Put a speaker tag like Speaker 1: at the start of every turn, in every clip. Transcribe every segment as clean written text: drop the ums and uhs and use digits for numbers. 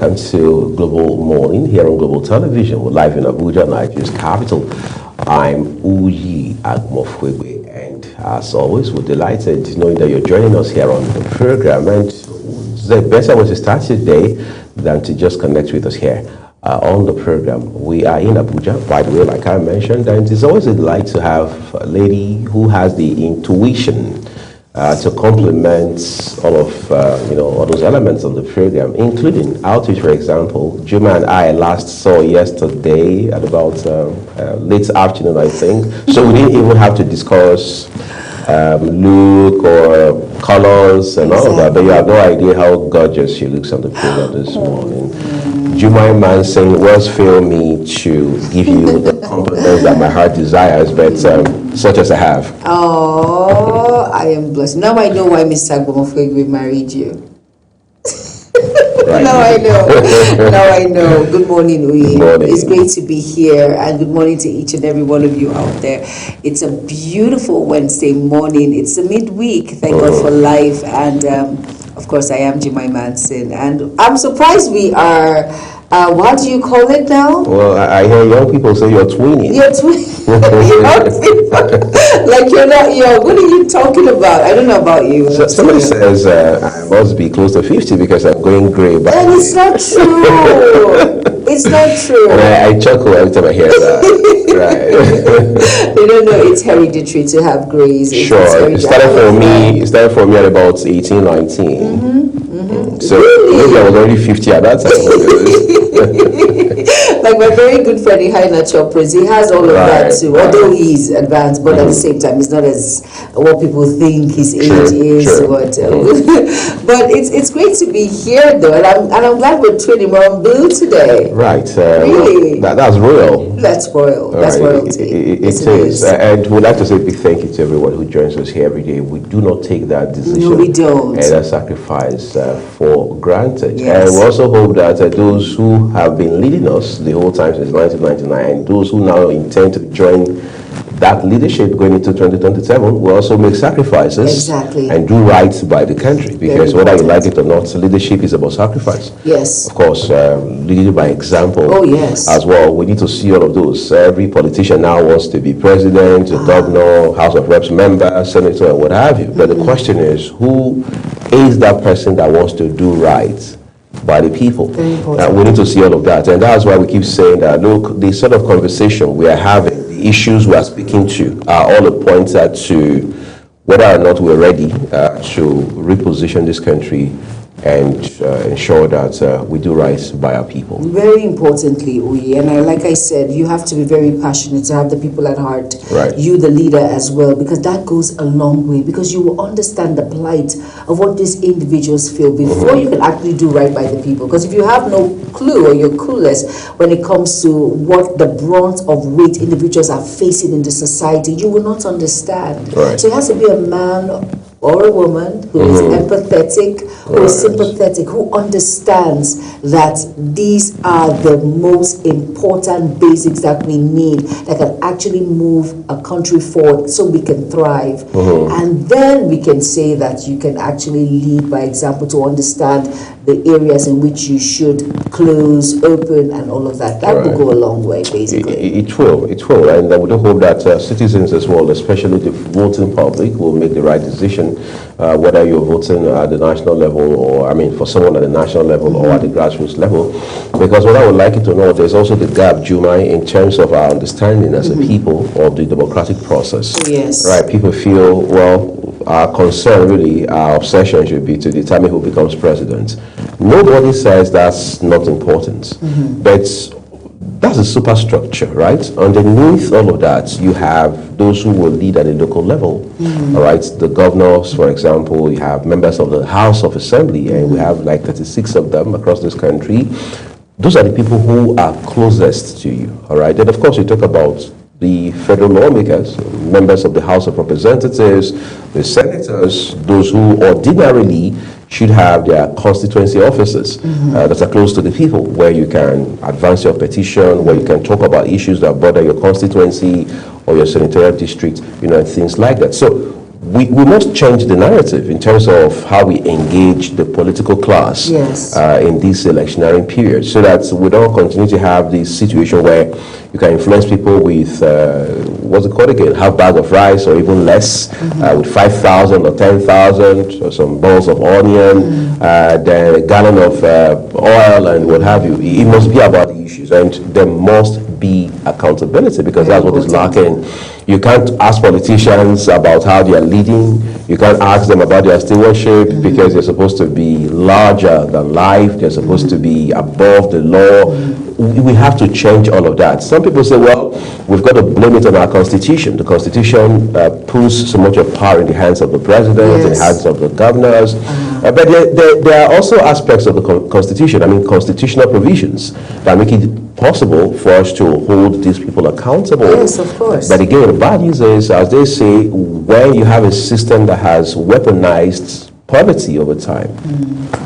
Speaker 1: welcome to Global Morning here on Global Television. We're live in Abuja, Nigeria's capital. I'm Uyi Agmofwebe, and as always, we're delighted knowing that you're joining us here on the program. And the better way to start today than to just connect with us here on the program. We are in Abuja, by the way, like I mentioned, and it's always a delight to have a lady who has the intuition to complement all of all those elements of the program, including outreach. For example, Juma and I last saw yesterday at about late afternoon, I think. So we didn't even have to discuss look or colors and all of that. But you have no idea how gorgeous she looks on the program this morning. Juma Manson was fail me to give you the compliments that my heart desires, but such as I have.
Speaker 2: Oh, I am blessed. Now I know why Mr. Agmofwebe married you.
Speaker 1: Right.
Speaker 2: Now I know. Now I know. Good morning, Uyi.
Speaker 1: Good morning.
Speaker 2: It's great to be here, and good morning to each and every one of you out there. It's a beautiful Wednesday morning. It's a midweek. Thank God for life, and of course, I am Jemai Manson, and I'm surprised we are. What do you call it now?
Speaker 1: Well, I hear young people say you're twinning.
Speaker 2: You're twinning. Like you're not. What are you talking about? I don't know about you.
Speaker 1: So, somebody says I must be close to 50 because I'm going gray. But
Speaker 2: and it's not true. It's not true.
Speaker 1: And I chuckle every time I hear that. Right.
Speaker 2: You don't know it's hereditary to have grays.
Speaker 1: Sure. It started for me at about 18, 19. So maybe I was already 50 at that time.
Speaker 2: Like my very good friend Ihaina Chopras, he has all of that too. Although he's advanced, but at the same time, it's not as what people think his age is. But it's great to be here though, and I'm glad we're twinning. We're on blue today.
Speaker 1: Right.
Speaker 2: Really?
Speaker 1: That's royal.
Speaker 2: That's royal. That's royalty.
Speaker 1: It is. And we'd like to say a big thank you to everyone who joins us here every day. We do not take that decision.
Speaker 2: No, we don't.
Speaker 1: And that sacrifice for granted.
Speaker 2: Yes.
Speaker 1: And we also hope that those who have been leading us the whole time since 1999, and those who now intend to join that leadership going into 2027 will also make sacrifices and do right by the country, because whether you like it or not, leadership is about sacrifice.
Speaker 2: Yes.
Speaker 1: Of course, leading by example.
Speaker 2: Oh, yes.
Speaker 1: As well. We need to see all of those. Every politician now wants to be president, governor, House of Reps member, senator, and what have you. But the question is, who is that person that wants to do right by the people?
Speaker 2: Very important.
Speaker 1: We need to see all of that. And that's why we keep saying that, look, the sort of conversation we are having, the issues we are speaking to are all a pointer to whether or not we're ready to reposition this country and ensure that we do right by our people.
Speaker 2: Very importantly, Uyi, and like I said, you have to be very passionate to have the people at heart.
Speaker 1: Right.
Speaker 2: You, the leader, as well, because that goes a long way, because you will understand the plight of what these individuals feel before you can actually do right by the people. Because if you have no clue or you're clueless when it comes to what the brunt of weight individuals are facing in the society, you will not understand.
Speaker 1: Right.
Speaker 2: So it has to be a man or a woman who is empathetic, who is sympathetic, who understands that these are the most important basics that we need that can actually move a country forward so we can thrive. And then we can say that you can actually lead by example to understand the areas in which you should close, open, and all of that. That will go a long way, basically.
Speaker 1: It will. And we do hope that citizens as well, especially the voting public, will make the right decision, whether you're voting at the national level or, for someone at the national level or at the grassroots level. Because what I would like you to know, there's also the gap, Juma, in terms of our understanding as a people of the democratic process.
Speaker 2: Yes.
Speaker 1: Right. People feel, well, our concern, really, our obsession should be to determine who becomes president. Nobody says that's not important, but that's a superstructure, right? Underneath all of that, you have those who will lead at a local level, all right? The governors, for example, you have members of the House of Assembly, and we have like 36 of them across this country. Those are the people who are closest to you, all right? And of course, you talk about the federal lawmakers, members of the House of Representatives, the senators, those who ordinarily should have their constituency offices that are close to the people, where you can advance your petition, where you can talk about issues that bother your constituency or your senatorial district, and things like that. So we must change the narrative in terms of how we engage the political class in this electionary period, so that we don't continue to have this situation where you can influence people with, what's it called again, half bag of rice or even less, with 5,000 or 10,000 or some balls of onion, then a gallon of oil and what have you. It must be about the issues, and there must be accountability, because that's what is lacking. You can't ask politicians about how they are leading. You can't ask them about their stewardship, because they're supposed to be larger than life. They're supposed to be above the law. We have to change all of that. Some people say, well, we've got to blame it on our constitution. The constitution puts so much of power in the hands of the president, in the hands of the governors. But there are also aspects of the constitution, constitutional provisions that make it possible for us to hold these people accountable.
Speaker 2: Yes, of course.
Speaker 1: But again, the bad news is, as they say, when you have a system that has weaponized poverty over time,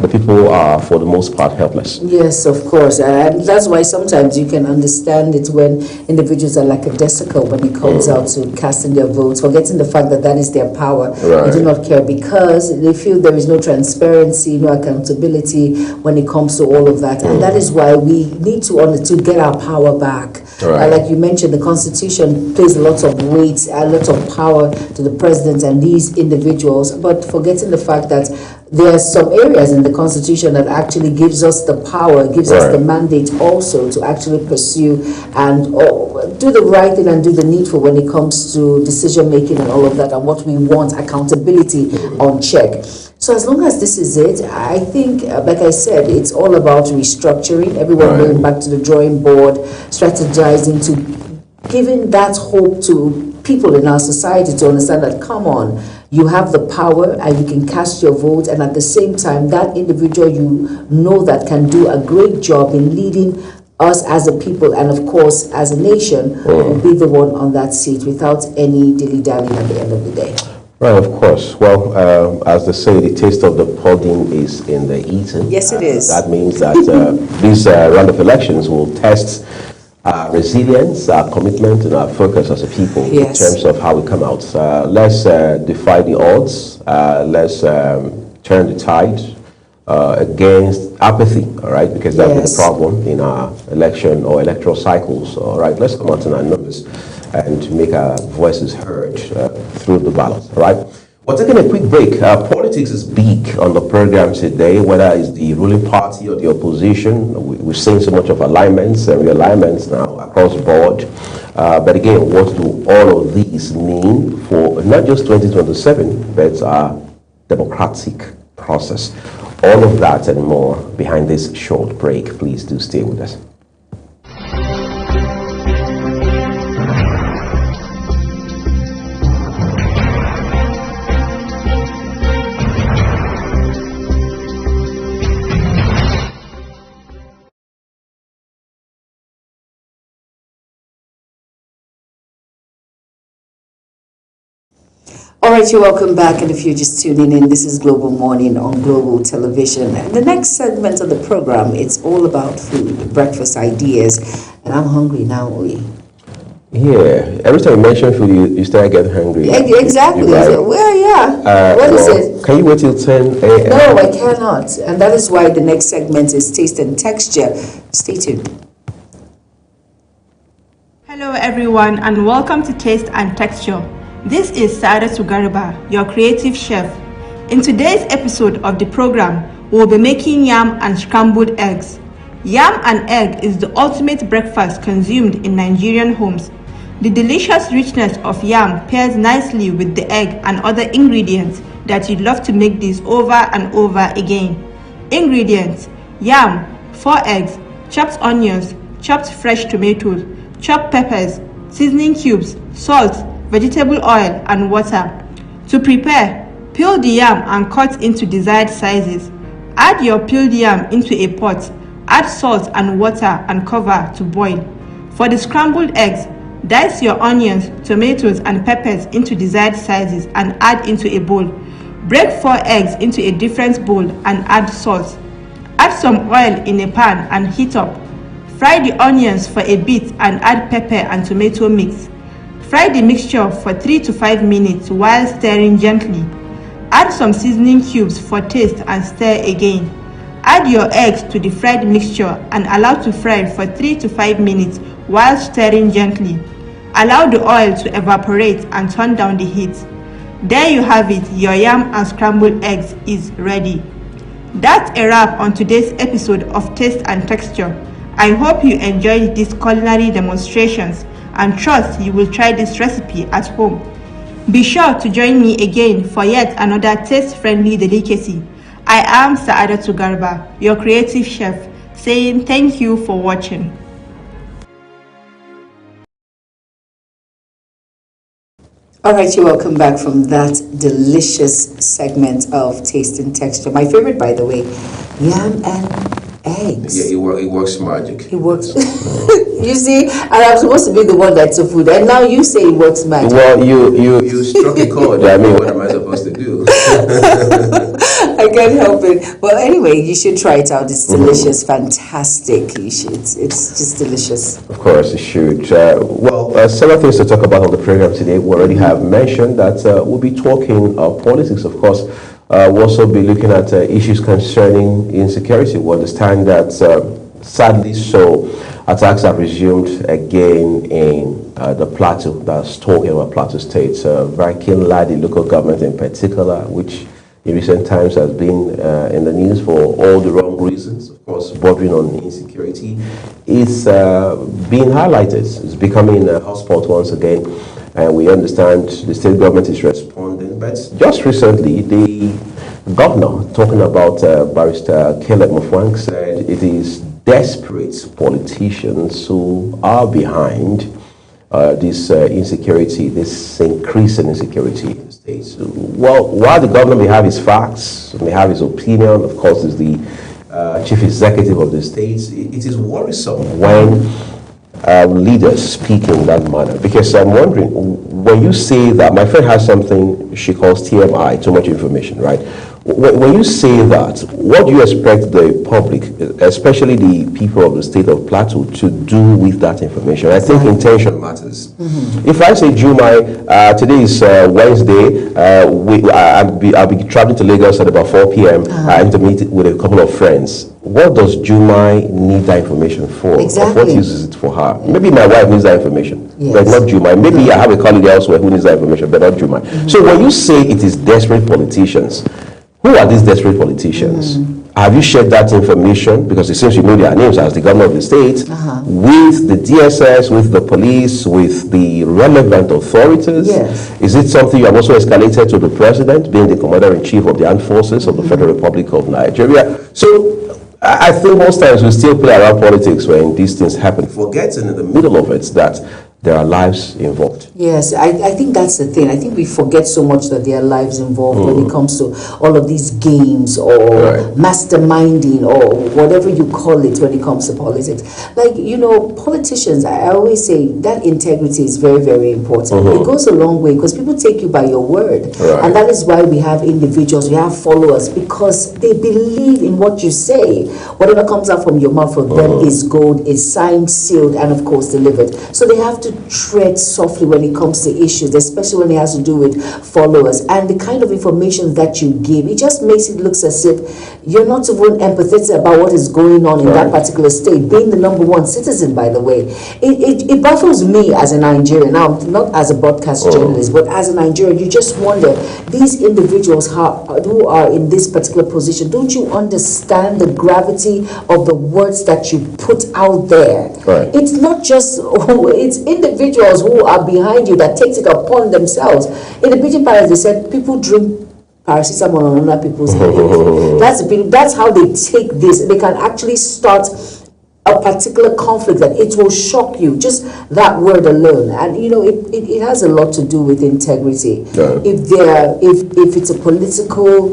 Speaker 1: the people are, for the most part, helpless.
Speaker 2: Yes, of course. And that's why sometimes you can understand it when individuals are lackadaisical when it comes out to casting their votes, forgetting the fact that that is their power. They do not care, because they feel there is no transparency, no accountability when it comes to all of that. And that is why we need to get our power back. Like you mentioned, the Constitution plays a lot of weight, a lot of power to the president and these individuals, but forgetting the fact that there are some areas in the Constitution that actually gives us the power, gives us the mandate also to actually pursue and do the right thing and do the needful when it comes to decision making and all of that, and what we want, accountability on check. So as long as this is it, I think, like I said, it's all about restructuring, everyone going back to the drawing board, strategizing, to giving that hope to people in our society to understand that, come on, you have the power and you can cast your vote, and at the same time, that individual you know that can do a great job in leading us as a people and of course as a nation will be the one on that seat without any dilly-dally at the end of the day.
Speaker 1: Right, of course. Well, as they say, the taste of the pudding is in the eating.
Speaker 2: Yes, it is.
Speaker 1: That means that this round of elections will test our resilience, our commitment, and our focus as a people in terms of how we come out. Let's defy the odds. Let's turn the tide against apathy, all right? Because that's the problem in our election or electoral cycles, all right? Let's come out in our numbers and make our voices heard through the ballot, all right? We're taking a quick break. Politics is big on the program today, whether it's the ruling party or the opposition. We've seen so much of alignments and realignments now across the board. But again, what do all of these mean for not just 2027, but our democratic process? All of that and more behind this short break. Please do stay with us.
Speaker 2: All right, you're welcome back. And if you're just tuning in, this is Global Morning on Global Television. And the next segment of the program, it's all about food, breakfast ideas. And I'm hungry now, Uli.
Speaker 1: Yeah, every time you mention food, you start getting hungry.
Speaker 2: Exactly. What is it?
Speaker 1: Can you wait till 10 a.m.?
Speaker 2: No, I cannot. And that is why the next segment is Taste and Texture. Stay tuned.
Speaker 3: Hello, everyone, and welcome to Taste and Texture. This is Saada Sugariba, your creative chef. In today's episode of the program, we'll be making yam and scrambled eggs. Yam and egg is the ultimate breakfast consumed in Nigerian homes. The delicious richness of yam pairs nicely with the egg and other ingredients that you'd love to make this over and over again. Ingredients: yam, 4 eggs, chopped onions, chopped fresh tomatoes, chopped peppers, seasoning cubes, salt, vegetable oil, and water. To prepare, peel the yam and cut into desired sizes. Add your peeled yam into a pot. Add salt and water and cover to boil. For the scrambled eggs, dice your onions, tomatoes, and peppers into desired sizes and add into a bowl. Break 4 eggs into a different bowl and add salt. Add some oil in a pan and heat up. Fry the onions for a bit and add pepper and tomato mix. Fry the mixture for 3 to 5 minutes while stirring gently. Add some seasoning cubes for taste and stir again. Add your eggs to the fried mixture and allow to fry for 3 to 5 minutes while stirring gently. Allow the oil to evaporate and turn down the heat. There you have it, your yam and scrambled eggs is ready. That's a wrap on today's episode of Taste and Texture. I hope you enjoyed these culinary demonstrations and trust you will try this recipe at home. Be sure to join me again for yet another taste-friendly delicacy. I am Saadatu Garba, your creative chef, saying thank you for watching.
Speaker 2: All right, you're welcome back from that delicious segment of Taste and Texture. My favorite, by the way, yam and eggs.
Speaker 1: Yeah, it works magic.
Speaker 2: It works. You see, and I'm supposed to be the one that's a food, and now you say it works magic.
Speaker 1: Well, you struck a chord. I mean, what am I supposed to do?
Speaker 2: I can't help it. Well, anyway, you should try it out. It's delicious, fantastic. You should. It's just delicious.
Speaker 1: Of course, you should. Several things to talk about on the program today. We already have mentioned that we'll be talking politics, of course. We'll also be looking at issues concerning insecurity. We understand that, sadly so, attacks have resumed again in the Plateau. That's talking about Plateau State. Varkin-Ladi, the local government in particular, which in recent times has been in the news for all the wrong reasons, of course, bordering on insecurity, is being highlighted. It's becoming a hotspot once again, and we understand the state government is responding. But just recently, the governor, talking about Barrister Caleb Mutfwang, said it is desperate politicians who are behind this insecurity, this increase in insecurity in the states. Well, while the governor may have his facts, may have his opinion, of course, is the chief executive of the states, it is worrisome when leaders speak in that manner. Because I'm wondering, when you say that, my friend has something she calls TMI, too much information, right? When you say that, what do you expect the public, especially the people of the state of Plateau, to do with that information? I think intention matters. If I say, Jumai, today is Wednesday, I'll be traveling to Lagos at about 4 p.m. I need to meet with a couple of friends. What does Jumai need that information for?
Speaker 2: Exactly.
Speaker 1: What uses it for her? Maybe my wife needs that information,
Speaker 2: yes,
Speaker 1: but not Jumai. Maybe I have a colleague elsewhere who needs that information, but not Jumai. So when you say it is desperate politicians, who are these desperate politicians? Have you shared that information? Because it seems you know their names as the governor of the state, with the DSS, with the police, with the relevant authorities.
Speaker 2: Yes.
Speaker 1: Is it something you have also escalated to the president, being the commander-in-chief of the armed forces of the Federal Republic of Nigeria? So I think most times we still play around politics when these things happen, forgetting in the middle of it that there are lives involved.
Speaker 2: Yes, I think that's the thing. I think we forget so much that there are lives involved when it comes to all of these games or masterminding or whatever you call it when it comes to politics. Like, you know, politicians, I always say that integrity is very, very important. It goes a long way because people take you by your word. And that is why we have individuals, we have followers, because they believe in what you say. Whatever comes out from your mouth for them is gold, is signed, sealed, and of course delivered. So they have to tread softly when it comes to issues, especially when it has to do with followers. And the kind of information that you give, it just makes it look as if you're not even empathetic about what is going on in that particular state. Being the number one citizen, by the way, it baffles me as a Nigerian. Now, not as a broadcast journalist, but as a Nigerian, you just wonder, these individuals who are in this particular position, don't you understand the gravity of the words that you put out there? It's not just, it's individuals who are behind you that takes it upon themselves. In the British Palace, they said people drink paracetamol on other people's headaches. That's how they take this. They can actually start a particular conflict that it will shock you, just that word alone. And you know, it has a lot to do with integrity. If it's a political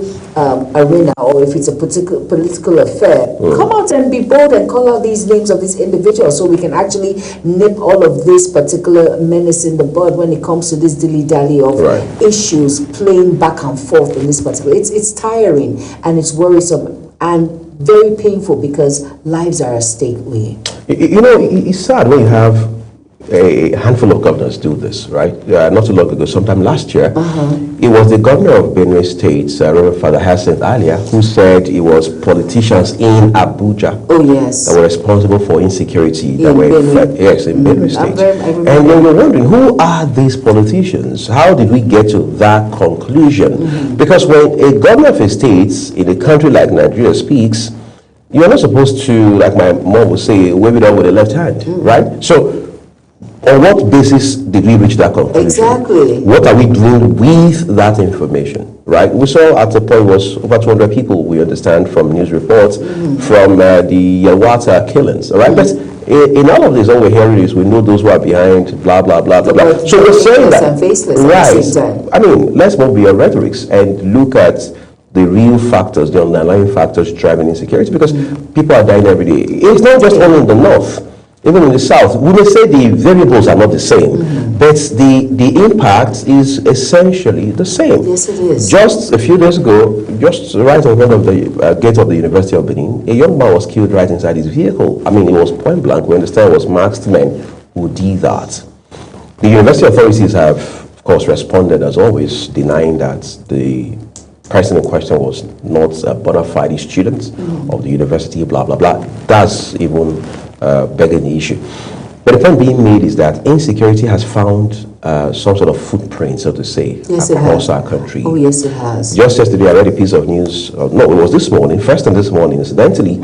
Speaker 2: arena, or if it's a political affair, come out and be bold and call out these names of these individuals so we can actually nip all of this particular menace in the bud when it comes to this dilly-dally of issues playing back and forth in this particular. It's tiring and it's worrisome and very painful because lives are at stake.
Speaker 1: You know, it's sad when you have a handful of governors do this, right? Not too long ago, sometime last year, it was the governor of Benue State, Reverend Father Hyacinth Alia, who said it was politicians in Abuja that were responsible for insecurity that were in Benue State. And then we're wondering, who are these politicians? How did we get to that conclusion? Because when a governor of a state in a country like Nigeria speaks, you're not supposed to, like my mom would say, wave it out with the left hand, right? So, on what basis did we reach that conclusion?
Speaker 2: Exactly.
Speaker 1: What are we doing with that information, right? We saw at the point was over 200 people, we understand from news reports, from the Yawata killings, all right? But in all of this, all we're hearing is we know those who are behind, blah, blah, blah, blah, blah. So we're saying that,
Speaker 2: and faceless
Speaker 1: right?
Speaker 2: At the same time.
Speaker 1: I mean, let's move beyond rhetorics and look at the real factors, the underlying factors driving insecurity, because people are dying every day. It's not just only in the north, even in the south. We may say the variables are not the same, but the impact is essentially the same.
Speaker 2: Yes, it is.
Speaker 1: Just a few days ago, just right in front of the gate of the University of Benin, a young man was killed right inside his vehicle. I mean, it was point blank. We understand it was masked men who did that. The university authorities have, of course, responded as always, denying that the person in question was not a bona fide student of the university, blah, blah, blah. That's even begging the issue. But the point being made is that insecurity has found some sort of footprint, so to say, across our country.
Speaker 2: Oh, yes, it has.
Speaker 1: Just yesterday, I read a piece of news, no, it was this morning, first thing this morning, incidentally,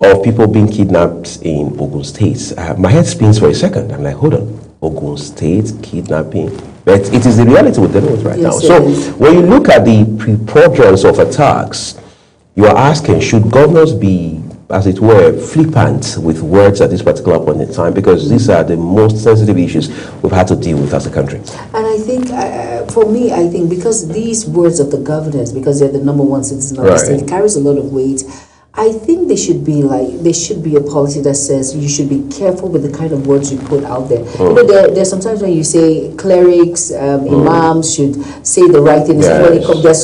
Speaker 1: of people being kidnapped in Ogun State. My head spins for a second. I'm like, hold on, Ogun State kidnapping? But it is the reality we're dealing with right now. So when you look at the preponderance of attacks, you are asking, should governors be, as it were, flippant with words at this particular point in time? Because these are the most sensitive issues we've had to deal with as a country.
Speaker 2: And I think, for me, I think because these words of the governors, because they're the number one citizen of the state, it carries a lot of weight. I think there should be a policy that says you should be careful with the kind of words you put out there. You know, there's sometimes when you say clerics, imams should say the right thing. There's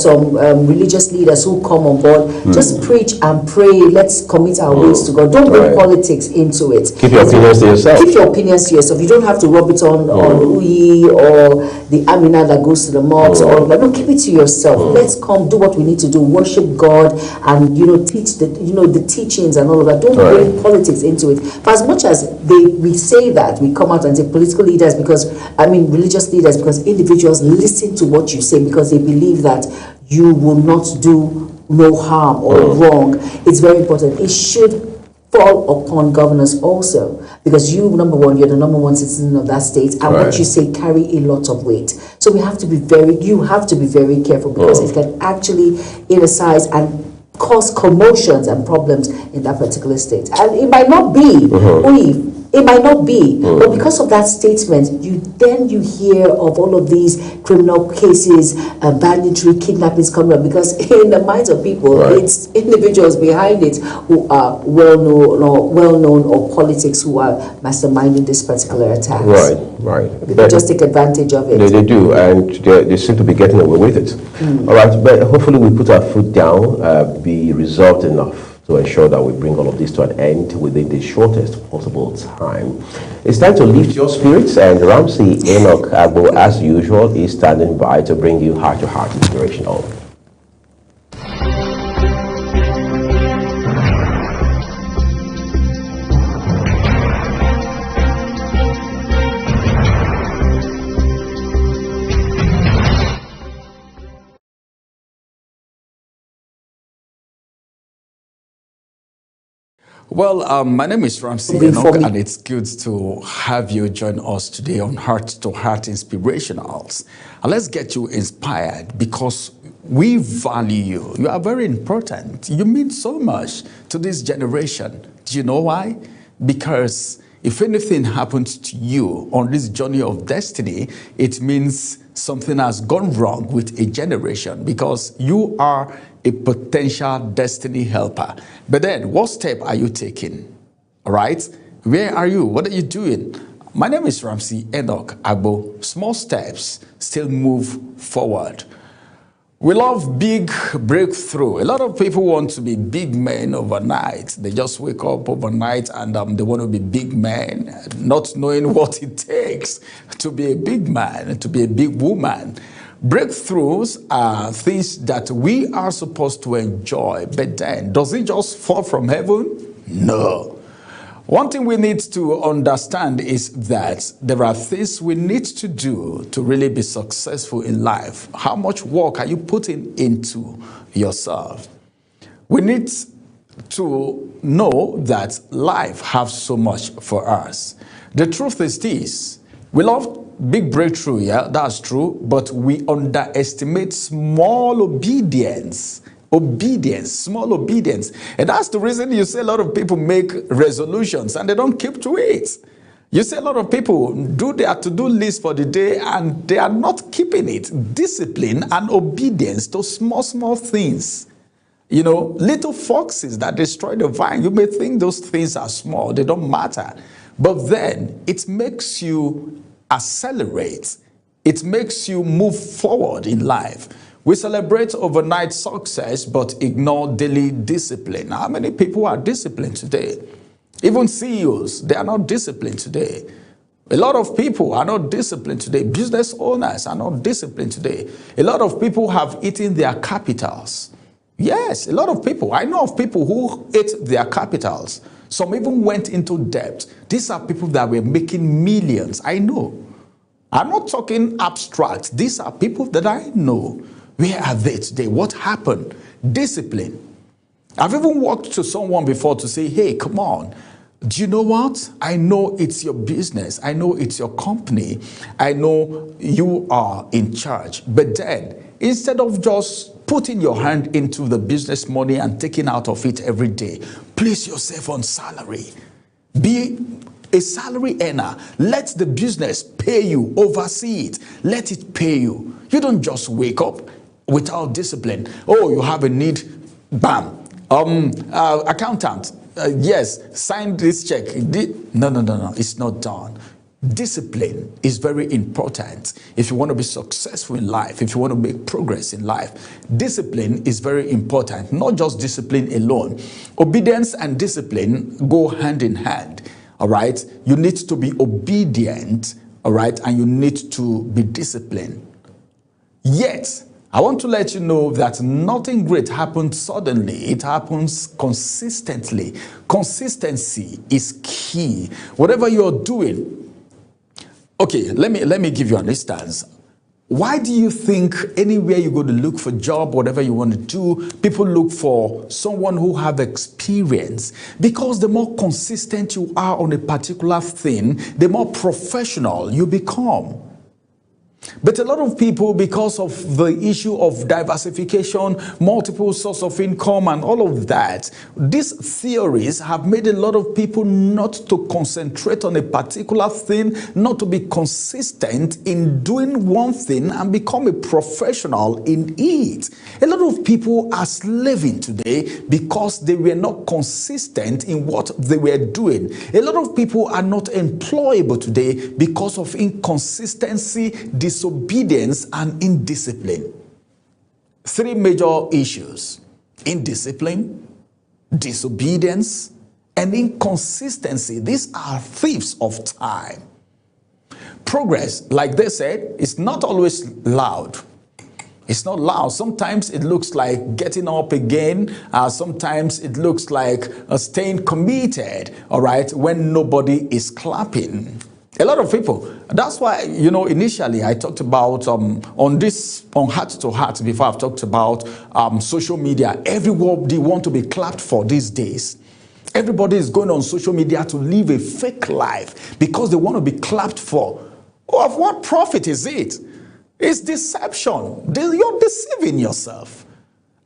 Speaker 2: some religious leaders who come on board. Just preach and pray. Let's commit our ways to God. Don't bring politics into it.
Speaker 1: Keep your opinions to yourself.
Speaker 2: Keep your opinions to yourself. You don't have to rub it on Uyi or the Amina that goes to the mosque. No, keep it to yourself. Let's come do what we need to do. Worship God and teach the teachings and all of that. Don't bring politics into it. For as much as we say that, we come out and say political leaders religious leaders, because individuals listen to what you say because they believe that you will not do no harm or wrong. It's very important. It should fall upon governors also, because you're the number one citizen of that state, and what you say carry a lot of weight. So you have to be very careful, because it can actually intercede and cause commotions and problems in that particular state. And it might not be, it might not be, but because of that statement, you hear of all of these criminal cases, banditry, kidnappings coming up, because in the minds of people, it's individuals behind it who are well-known or politics who are masterminding this particular attacks.
Speaker 1: Right.
Speaker 2: People just take advantage of it.
Speaker 1: They do, and they seem to be getting away with it. All right, but hopefully we put our foot down, be resolved enough to ensure that we bring all of this to an end within the shortest possible time. It's time to lift your spirits, and Ramsey Enoch Agbo, as usual, is standing by to bring you heart-to-heart inspirational.
Speaker 4: Well, my name is Ramsey Enoch, and it's good to have you join us today on Heart to Heart Inspirationals. And let's get you inspired, because we value you. You are very important. You mean so much to this generation. Do you know why? Because if anything happens to you on this journey of destiny, it means something has gone wrong with a generation, because you are a potential destiny helper. But then, what step are you taking? All right? Where are you? What are you doing? My name is Ramsey Enoch Agbo. Small steps still move forward. We love big breakthrough. A lot of people want to be big men overnight. They just wake up overnight and they want to be big men, not knowing what it takes to be a big man, to be a big woman. Breakthroughs are things that we are supposed to enjoy, but then, does it just fall from heaven? No. One thing we need to understand is that there are things we need to do to really be successful in life. How much work are you putting into yourself? We need to know that life has so much for us. The truth is this: we love big breakthrough, yeah, that's true, but we underestimate small obedience. Small obedience. And that's the reason you see a lot of people make resolutions and they don't keep to it. You see a lot of people do their to-do list for the day and they are not keeping it. Discipline and obedience to small things. You know, little foxes that destroy the vine. You may think those things are small, they don't matter. But then it makes you accelerate. It makes you move forward in life. We celebrate overnight success, but ignore daily discipline. How many people are disciplined today? Even CEOs, they are not disciplined today. A lot of people are not disciplined today. Business owners are not disciplined today. A lot of people have eaten their capitals. Yes, a lot of people. I know of people who ate their capitals. Some even went into debt. These are people that were making millions. I know. I'm not talking abstract. These are people that I know. Where are they today? What happened? Discipline. I've even walked to someone before to say, hey, come on. Do you know what? I know it's your business. I know it's your company. I know you are in charge. But then, instead of just putting your hand into the business money and taking out of it every day, place yourself on salary. Be a salary earner. Let the business pay you. Oversee it. Let it pay you. You don't just wake up without discipline. Oh, you have a need. Bam. Accountant. Yes, sign this check. No. It's not done. Discipline is very important. If you want to be successful in life, if you want to make progress in life, discipline is very important. Not just discipline alone. Obedience and discipline go hand in hand. All right. You need to be obedient. All right. And you need to be disciplined. Yet, I want to let you know that nothing great happens suddenly. It happens consistently. Consistency is key. Whatever you're doing. Okay, let me give you an instance. Why do you think anywhere you go to look for a job, whatever you want to do, people look for someone who have experience? Because the more consistent you are on a particular thing, the more professional you become. But a lot of people, because of the issue of diversification, multiple sources of income and all of that, these theories have made a lot of people not to concentrate on a particular thing, not to be consistent in doing one thing and become a professional in it. A lot of people are slaving today because they were not consistent in what they were doing. A lot of people are not employable today because of inconsistency, disobedience and indiscipline. Three major issues: indiscipline, disobedience, and inconsistency. These are thieves of time. Progress, like they said, is not always loud. It's not loud. Sometimes it looks like getting up again. Sometimes it looks like staying committed, all right, when nobody is clapping. A lot of people. That's why, initially I talked about on Heart to Heart, before I've talked about social media. Everybody want to be clapped for these days. Everybody is going on social media to live a fake life because they want to be clapped for. Oh, of what profit is it? It's deception. You're deceiving yourself.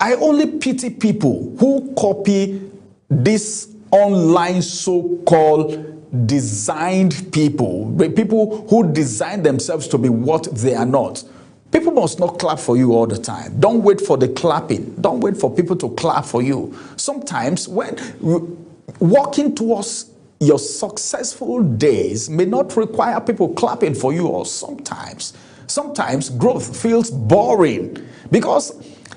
Speaker 4: I only pity people who copy this online so-called designed people who design themselves to be what they are not. People must not clap for you all the time. Don't wait for the clapping. Don't wait for people to clap for you. Sometimes when walking towards your successful days may not require people clapping for you, or sometimes sometimes growth feels boring because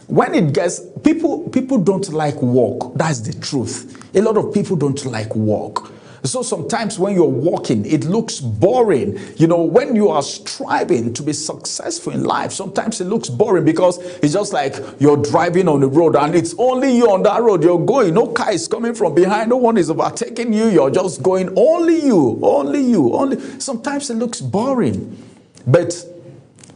Speaker 4: when it gets, people don't like work. That's the truth. A lot of people don't like work. So sometimes when you're walking, it looks boring. You know, when you are striving to be successful in life, sometimes it looks boring because it's just like you're driving on the road and it's only you on that road. You're going, no car is coming from behind, no one is overtaking you. You're just going, only you, only you, only. Sometimes it looks boring, but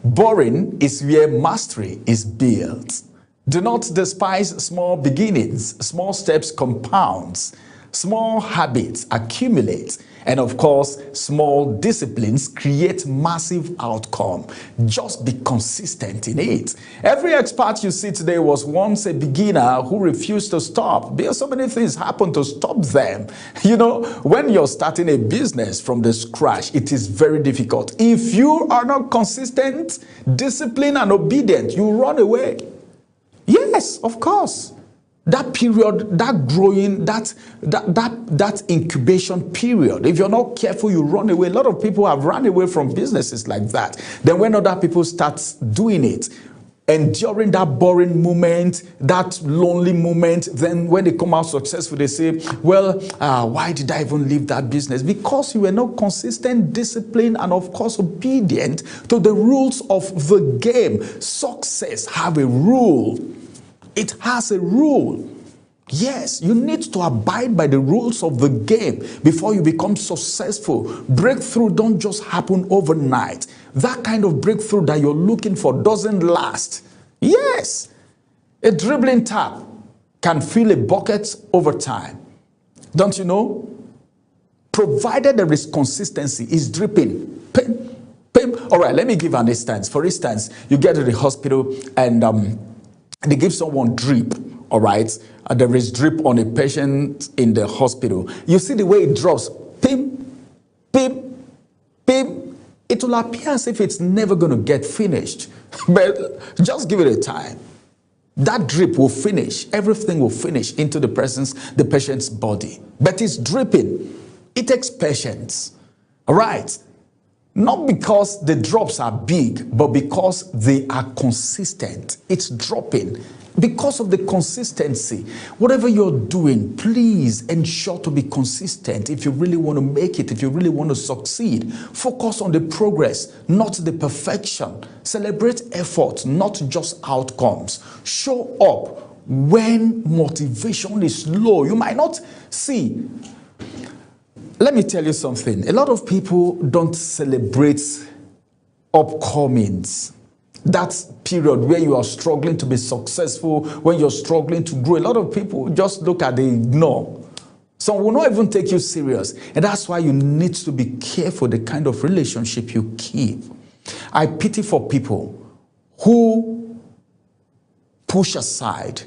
Speaker 4: boring is where mastery is built. Do not despise small beginnings. Small steps compounds. Small habits accumulate, and of course, small disciplines create massive outcome. Just be consistent in it. Every expert you see today was once a beginner who refused to stop because so many things happen to stop them. You know, when you're starting a business from the scratch, it is very difficult. If you are not consistent, disciplined, and obedient, you run away. Yes, of course. That period, that growing, that incubation period, if you're not careful, you run away. A lot of people have run away from businesses like that. Then when other people start doing it, and during that boring moment, that lonely moment, then when they come out successful, they say, well, why did I even leave that business? Because you were not consistent, disciplined, and of course obedient to the rules of the game. Success have a rule. It has a rule. Yes, you need to abide by the rules of the game before you become successful. Breakthrough don't just happen overnight. That kind of breakthrough that you're looking for doesn't last. Yes, a dribbling tap can fill a bucket over time. Don't you know? Provided there is consistency, it's dripping. Pim, pim. All right, let me give an instance. For instance, you get to the hospital and they give someone drip, all right? There is drip on a patient in the hospital. You see the way it drops, pim, pim, pim. It will appear as if it's never going to get finished. But just give it a time. That drip will finish. Everything will finish into the patient's body. But it's dripping. It takes patience, all right? Not because the drops are big, but because they are consistent. It's dropping. Because of the consistency, whatever you're doing, please ensure to be consistent. If you really want to make it, if you really want to succeed, focus on the progress, not the perfection. Celebrate effort, not just outcomes. Show up when motivation is low. You might not see. Let me tell you something. A lot of people don't celebrate upcomings. That period where you are struggling to be successful, when you're struggling to grow, a lot of people just look at the ignore. Some will not even take you serious. And that's why you need to be careful the kind of relationship you keep. I pity for people who push aside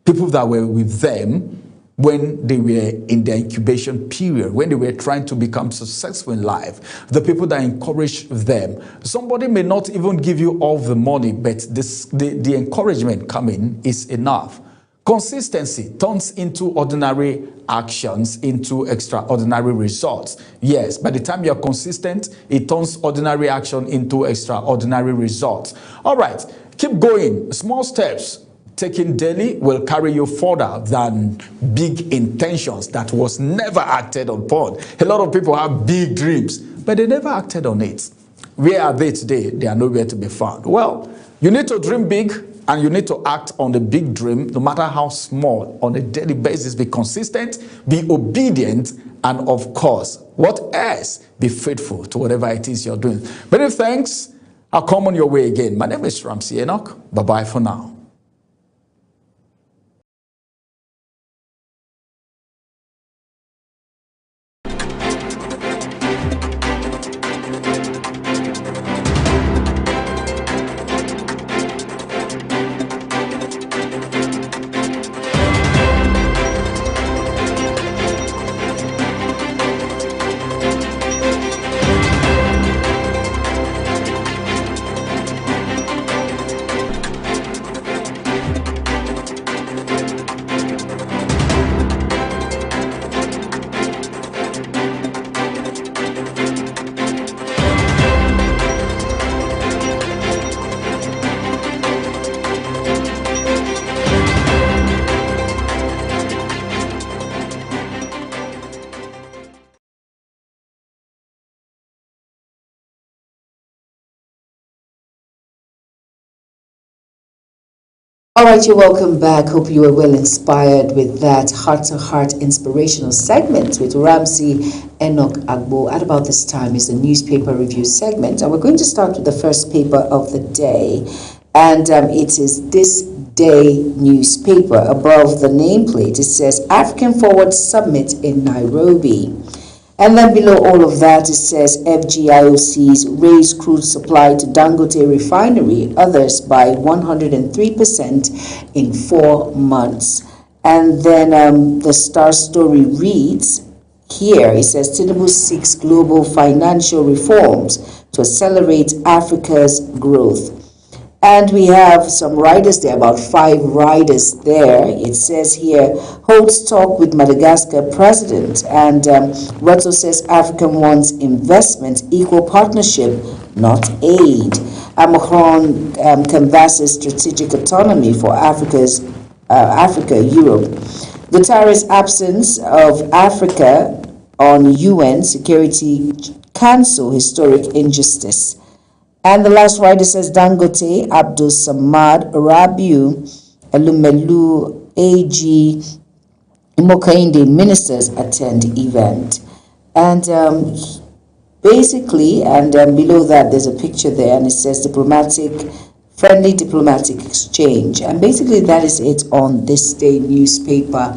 Speaker 4: people that were with them when they were in their incubation period, when they were trying to become successful in life, the people that encourage them. Somebody may not even give you all the money, but the encouragement coming is enough. Consistency turns into ordinary actions into extraordinary results. Yes, by the time you're consistent, it turns ordinary action into extraordinary results. All right, keep going. Small steps taken daily will carry you further than big intentions that was never acted upon. A lot of people have big dreams, but they never acted on it. Where are they today? They are nowhere to be found. Well, you need to dream big and you need to act on the big dream, no matter how small, on a daily basis. Be consistent, be obedient, and of course, what else? Be faithful to whatever it is you're doing. Many thanks. I'll come on your way again. My name is Ramsey Enoch. Bye-bye for now.
Speaker 2: All right, you're welcome back. Hope you were well inspired with that heart-to-heart inspirational segment with Ramsey Enoch Agbo. At about this time is the newspaper review segment, and we're going to start with the first paper of the day, and it is This Day newspaper. Above the nameplate, it says African Forward Summit in Nairobi. And then below all of that, it says FGIOCs raise crude supply to Dangote refinery, others by 103% in 4 months. And then the Star story reads here, it says Tinubu seeks global financial reforms to accelerate Africa's growth. And we have some riders there, about 5 riders there. It says here, holds talk with Madagascar president. And Ruto says Africa wants investment, equal partnership, not aid. Macron canvasses strategic autonomy for Africa, Europe. Guterres' absence of Africa on UN Security Council, historic injustice. And the last rider says Dangote, Abdul Samad, Rabiu, Elumelu, AG, Mokainde ministers attend event. And basically, and below that there's a picture there, and it says friendly diplomatic exchange. And basically that is it on This Day newspaper.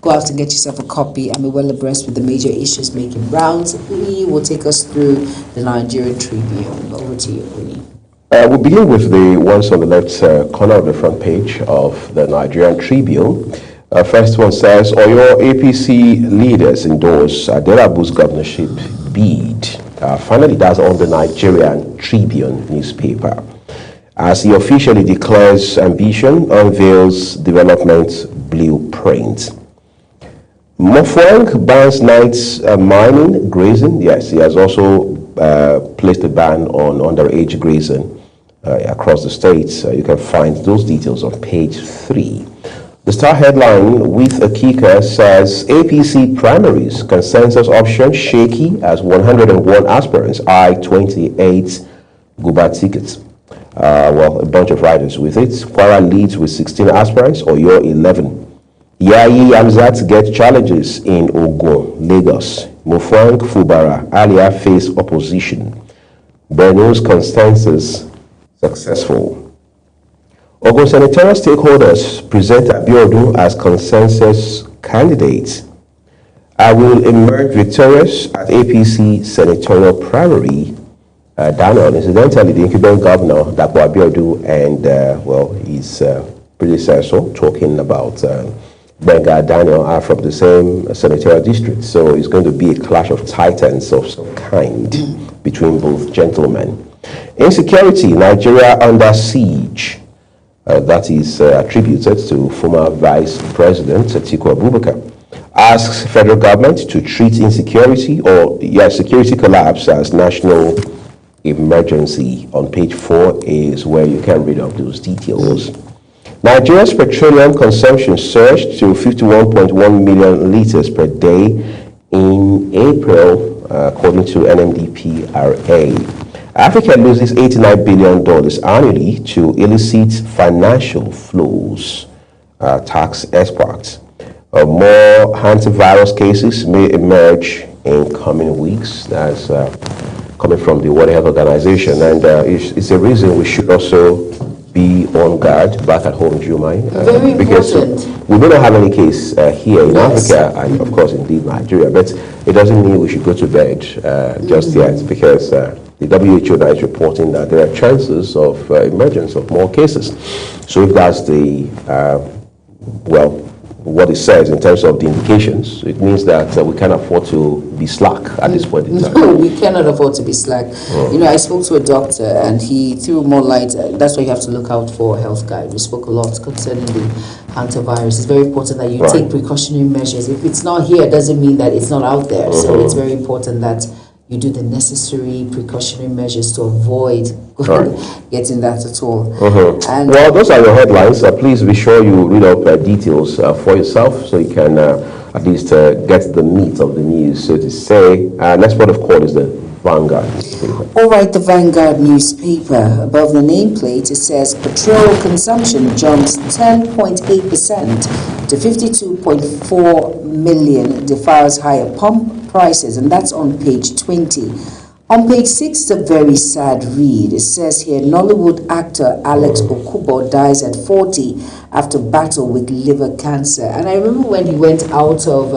Speaker 2: Go out and get yourself a copy and be well abreast with the major issues making rounds. We will take us through the Nigerian Tribune. Over to you, Uni.
Speaker 1: We'll begin with the ones on the left corner of the front page of the Nigerian Tribune. First one says, Oyo APC leaders endorse Adelabu's governorship bid. Finally, that's on the Nigerian Tribune newspaper. As he officially declares ambition, unveils development blueprint. Mofwang bans night mining, grazing. Yes, he has also placed a ban on underage grazing across the states. You can find those details on page 3. The Star headline with a kicker says APC primaries consensus option shaky as 101 aspirants eye 28 Guba tickets. Well, a bunch of riders with it. Kwara leads with 16 aspirants, Oyo 11. Yayi Amzat get challenges in Ogun, Lagos. Mofwang Fubara, Alia face opposition. Borno's consensus successful. Ogun senatorial stakeholders present Abiodun as consensus candidate. I will emerge victorious at APC senatorial primary. Daniel, incidentally, the incumbent governor, Dapo Abiodun, and his predecessor, talking about Benga Daniel, are from the same senatorial district. So it's going to be a clash of titans of some kind between both gentlemen. Insecurity, Nigeria under siege. That is attributed to former Vice President Atiku Abubakar. Asks federal government to treat insecurity or security collapse as national emergency. On page 4 is where you can read up those details. Nigeria's petroleum consumption surged to 51.1 million liters per day in April, according to NMDPRA. Africa loses $89 billion annually to illicit financial flows, tax exports. More antivirus cases may emerge in coming weeks. That's coming from the World Health Organization, and it's a reason we should also be on guard back at home, Jumai.
Speaker 2: Very
Speaker 1: because
Speaker 2: important.
Speaker 1: We may not have any case here in Africa, and of course indeed Nigeria, but it doesn't mean we should go to bed just yet, because the WHO now is reporting that there are chances of emergence of more cases. So if that's the, what it says in terms of the indications, it means that we can't afford to be slack at this point in time.
Speaker 2: No, we cannot afford to be slack. You know, I spoke to a doctor and he threw more light. That's why you have to look out for a health guide. We spoke a lot concerning the antivirus. It's very important that you take precautionary measures. If it's not here, it doesn't mean that it's not out there. So it's very important that you do the necessary precautionary measures to avoid getting that at all. And
Speaker 1: well, those are your headlines. Please be sure you read up details for yourself, so you can at least get the meat of the news, so to say. Next part of call is the Vanguard newspaper.
Speaker 2: All right, the Vanguard newspaper. Above the nameplate, it says petrol consumption jumps 10.8% to 52.4 million, defiles higher pump prices, and that's on page 20. On page 6, it's a very sad read. It says here, Nollywood actor Alex Okubo dies at 40 after battle with liver cancer. And I remember when he went out of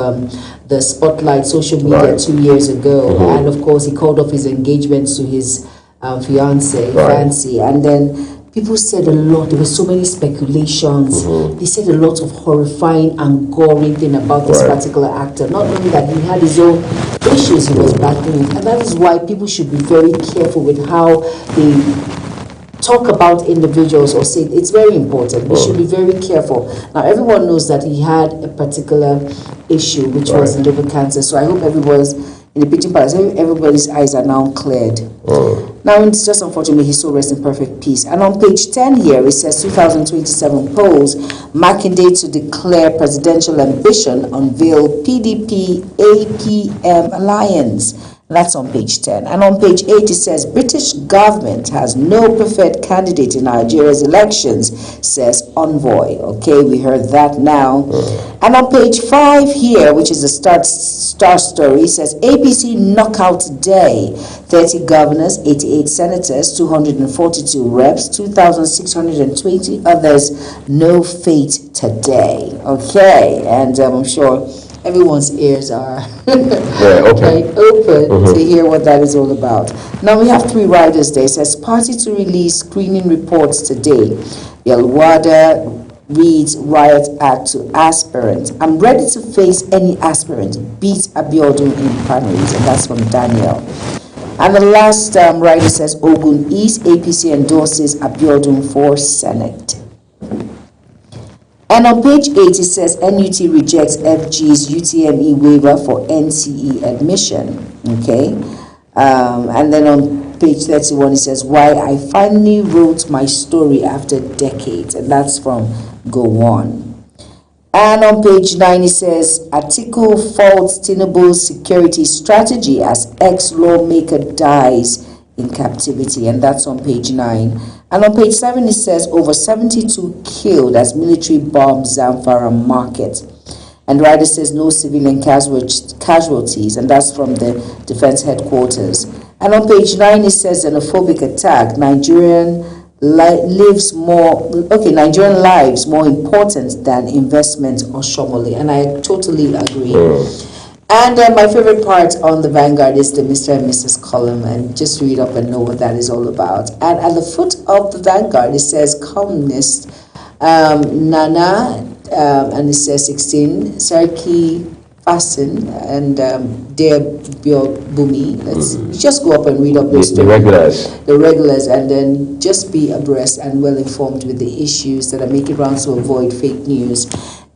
Speaker 2: the spotlight social media 2 years ago, and of course he called off his engagements to his fiancée, Fancy, and then people said a lot. There were so many speculations. They said a lot of horrifying and gory thing about this particular actor. Not only that, he had his own issues he was battling with, and that is why people should be very careful with how they talk about individuals or say it's very important. We should be very careful. Now, everyone knows that he had a particular issue, which was liver cancer. So I hope everyone's in the Pigeon Palace, everybody's eyes are now cleared. Now, it's just unfortunately, his soul rests in perfect peace. And on page 10 here, it says 2027 polls, Makinde to declare presidential ambition, unveil PDP-APM alliance. That's on page 10. And on page 8, it says British government has no preferred candidate in Nigeria's elections, says envoy. Okay, we heard that now. And on page 5 here, which is a star story, says APC knockout day. 30 governors, 88 senators, 242 reps, 2,620 others. No fate today. Okay, and I'm sure everyone's ears are open to hear what that is all about. Now we have 3 riders there. It says party to release screening reports today. Yelwada reads riot act to aspirant. I'm ready to face any aspirant. Beat Abiodun in primaries. And that's from Daniel. And the last rider says Ogun East APC endorses Abiodun for Senate. And on page 8, it says NUT rejects FG's UTME waiver for NCE admission. Okay. And then on page 31, it says why I finally wrote my story after decades. And that's from Go On. And on page 9, it says Atiku faults Tinubu's security strategy as ex-lawmaker dies in captivity. And that's on page 9. And on page 7, it says over 72 killed as military bombs Zamfara market. And rider says no civilian casualties, and that's from the defense headquarters. And on page 9, it says xenophobic attack. Nigerian lives more important than investment or Shomole. And I totally agree. And my favorite part on the Vanguard is the Mr. and Mrs. column, and just read up and know what that is all about. And at the foot of the Vanguard, it says columnist Nana, and it says 16, Sarki Fasten, and Dear Bumi. Let's just go up and read up those
Speaker 1: the regulars.
Speaker 2: The regulars, and then just be abreast and well informed with the issues that are making rounds to avoid fake news.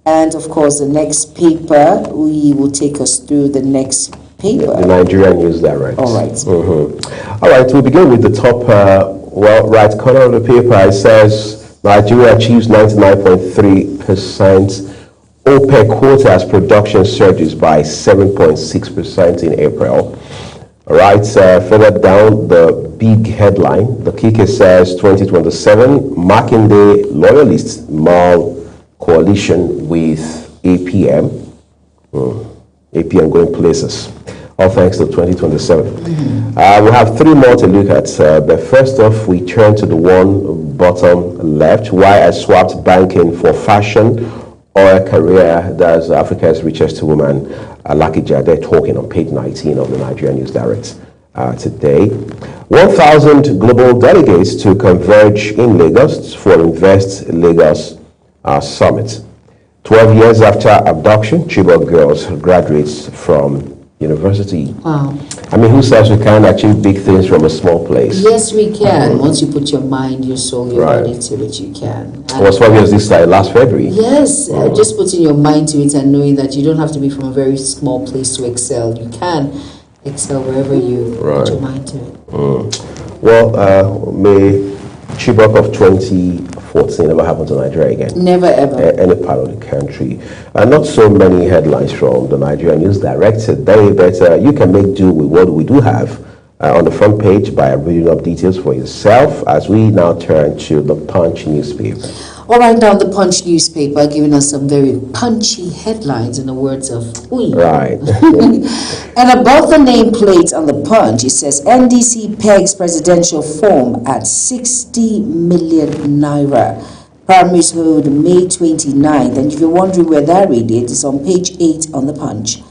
Speaker 2: And of course, the next paper, we will take us through the next paper.
Speaker 1: The Nigerian News Direct.
Speaker 2: All right.
Speaker 1: All right, we'll begin with the top right corner of the paper. It says Nigeria achieves 99.3% OPEC quota as production surges by 7.6% in April. All right, further down the big headline, the kicker says 2027 Makinde loyalists maul coalition with APM. APM going places. All thanks to 2027. We have 3 more to look at. But first off, we turn to the one bottom left. Why I swapped banking for fashion or a career. That's Africa's richest woman, Lucky Jade, talking on page 19 of the Nigerian News Direct today. 1,000 global delegates to converge in Lagos for Invest Lagos Summit. 12 years after abduction, Chibok girls graduates from university.
Speaker 2: Wow.
Speaker 1: I mean, who says we can't achieve big things from a small place?
Speaker 2: Yes, we can. Once you put your mind, your soul, your body to it, you can.
Speaker 1: It was 12 years this last February.
Speaker 2: Yes, just putting your mind to it and knowing that you don't have to be from a very small place to excel. You can excel wherever you put your mind to it.
Speaker 1: Well, may Chibok of 2014 never happen to Nigeria again.
Speaker 2: Never ever.
Speaker 1: Any part of the country. Not so many headlines from the Nigerian News Direct today, but you can make do with what we do have on the front page by reading up details for yourself as we now turn to the Punch newspaper.
Speaker 2: All right, now the Punch newspaper giving us some very punchy headlines in the words of Uy.
Speaker 1: Right.
Speaker 2: And above the nameplate on the Punch, it says NDC pegs presidential form at 60 million naira. Primaries hold May 29th. And if you're wondering where that really is, it's on page 8 on the Punch.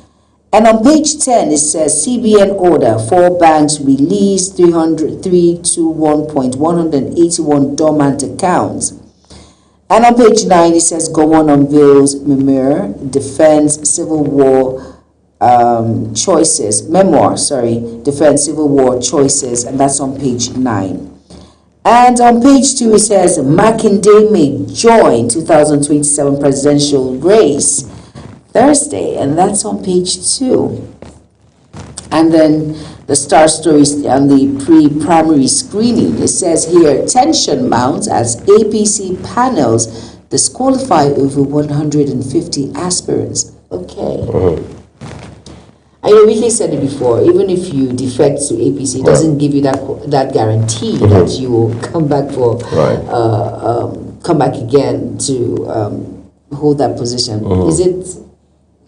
Speaker 2: And on page 10, it says CBN order, 4 banks release 321.181 dormant accounts. And on page 9, it says Gowon unveils memoir, defense civil war defense civil war choices, and that's on page 9. And on page 2, it says Makinde may join 2027 presidential race Thursday, and that's on page 2. And then the star stories on the pre-primary screening, it says here tension mounts as APC panels disqualify over 150 aspirants. Okay. I know Wiki said it before, even if you defect to APC, it doesn't give you that guarantee that you will come back for come back again to hold that position.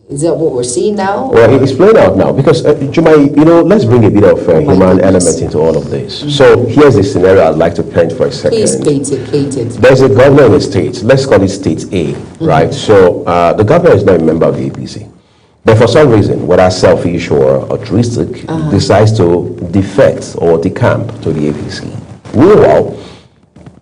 Speaker 2: Is that what we're seeing now?
Speaker 1: Well, it's playing out now because, Jumai, let's bring a bit of human element into all of this. So here's the scenario I'd like to paint for a second.
Speaker 2: Please paint it.
Speaker 1: There's a governor in a state. Let's call it State A, right? So the governor is not a member of the APC. But for some reason, whether selfish or altruistic, decides to defect or decamp to the APC. Meanwhile,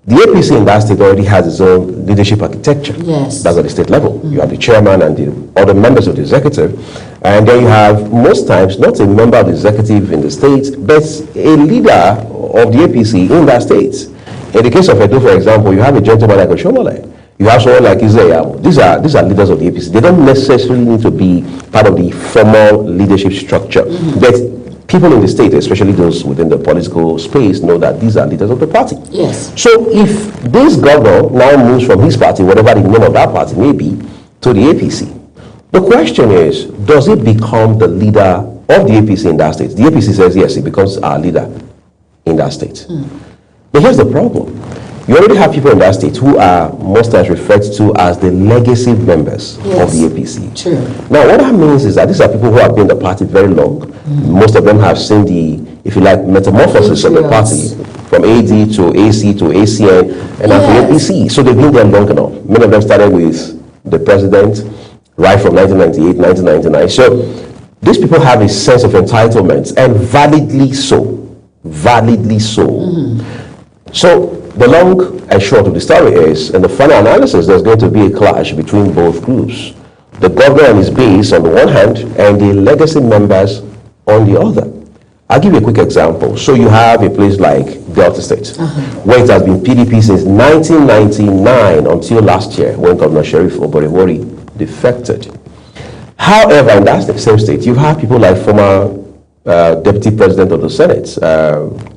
Speaker 1: the APC in that state already has its own leadership architecture.
Speaker 2: Yes.
Speaker 1: That's at the state level. You have the chairman and the other members of the executive. And then you have, most times, not a member of the executive in the state, but a leader of the APC in that state. In the case of Edo, for example, you have a gentleman like Oshomole. You have someone like Isaiah. These are leaders of the APC. They don't necessarily need to be part of the formal leadership structure. But people in the state, especially those within the political space, know that these are leaders of the party.
Speaker 2: Yes.
Speaker 1: So if this governor now moves from his party, whatever the name of that party may be, to the APC, the question is, does it become the leader of the APC in that state? The APC says yes, it becomes our leader in that state. But here's the problem. You already have people in that state who are most times referred to as the legacy members of the APC.
Speaker 2: True.
Speaker 1: Now, what that means is that these are people who have been in the party very long. Most of them have seen the, if you like, metamorphosis of the party from AD to AC to ACN and now to APC. So they've been there long enough. Many of them started with the president right from 1998, 1999. So these people have a sense of entitlement, and validly so. Validly so. So the long and short of the story is, in the final analysis, there's going to be a clash between both groups. The governor and his base on the one hand, and the legacy members on the other. I'll give you a quick example. So you have a place like Delta State, where it has been PDP since 1999 until last year, when Governor Sheriff Oborevori defected. However, in that same state, you have people like former Deputy President of the Senate,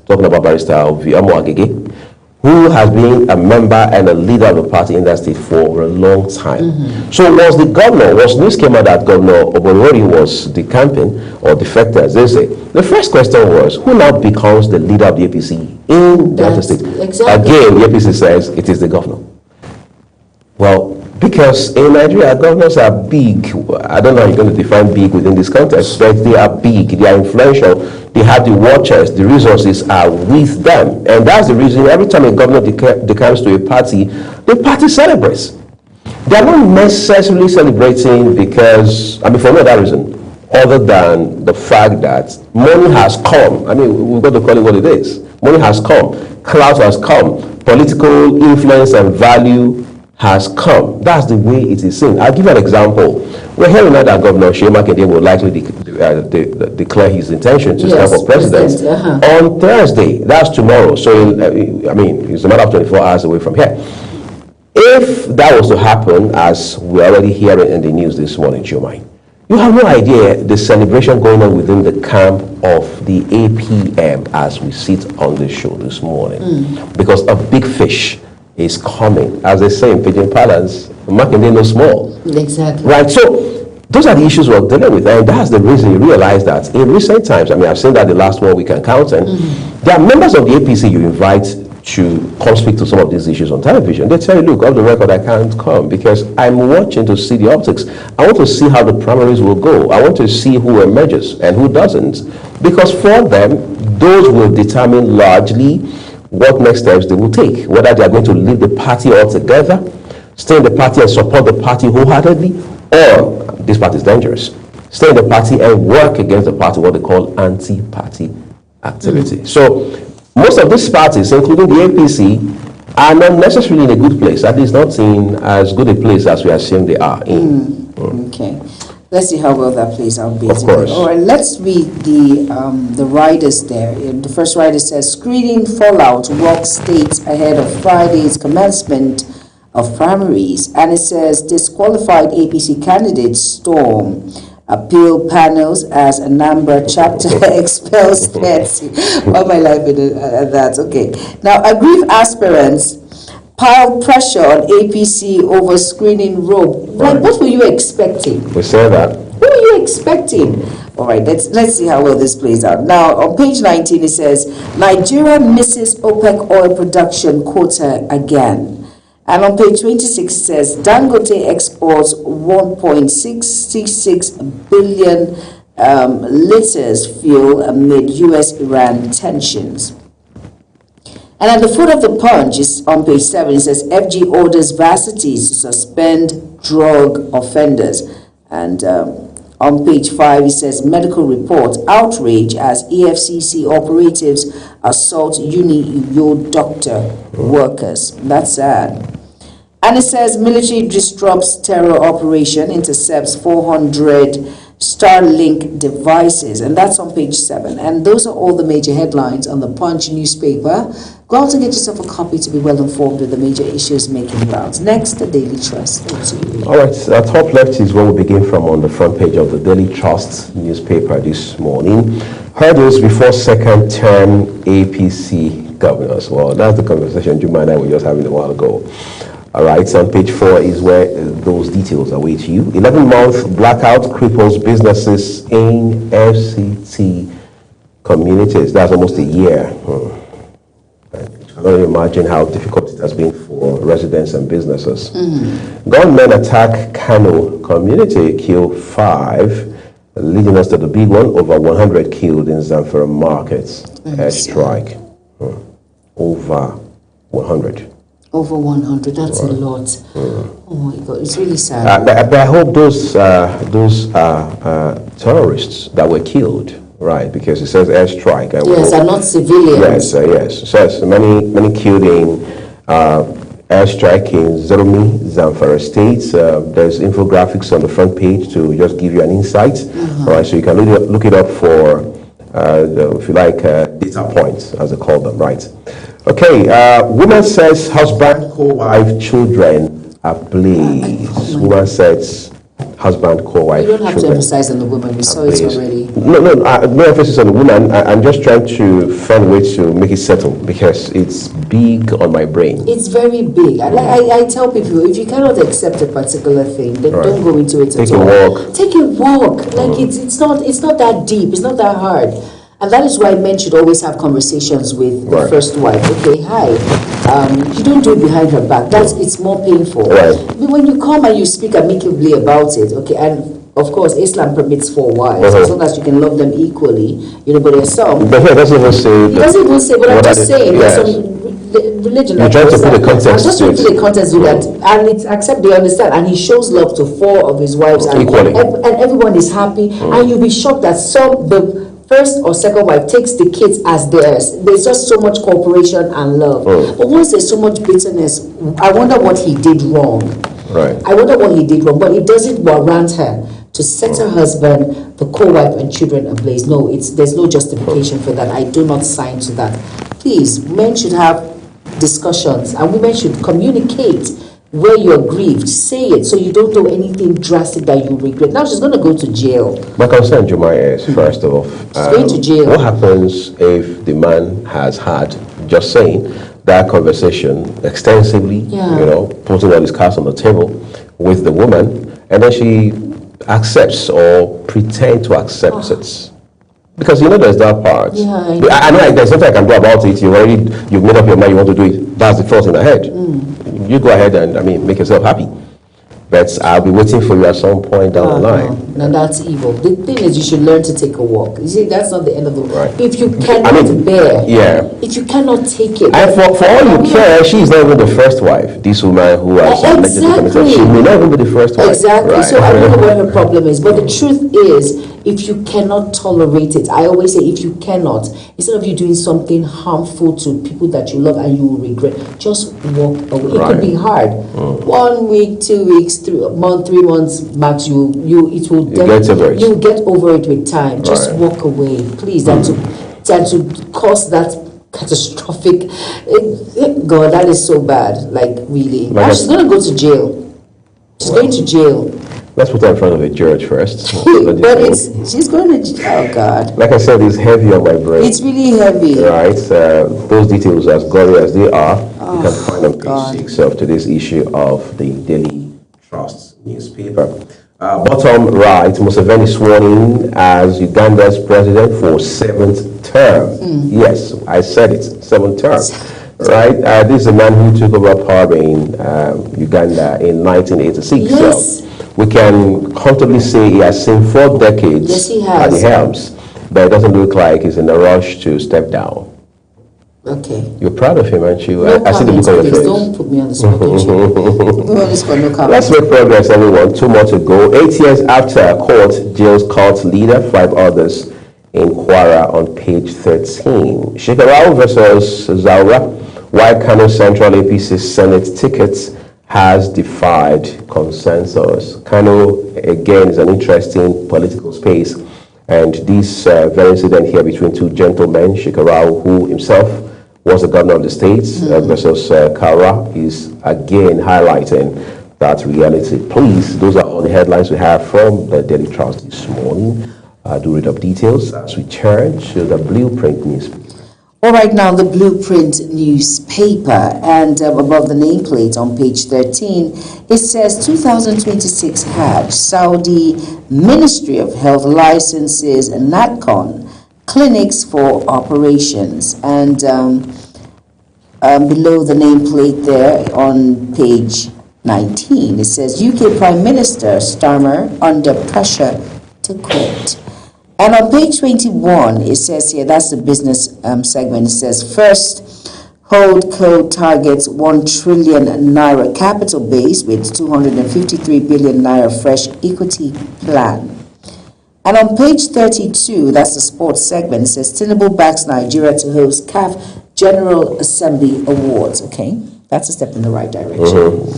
Speaker 1: talking about Barrister Oviamu Agege, who has been a member and a leader of the party in that state for a long time. So was news came out that Governor Oborevori was decamping or defected, as they say. The first question was, who now becomes the leader of the APC in Delta State?
Speaker 2: Exactly.
Speaker 1: Again, the APC says it is the governor. Well, because in Nigeria, governors are big. I don't know how you're going to define big within this context, but they are big, they are influential, they have the watchers, the resources are with them. And that's the reason every time a governor decamps to a party, the party celebrates. They are not necessarily celebrating because, for no other reason, other than the fact that money has come. We've got to call it what it is. Money has come, clout has come, political influence and value has come. That's the way it is seen. I'll give you an example. We're hearing now that Governor Seyi Makinde will likely declare his intention to stand for president on Thursday. That's tomorrow. So, it's a matter of 24 hours away from here. If that was to happen, as we're already hearing in the news this morning, Jomai, you have no idea the celebration going on within the camp of the APM as we sit on the show this morning. Because a big fish is coming. As they say in Pidgin parlance, Makinde no small.
Speaker 2: Exactly.
Speaker 1: Right, so those are the issues we're dealing with, and that's the reason you realize that in recent times, I mean, I've seen that the last one we can count, and there are members of the APC you invite to come speak to some of these issues on television. They tell you, look, off the record, I can't come because I'm watching to see the optics. I want to see how the primaries will go. I want to see who emerges and who doesn't, because for them, those will determine largely what next steps they will take, whether they are going to leave the party altogether, stay in the party and support the party wholeheartedly, or this party is dangerous, stay in the party and work against the party, what they call anti-party activity. So most of these parties, including the APC, are not necessarily in a good place, at least not in as good a place as we assume they are in.
Speaker 5: Okay. Let's see how well that plays out, basically.
Speaker 1: Of course.
Speaker 5: All right, let's read the riders there. The first rider says, screening fallout rocks states ahead of Friday's commencement of primaries. And it says, disqualified APC candidates storm appeal panels as Anambra chapter expels 30. All my life in that. Okay. Now, aggrieved aspirants pile pressure on APC over screening robe. Like, what were you expecting?
Speaker 1: We say that.
Speaker 5: What were you expecting? All right, let's see how well this plays out. Now, on page 19, it says, Nigeria misses OPEC oil production quota again. And on page 26, it says, Dangote exports 1.666 billion liters fuel amid U.S.-Iran tensions. And at the foot of the punch is on page 7, it says, FG orders varsities to suspend drug offenders. And on page 5, it says, medical report, outrage as EFCC operatives assault Uni-Yo doctor workers. That's sad. And it says, military disrupts terror operation, intercepts 400 Starlink devices. And that's on page 7. And those are all the major headlines on the Punch newspaper. Go out and get yourself a copy to be well informed with the major issues making rounds. Next, the Daily Trust.
Speaker 1: All right, top left is where we begin from on the front page of the Daily Trust newspaper this morning. Hurdles before second term APC governors. Well, that's the conversation Juma and I were just having a while ago. All right, so on page 4 is where those details await you. 11-month blackout cripples businesses in FCT communities. That's almost a year. I cannot imagine how difficult it has been for residents and businesses. Gunmen attack Kano community, kill 5, leading us to the big one, over 100 killed in Zamfara markets. Airstrike. Over 100.
Speaker 5: Over 100, that's a lot. Oh my God, it's really sad.
Speaker 1: But I hope those terrorists that were killed, right? Because it says airstrike.
Speaker 5: Yes, are not civilians.
Speaker 1: Yes. It says many killed in airstrike in Zerumi, Zamfara State. There's infographics on the front page to just give you an insight. All right, so you can look it up for, if you like, data points, as they call them, right? Okay, woman says husband, co-wife, children ablaze. Woman says husband, co-wife,
Speaker 5: You don't have to
Speaker 1: children
Speaker 5: emphasize on the woman, we saw it already.
Speaker 1: no emphasis on the woman. I'm just trying to find a way to make it settle because it's big on my brain.
Speaker 5: It's very big. I tell people, if you cannot accept a particular thing, then don't go into it at all. Take a walk. Like it's not that deep. It's not that hard. And that is why men should always have conversations with the first wife. Okay, hi. You don't do it behind her back. It's more painful.
Speaker 1: Right.
Speaker 5: But when you come and you speak amicably about it, okay, and of course, Islam permits 4 wives, as long as you can love them equally, but there's some.
Speaker 1: But here, it doesn't even say.
Speaker 5: It doesn't even say, but I'm just saying, there's some religion.
Speaker 1: You're trying to put the context.
Speaker 5: I'm just trying to put the context with that, and it's accept, they understand, and he shows love to 4 of his wives, and everyone is happy, and you'll be shocked that the first or second wife takes the kids as theirs. There's just so much cooperation and love. But once there's so much bitterness, I wonder what he did wrong.
Speaker 1: Right.
Speaker 5: I wonder what he did wrong, but it doesn't warrant her to set her husband, the co-wife, and children ablaze. No, there's no justification for that. I do not sign to that. Please, men should have discussions, and women should communicate where you're grieved. Say it so you don't do anything drastic that you regret. Now she's going to go to jail.
Speaker 1: My concern, Jumai, is first of all,
Speaker 5: she's going to jail.
Speaker 1: What happens if the man has had, just saying, that conversation extensively, putting all his cards on the table with the woman, and then she accepts or pretend to accept it. Because there's that part.
Speaker 5: Yeah,
Speaker 1: I know there's nothing I can do about it. You've made up your mind you want to do it. That's the thought in the head. You go ahead and make yourself happy. But I'll be waiting for you at some point down the line.
Speaker 5: No, that's evil. The thing is, you should learn to take a walk. You see, that's not the end of the world.
Speaker 1: Right.
Speaker 5: If you cannot bear, if you cannot take it,
Speaker 1: and for all you care, she's not even the first wife. This woman who has allegedly committed, she may not even be the first wife.
Speaker 5: Exactly.
Speaker 1: Right.
Speaker 5: So I don't know what her problem is, but the truth is, if you cannot tolerate it, I always say, if you cannot, instead of you doing something harmful to people that you love and you will regret, just walk away. It could be hard. 1 week, 2 weeks, 3 months, 3 months max. You'll get over it with time. Just walk away, please. Than to cause that catastrophic. God, that is so bad. Like really, she's gonna go to jail. She's going to jail.
Speaker 1: Let's put her in front of a judge first.
Speaker 5: She's going to. Oh God!
Speaker 1: Like I said, it's heavy on my brain.
Speaker 5: It's really heavy.
Speaker 1: Right. Those details, as gory as they are, you can find on page 6 of today's issue of the Daily Trust newspaper. Bottom right, Museveni sworn in as Uganda's president for 7th term. Yes, I said it, 7th term. Right, this is a man who took over power in Uganda in 1986.
Speaker 5: Yes.
Speaker 1: So we can comfortably say he has seen 4 decades at the helms, but it doesn't look like he's in a rush to step down.
Speaker 5: Okay.
Speaker 1: You're proud of him, aren't you?
Speaker 5: No
Speaker 1: I see the look on your face.
Speaker 5: Don't put me on the spot. No
Speaker 1: Let's make progress, everyone. 2 more to go. 8 years after court jails cult leader, 5 others in Kwara on page 13. Shekarau versus Zaura. Why Kano Central APC Senate tickets has defied consensus. Kano, again, is an interesting political space. And this very incident here between 2 gentlemen, Shekarau, who himself was the governor of the state, versus Kara, is again highlighting that reality. Please, those are all the headlines we have from the Daily Trust this morning. Do read up details as we turn to the Blueprint newspaper.
Speaker 5: All right, now the Blueprint newspaper, and above the nameplate on page 13, it says 2026 Hajj, Saudi Ministry of Health licenses NATCON clinics for operations. And below the nameplate there on page 19, it says UK Prime Minister Starmer under pressure to quit. And on page 21, it says here, that's the business segment, it says, first, Holdco targets 1 trillion naira capital base with 253 billion naira fresh equity plan. And on page 32, that's the sports segment, it says, Tinubu backs Nigeria to host CAF General Assembly Awards. Okay, that's a step in the right direction.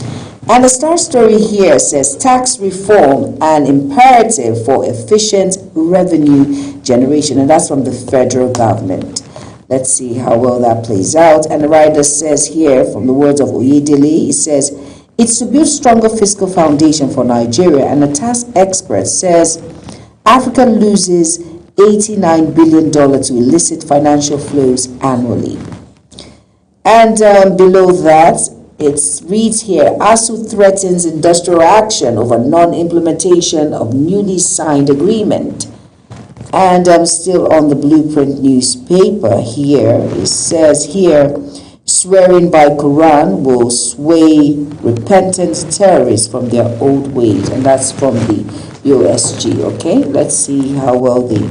Speaker 5: And the star story here says tax reform an imperative for efficient revenue generation, and that's from the federal government. Let's see how well that plays out. And the writer says here, from the words of Oyedele, it says it's to build stronger fiscal foundation for Nigeria, and a tax expert says Africa loses $89 billion to illicit financial flows annually. And below that, it reads here, ASU threatens industrial action over non-implementation of newly signed agreement. And I'm still on the Blueprint newspaper here. It says here, swearing by Quran will sway repentant terrorists from their old ways. And that's from the USG, okay? Let's see how well they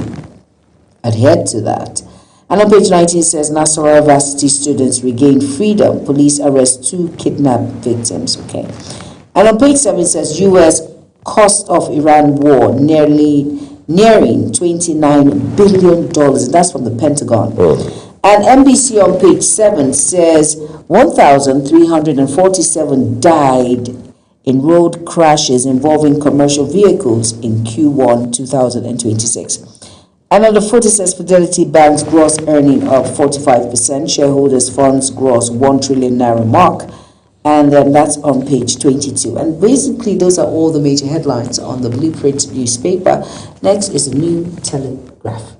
Speaker 5: adhere to that. And on page 19 it says Nasarawa Varsity students regain freedom. Police arrest 2 kidnapped victims. Okay. And on page 7 it says U.S. cost of Iran war nearing $29 billion. And that's from the Pentagon. And NBC on page 7 says 1,347 died in road crashes involving commercial vehicles in Q1 2026. And on the foot it says Fidelity Bank's gross earning of 45%, shareholders' funds gross 1 trillion naira mark, and then that's on page 22. And basically those are all the major headlines on the Blueprint newspaper. Next is the New Telegraph.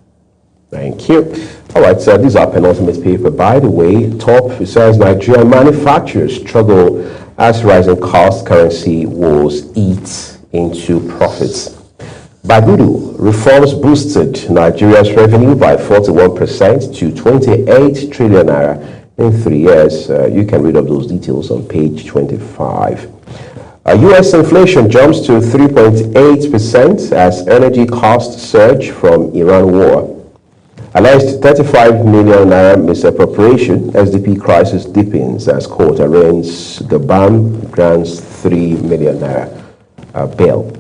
Speaker 1: Thank you. All right, so these are penultimate paper. By the way, top, it says Nigerian manufacturers struggle as rising cost currency wars eat into profits. Bagudu reforms boosted Nigeria's revenue by 41% to 28 trillion naira in 3 years. You can read up those details on page 25. U.S. inflation jumps to 3.8% as energy costs surge from Iran war. Alleged 35 million naira misappropriation, SDP crisis deepens as court arraigns the BAM grants 3 million naira bail.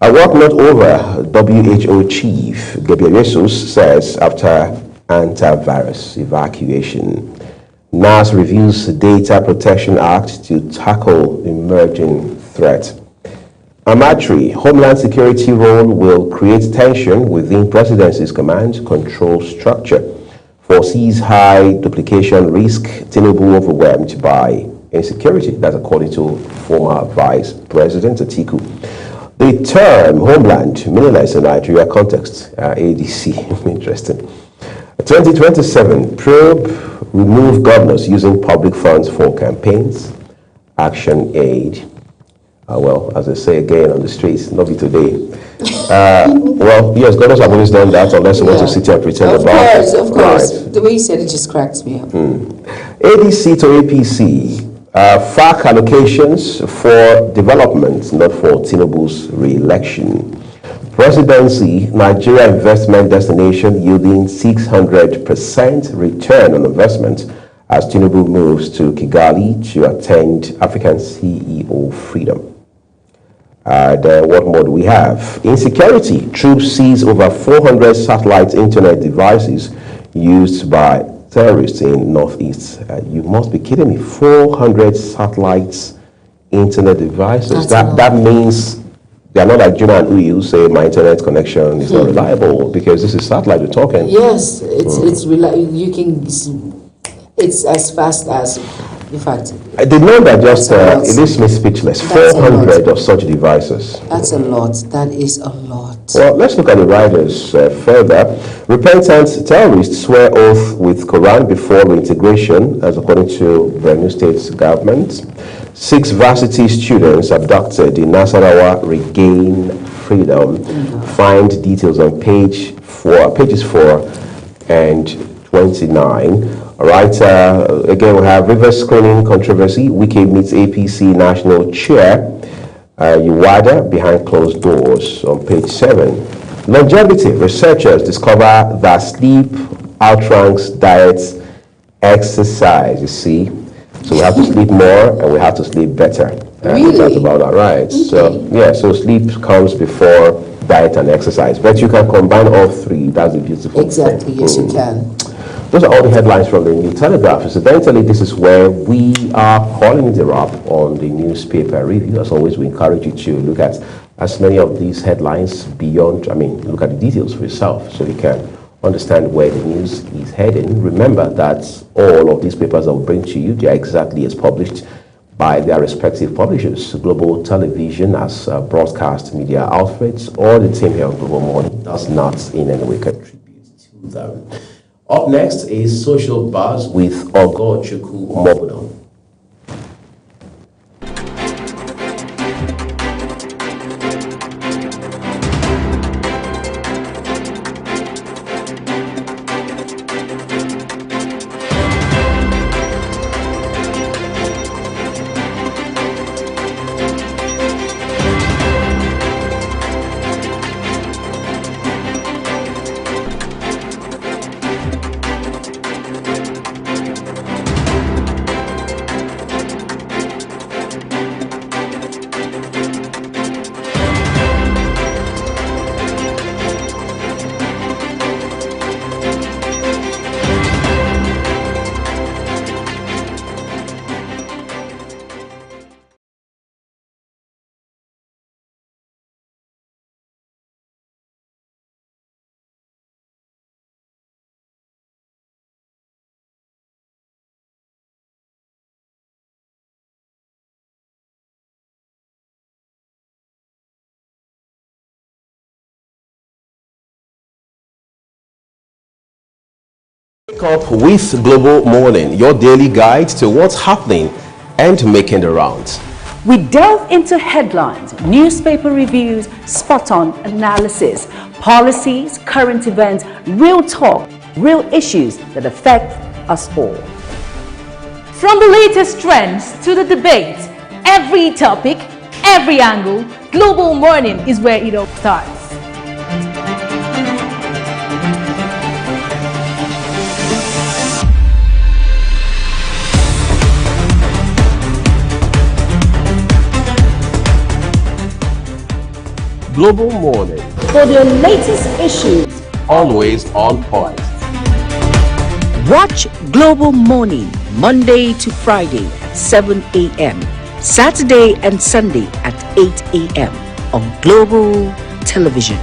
Speaker 1: Work not over, WHO chief Ghebreyesus says after antivirus evacuation. NAS reviews Data Protection Act to tackle emerging threat. Amatri, Homeland Security role will create tension within Presidency's command control structure. Foresees high duplication risk, Tinubu overwhelmed by insecurity. That's according to former Vice President Atiku. The term Homeland meaningless in Nigeria context, ADC, interesting. 2027, probe, remove governors using public funds for campaigns, action aid. Well, as I say again on the streets, not be today. Well, yes, governors have always done that unless you want to sit here and pretend about it.
Speaker 5: Of course. Right. The way you said it just cracks me up.
Speaker 1: ADC to APC. FAC allocations for development, not for Tinubu's re-election. Presidency, Nigeria investment destination yielding 600% return on investment as Tinubu moves to Kigali to attend African CEO Freedom. What more do we have? Insecurity, troops seize over 400 satellite internet devices used by terrorists in Northeast. You must be kidding me. 400 satellites internet devices. That means they are not like Juma and Uyu say my internet connection is not reliable, because this is satellite we're talking.
Speaker 5: Yes, it's you can. It's as fast as, in fact.
Speaker 1: The number just it leaves me speechless. 400 of such devices.
Speaker 5: That's a lot. That is a lot.
Speaker 1: Well, let's look at the riders further. Repentant terrorists swear oath with Quran before reintegration, as according to Borno State government. 6 varsity students abducted in Nasarawa regain freedom. Find details on pages 4 and 29. All right, again, we have river screening controversy. Wike meets APC national chair, Uwada, behind closed doors on page 7. Longevity, researchers discover that sleep outranks diet, exercise, you see. So we have to sleep more and we have to sleep better.
Speaker 5: Really?
Speaker 1: That's about that, right? Okay. So, yeah, so sleep comes before diet and exercise. But you can combine all 3. That's a beautiful
Speaker 5: Exactly,
Speaker 1: thing.
Speaker 5: yes, you can.
Speaker 1: Those are all the headlines from the New Telegraph. Incidentally, this is where we are calling it a wrap on the newspaper review. As always, we encourage you to look at as many of these headlines beyond, look at the details for yourself so you can understand where the news is heading. Remember that all of these papers I will bring to you, they are exactly as published by their respective publishers. Global Television as broadcast media outlets, or the team here on Global Morning does not in any way contribute to them. Up next is Social Buzz with Ogochukwu Mobudo. Wake up with Global Morning, your daily guide to what's happening and making the rounds.
Speaker 6: We delve into headlines, newspaper reviews, spot-on analysis, policies, current events, real talk, real issues that affect us all.
Speaker 7: From the latest trends to the debates, every topic, every angle, Global Morning is where it all starts.
Speaker 1: Global Morning,
Speaker 6: For the latest issues,
Speaker 1: always on point.
Speaker 6: watch Global Morning Monday to Friday at 7 a.m. Saturday and Sunday at 8 a.m. on Global Television.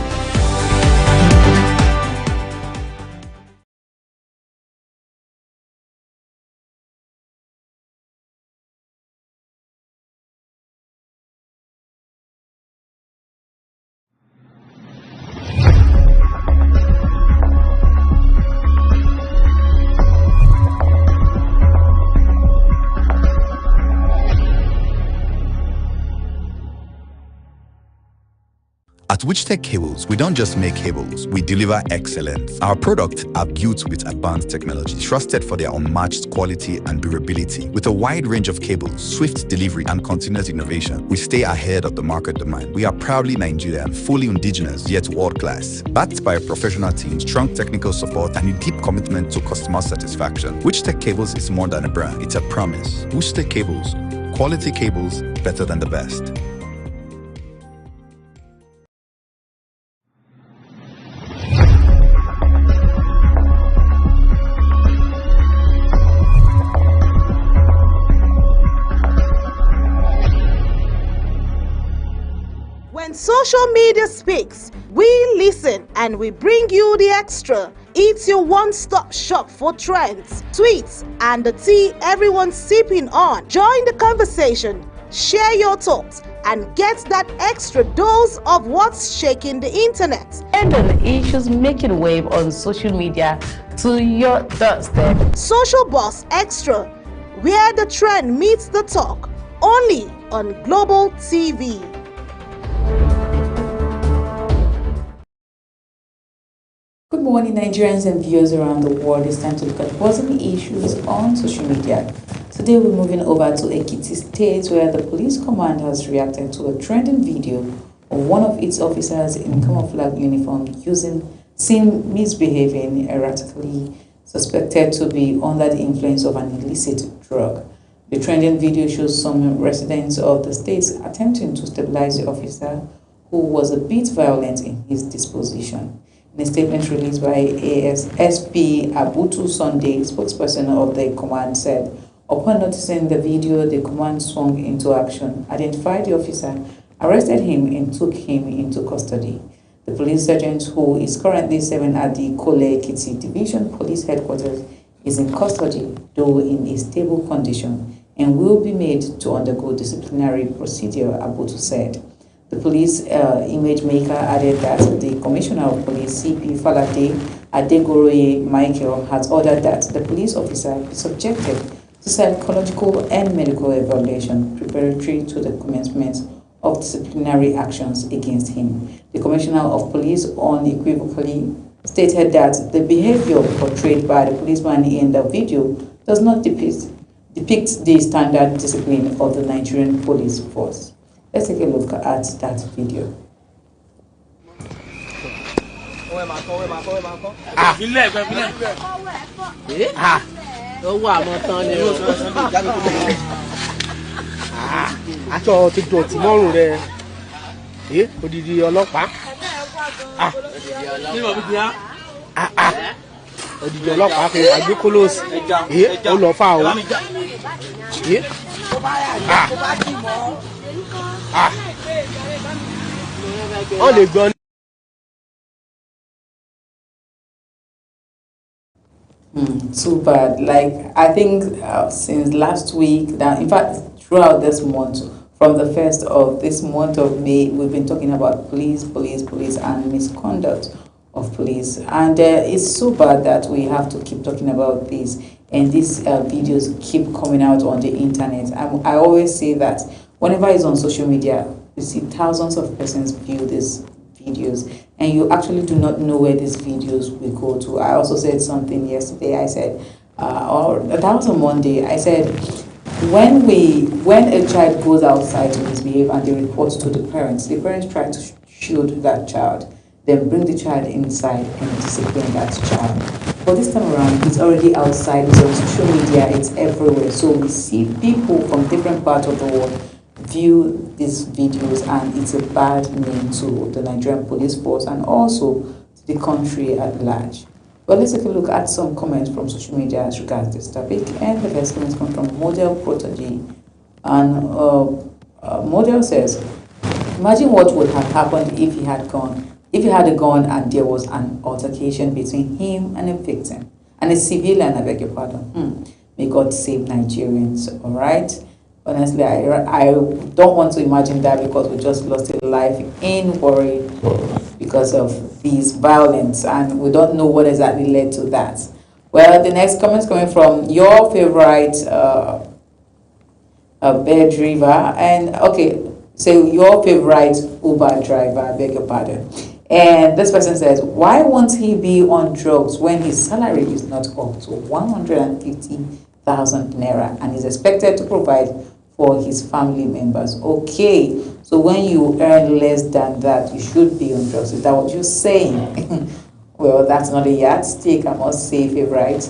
Speaker 8: At Witchtech Cables, we don't just make cables, we deliver excellence. Our products are built with advanced technology, trusted for their unmatched quality and durability. With a wide range of cables, swift delivery, and continuous innovation, we stay ahead of the market demand. We are proudly Nigerian, fully indigenous, yet world-class. Backed by a professional team, strong technical support, and a deep commitment to customer satisfaction. Witchtech Cables is more than a brand, it's a promise. Witchtech Cables, quality cables better than the best.
Speaker 9: When social media speaks, we listen and we bring you the extra. It's your one-stop shop for trends, tweets, and the tea everyone's sipping on. Join the conversation, share your thoughts, and get that extra dose of what's shaking the internet.
Speaker 7: And on issues making wave on social media to your doorstep.
Speaker 9: Social Boss Extra, where the trend meets the talk, only on Global TV.
Speaker 10: Good morning, Nigerians and viewers around the world. It's time to look at buzzing issues on social media. Today we're moving over to Ekiti State, where the police command has reacted to a trending video of one of its officers in camouflage uniform seen misbehaving erratically, suspected to be under the influence of an illicit drug. The trending video shows some residents of the state attempting to stabilize the officer, who was a bit violent in his disposition. In a statement released by ASP Abutu Sunday, spokesperson of the command said, upon noticing the video, the command swung into action, identified the officer, arrested him, and took him into custody. The police sergeant, who is currently serving at the Kole Ekiti Division Police Headquarters, is in custody, though in a stable condition, and will be made to undergo disciplinary procedure, Abutu said. The police image maker added that the Commissioner of Police, CP Falade Adegoroye Michael, has ordered that the police officer be subjected to psychological and medical evaluation preparatory to the commencement of disciplinary actions against him. The Commissioner of Police unequivocally stated that the behavior portrayed by the policeman in the video does not depict the standard discipline of the Nigerian police force. Let's take a look at that video.
Speaker 11: Aṣọ ti dọ̀tí mọ́rùn rẹ̀ odidi ọlọ́pàá odidi ọlọ́pàá kò agbékólóòsì ó lọ fà ó ó lè gbọ́.
Speaker 10: Too bad. Like, I think since last week, that in fact throughout this month, from the 1st of this month of May, we've been talking about police and misconduct of police, and it's so bad that we have to keep talking about this, and these videos keep coming out on the internet. I always say that Whenever it's on social media, you see thousands of persons view these videos, and you actually do not know where these videos will go to. I also said something yesterday. I said, or that was on Monday. I said, when a child goes outside to misbehave and they report to the parents try to shield that child, then bring the child inside and discipline that child. But this time around, it's already outside, it's on social media, it's everywhere. So we see people from different parts of the world view these videos, and it's a bad name to the Nigerian police force and also to the country at large. Well, let's take a look at some comments from social media as regards this topic. And the first comments come from Model Protege. And Model says, imagine what would have happened if he had a gun and there was an altercation between him and a victim. And a civilian, I beg your pardon. May God save Nigerians, all right? Honestly, I don't want to imagine that, because we just lost a life in Warri because of these violence, and we don't know what exactly led to that. Well, the next comment is coming from your favorite bed driver, and okay, so your favorite Uber driver, I beg your pardon. And this person says, why won't he be on drugs when his salary is not up to 150,000 naira and is expected to provide for his family members? Okay, so when you earn less than that, you should be on drugs. Is that what you're saying? Well, that's not a yardstick, I must say, favorite.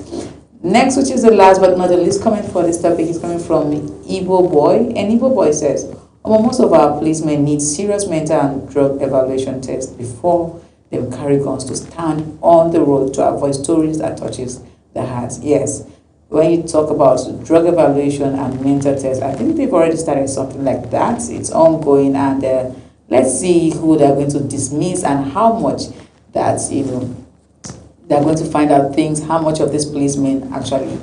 Speaker 10: Next, which is the last but not the least comment for this topic, is coming from Igbo Boy. And Igbo Boy says, most of our policemen need serious mental and drug evaluation tests before they carry guns to stand on the road to avoid stories that touches the heart. Yes, when you talk about drug evaluation and mental tests, I think they've already started something like that. It's ongoing, and let's see who they're going to dismiss and how much that, they're going to find out things, how much of these policemen actually,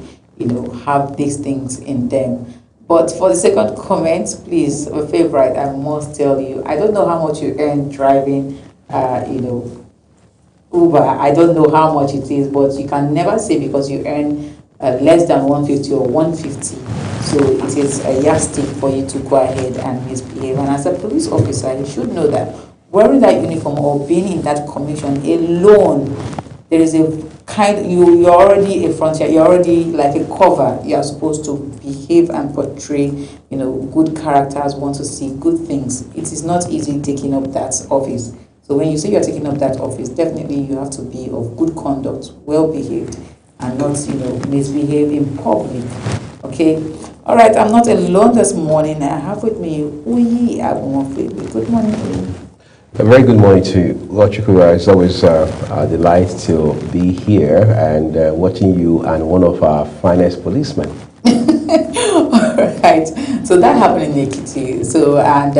Speaker 10: have these things in them. But for the second comment, please, a favorite, I must tell you, I don't know how much you earn driving, Uber. I don't know how much it is, but you can never say because you earn less than 150 or 150. So it is a yardstick for you to go ahead and misbehave. And as a police officer, you should know that wearing that uniform or being in that commission alone, there is a kind, you're already a frontier, you're already like a cover. You are supposed to behave and portray, good characters, want to see good things. It is not easy taking up that office. So when you say you're taking up that office, definitely you have to be of good conduct, well behaved, and not, misbehave in public. Okay? All right, I'm not alone this morning. I have with me Uyi Agumofwe. Good morning, Uyi.
Speaker 1: A very good morning to you, Lord Chukura. It's always a delight to be here and watching you and one of our finest policemen.
Speaker 10: All right. So that happened in Ekiti. So, and,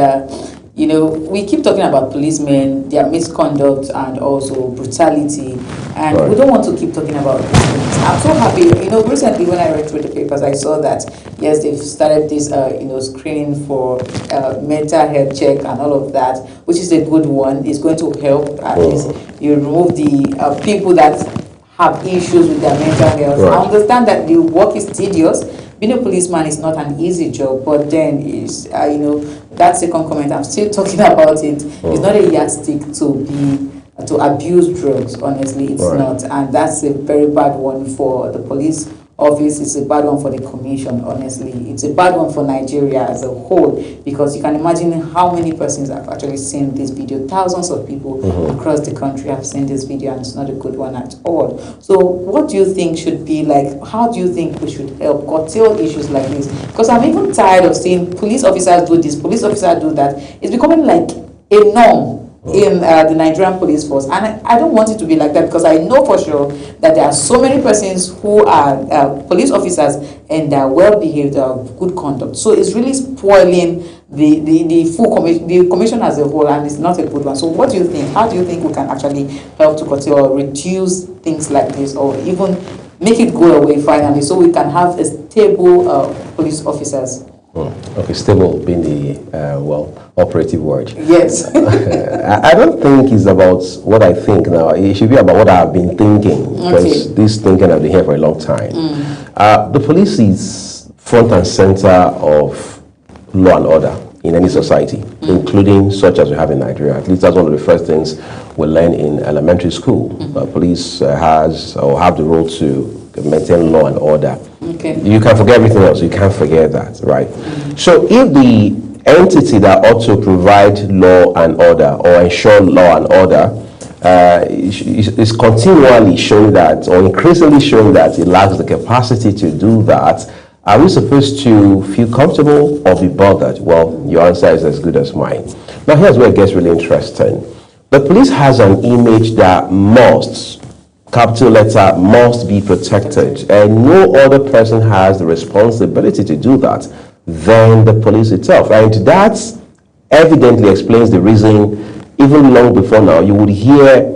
Speaker 10: we keep talking about policemen, their misconduct and also brutality. And right. We don't want to keep talking about these things. I'm so happy. Recently when I read through the papers, I saw that, yes, they've started this, screening for mental health check and all of that, which is a good one. It's going to help. At least you remove the people that have issues with their mental health. Right. I understand that the work is tedious. Being a policeman is not an easy job, but then is that second comment, I'm still talking about it. It's not a yardstick to abuse drugs. Honestly, it's not, and that's a very bad one for the police office. It's a bad one for the commission. Honestly, it's a bad one for Nigeria as a whole, because you can imagine how many persons have actually seen this video. Thousands of people across the country have seen this video, and it's not a good one at all. So what do you think should be like, how do you think we should help curtail issues like this? Because I'm even tired of seeing police officers do this, police officers do that. It's becoming like a norm in the Nigerian police force, and I don't want it to be like that, because I know for sure that there are so many persons who are police officers and they are well behaved, of good conduct. So it's really spoiling the full commission as a whole, and it's not a good one. So what do you think? How do you think we can actually help to curtail or reduce things like this, or even make it go away finally, so we can have a stable police officers?
Speaker 1: Okay, stable being the operative word.
Speaker 10: Yes.
Speaker 1: I don't think it's about what I think now. It should be about what I've been thinking, because this thinking I've been here for a long time. The police is front and center of law and order in any society, including such as we have in Nigeria. At least that's one of the first things we learn in elementary school. Police has or have the role to maintain law and order.
Speaker 5: Okay.
Speaker 1: You can forget everything else. You can't forget that, right? So if the entity that ought to provide law and order or ensure law and order is continually showing that, or increasingly showing that it lacks the capacity to do that, are we supposed to feel comfortable or be bothered? Well, your answer is as good as mine. Now, here's where it gets really interesting. The police has an image that must, capital letter, must be protected, and no other person has the responsibility to do that than the police itself. And that evidently explains the reason, even long before now, you would hear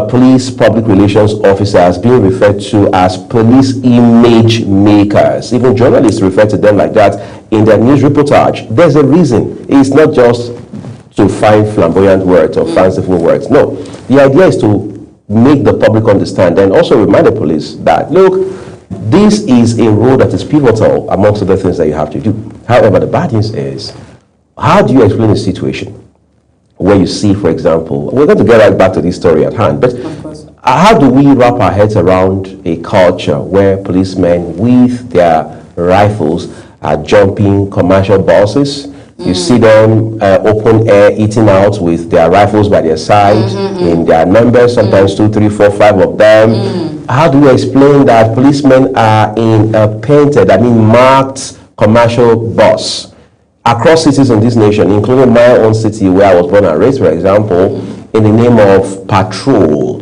Speaker 1: police public relations officers being referred to as police image makers. Even journalists refer to them like that in their news reportage. There's a reason. It's not just to find flamboyant words or fanciful words. No, the idea is to make the public understand and also remind the police that, look, this is a role that is pivotal amongst other things that you have to do. However, the bad news is, how do you explain a situation where you see, for example, we're going to get right back to this story at hand, but how do we wrap our heads around a culture where policemen with their rifles are jumping commercial buses? You see them open air eating out with their rifles by their side in their numbers, sometimes 2, 3, 4, 5 of them. How do you explain that policemen are in a painted, marked commercial bus across cities in this nation, including my own city where I was born and raised, for example, in the name of patrol?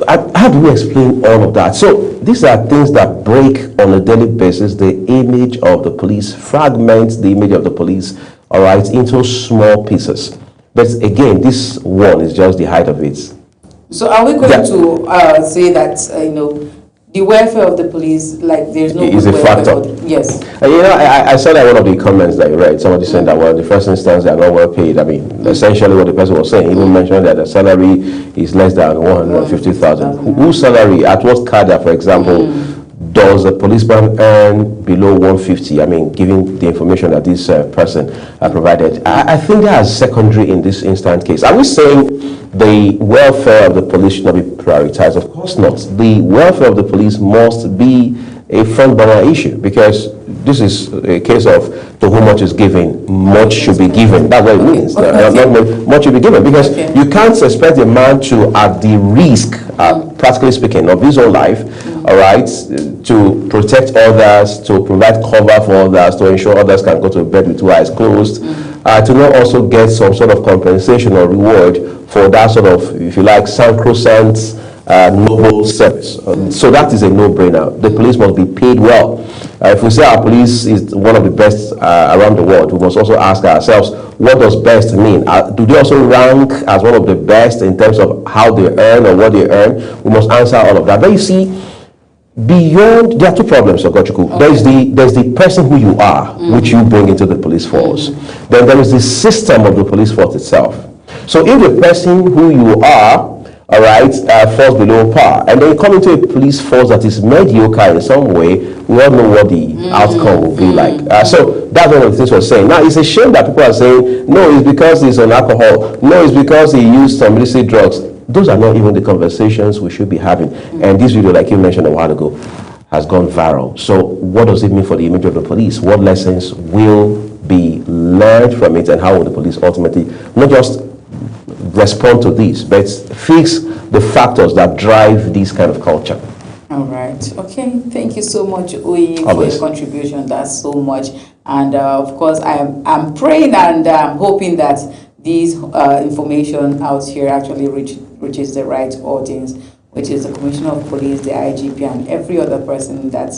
Speaker 1: How do we explain all of that? So these are things that break on a daily basis the image of the police, fragment the image of the police, all right, into small pieces. But again, this one is just the height of it.
Speaker 10: So are we going to say that, the welfare of the police, like there's no
Speaker 1: is a factor?
Speaker 10: Yes.
Speaker 1: I saw that one of the comments that you read, somebody saying that, well, in the first instance, they are not well paid. Essentially what the person was saying, even mentioned that the salary is less than 150,000. Whose salary, at what cadre, for example, does a policeman earn below 150? Given the information that this person provided. I think that is secondary in this instant case. Are we saying the welfare of the police should not be prioritized? Of course not. The welfare of the police must be a front burner issue, because this is a case of to whom much is given, much should be given. That's what it means. Not much should be given, because you can't expect a man to, at the risk, practically speaking, of his own life, all right, to protect others, to provide cover for others, to ensure others can go to bed with two eyes closed, to not also get some sort of compensation or reward for that sort of, if you like, sacrosanct noble service. So that is a no-brainer. The police must be paid well. If we say our police is one of the best around the world, we must also ask ourselves, what does best mean? Do they also rank as one of the best in terms of how they earn or what they earn? We must answer all of that. But you see, beyond, there are two problems, Ogochukwu. There's the person who you are, which you bring into the police force. Then there is the system of the police force itself. So if the person who you are, all right, falls below par, and then you come into a police force that is mediocre in some way, we all know what the outcome will be like. So that's one of the things we're saying. Now, it's a shame that people are saying, no, it's because he's on alcohol. No, it's because he used some illicit drugs. Those are not even the conversations we should be having. And this video, like you mentioned a while ago, has gone viral. So what does it mean for the image of the police? What lessons will be learned from it, and how will the police ultimately not just respond to this, but fix the factors that drive this kind of culture?
Speaker 10: All right. Okay. Thank you so much, Uyi, for your contribution. That's so much. And of course, I'm praying and I'm hoping that this information out here actually reaches the right audience, which is the Commissioner of Police, the IGP, and every other person that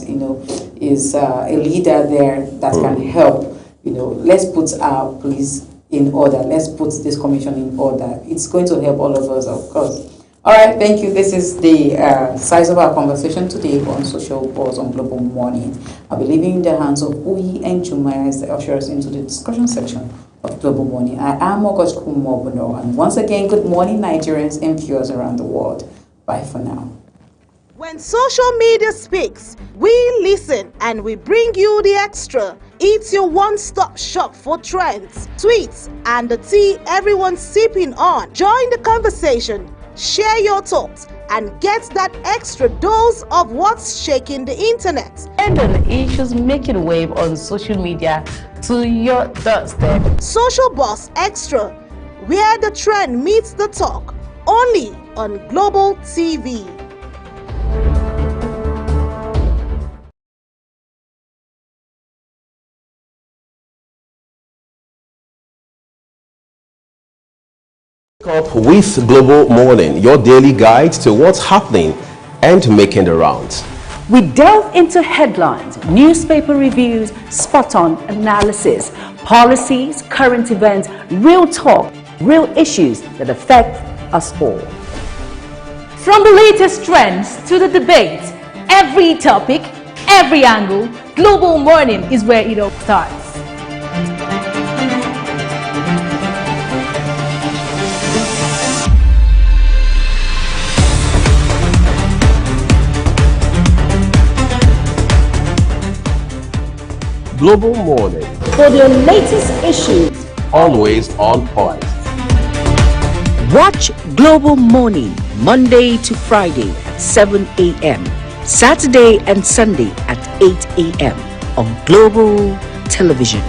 Speaker 10: is a leader there that can help. Let's put our police in order. Let's put this commission in order. It's going to help all of us, of course. All right, thank you. This is the size of our conversation today on Social Pulse on Global Morning. I'll be leaving in the hands of Uyi and Jumaya as they usher us into the discussion section of Global Morning. I am Ogochukwu Mobono, and once again, good morning, Nigerians and viewers around the world. Bye for now.
Speaker 9: When social media speaks, we listen and we bring you the extra. It's your one-stop shop for trends, tweets, and the tea everyone's sipping on. Join the conversation, share your thoughts, and get that extra dose of what's shaking the internet.
Speaker 12: And the issues making wave on social media to your doorstep.
Speaker 9: Social Buzz Extra, where the trend meets the talk, only on Global TV.
Speaker 1: Up with Global Morning, your daily guide to what's happening and making the rounds.
Speaker 6: We delve into headlines, newspaper reviews, spot-on analysis, policies, current events, real talk, real issues that affect us all.
Speaker 7: From the latest trends to the debate, every topic, every angle, Global Morning is where it all starts.
Speaker 1: Global Morning,
Speaker 6: For the latest issues,
Speaker 1: always on point.
Speaker 13: Watch Global Morning Monday to Friday at 7 a.m. Saturday and Sunday at 8 a.m. on Global Television.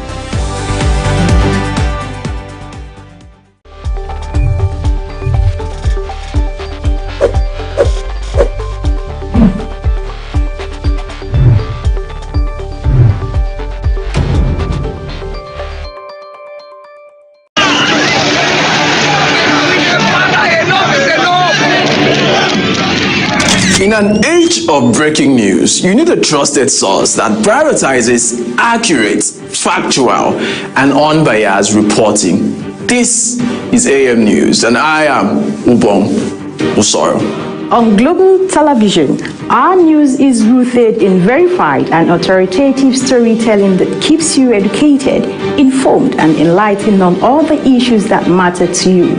Speaker 14: In an age of breaking news, you need a trusted source that prioritizes accurate, factual, and unbiased reporting. This is AM News, and I am Ubong Usoro.
Speaker 15: On Global Television, our news is rooted in verified and authoritative storytelling that keeps you educated, informed, and enlightened on all the issues that matter to you.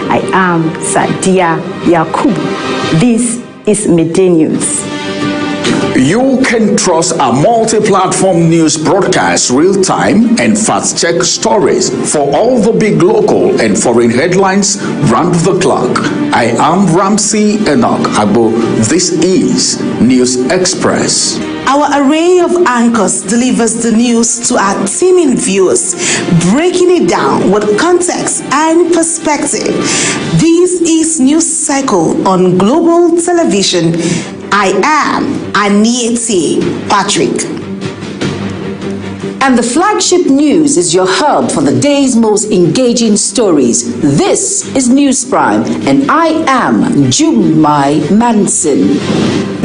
Speaker 15: I am Sadia Yakubu. This is Midday News.
Speaker 4: You can trust a multi-platform news broadcast, real-time and fast-check stories for all the big local and foreign headlines round the clock. I am Ramsey Enoch Agbo. This is News Express.
Speaker 16: Our array of anchors delivers the news to our teeming viewers, breaking it down with context and perspective. This is News Cycle on Global Television. I am Anieti Patrick.
Speaker 5: And the flagship news is your hub for the day's most engaging stories. This is News Prime, and I am Jumai Manson.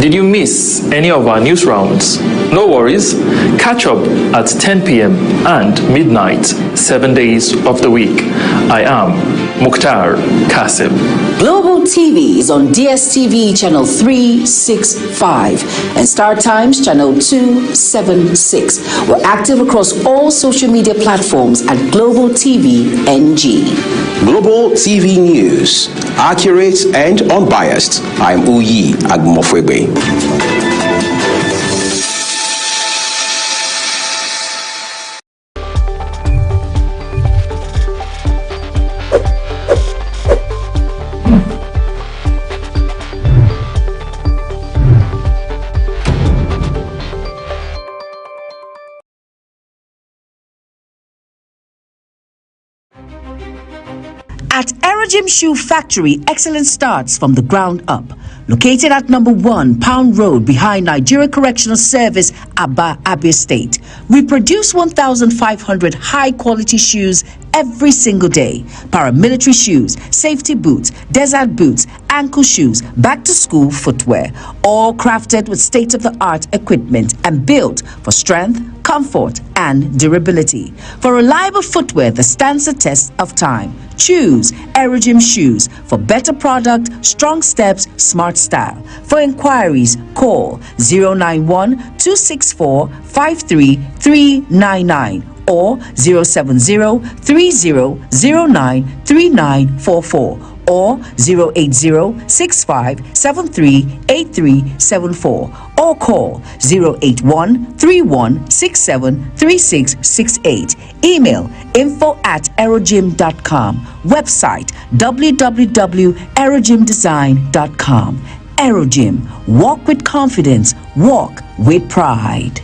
Speaker 17: Did you miss any of our news rounds? No worries. Catch up at 10 p.m. and midnight, 7 days of the week. I am Mukhtar Kasim.
Speaker 5: Global TV is on DSTV channel 365 and Star Times channel 276. We're active across all social media platforms at Global TV NG.
Speaker 1: Global TV News, accurate and unbiased. I'm Uyi Agmofwebe.
Speaker 13: At Erojim Shoe Factory, excellence starts from the ground up. Located at number 1 Pound Road behind Nigeria Correctional Service, Aba, Abia State. We produce 1,500 high-quality shoes every single day. Paramilitary shoes, safety boots, desert boots, ankle shoes, back-to-school footwear. All crafted with state-of-the-art equipment and built for strength, comfort, and durability. For reliable footwear that stands the test of time, choose Erojim Shoes for better product, strong steps, smart style. For inquiries, call 091-264-53399 or 070-3009-3944 or 080-6573-8374 or call 081-3167-3668. Email info@aerogym.com. Website www.aerogymdesign.com. Aerogym. Walk with confidence. Walk with pride.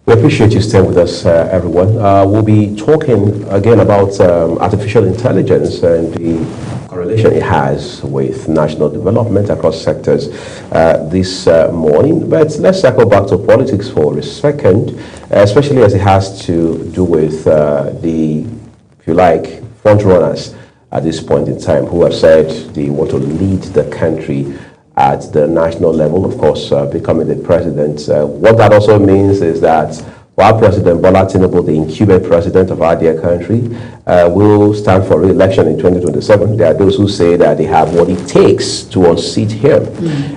Speaker 1: We appreciate you staying with us, everyone. We'll be talking again about artificial intelligence and the correlation it has with national development across sectors this morning. But let's circle back to politics for a second, especially as it has to do with the, if you like, front runners at this point in time who have said they want to lead the country at the national level, of course, becoming the president. What that also means is that while President Bola Tinubu, the incumbent president of our dear country, will stand for re-election in 2027, there are those who say that they have what it takes to unseat him.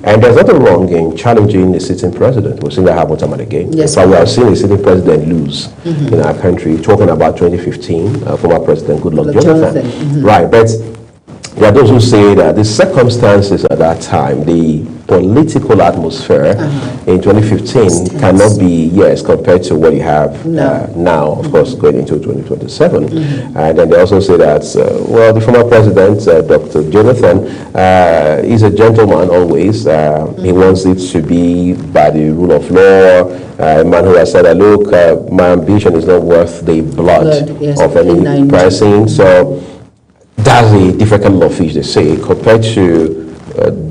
Speaker 1: And there's nothing wrong in challenging a sitting president. We've seen that happen time and again. Yes, so we have seen a sitting president lose in our country, talking about 2015, former President Goodluck Jonathan. Right, but there are those who say that the circumstances at that time, the political atmosphere in 2015 cannot be, compared to what you have now, of course, going into 2027. And then they also say that, well, the former president, Dr. Jonathan, is a gentleman always. He wants it to be by the rule of law. A man who has said, look, my ambition is not worth the blood of any person. So that's a different kind of fish, they say, compared to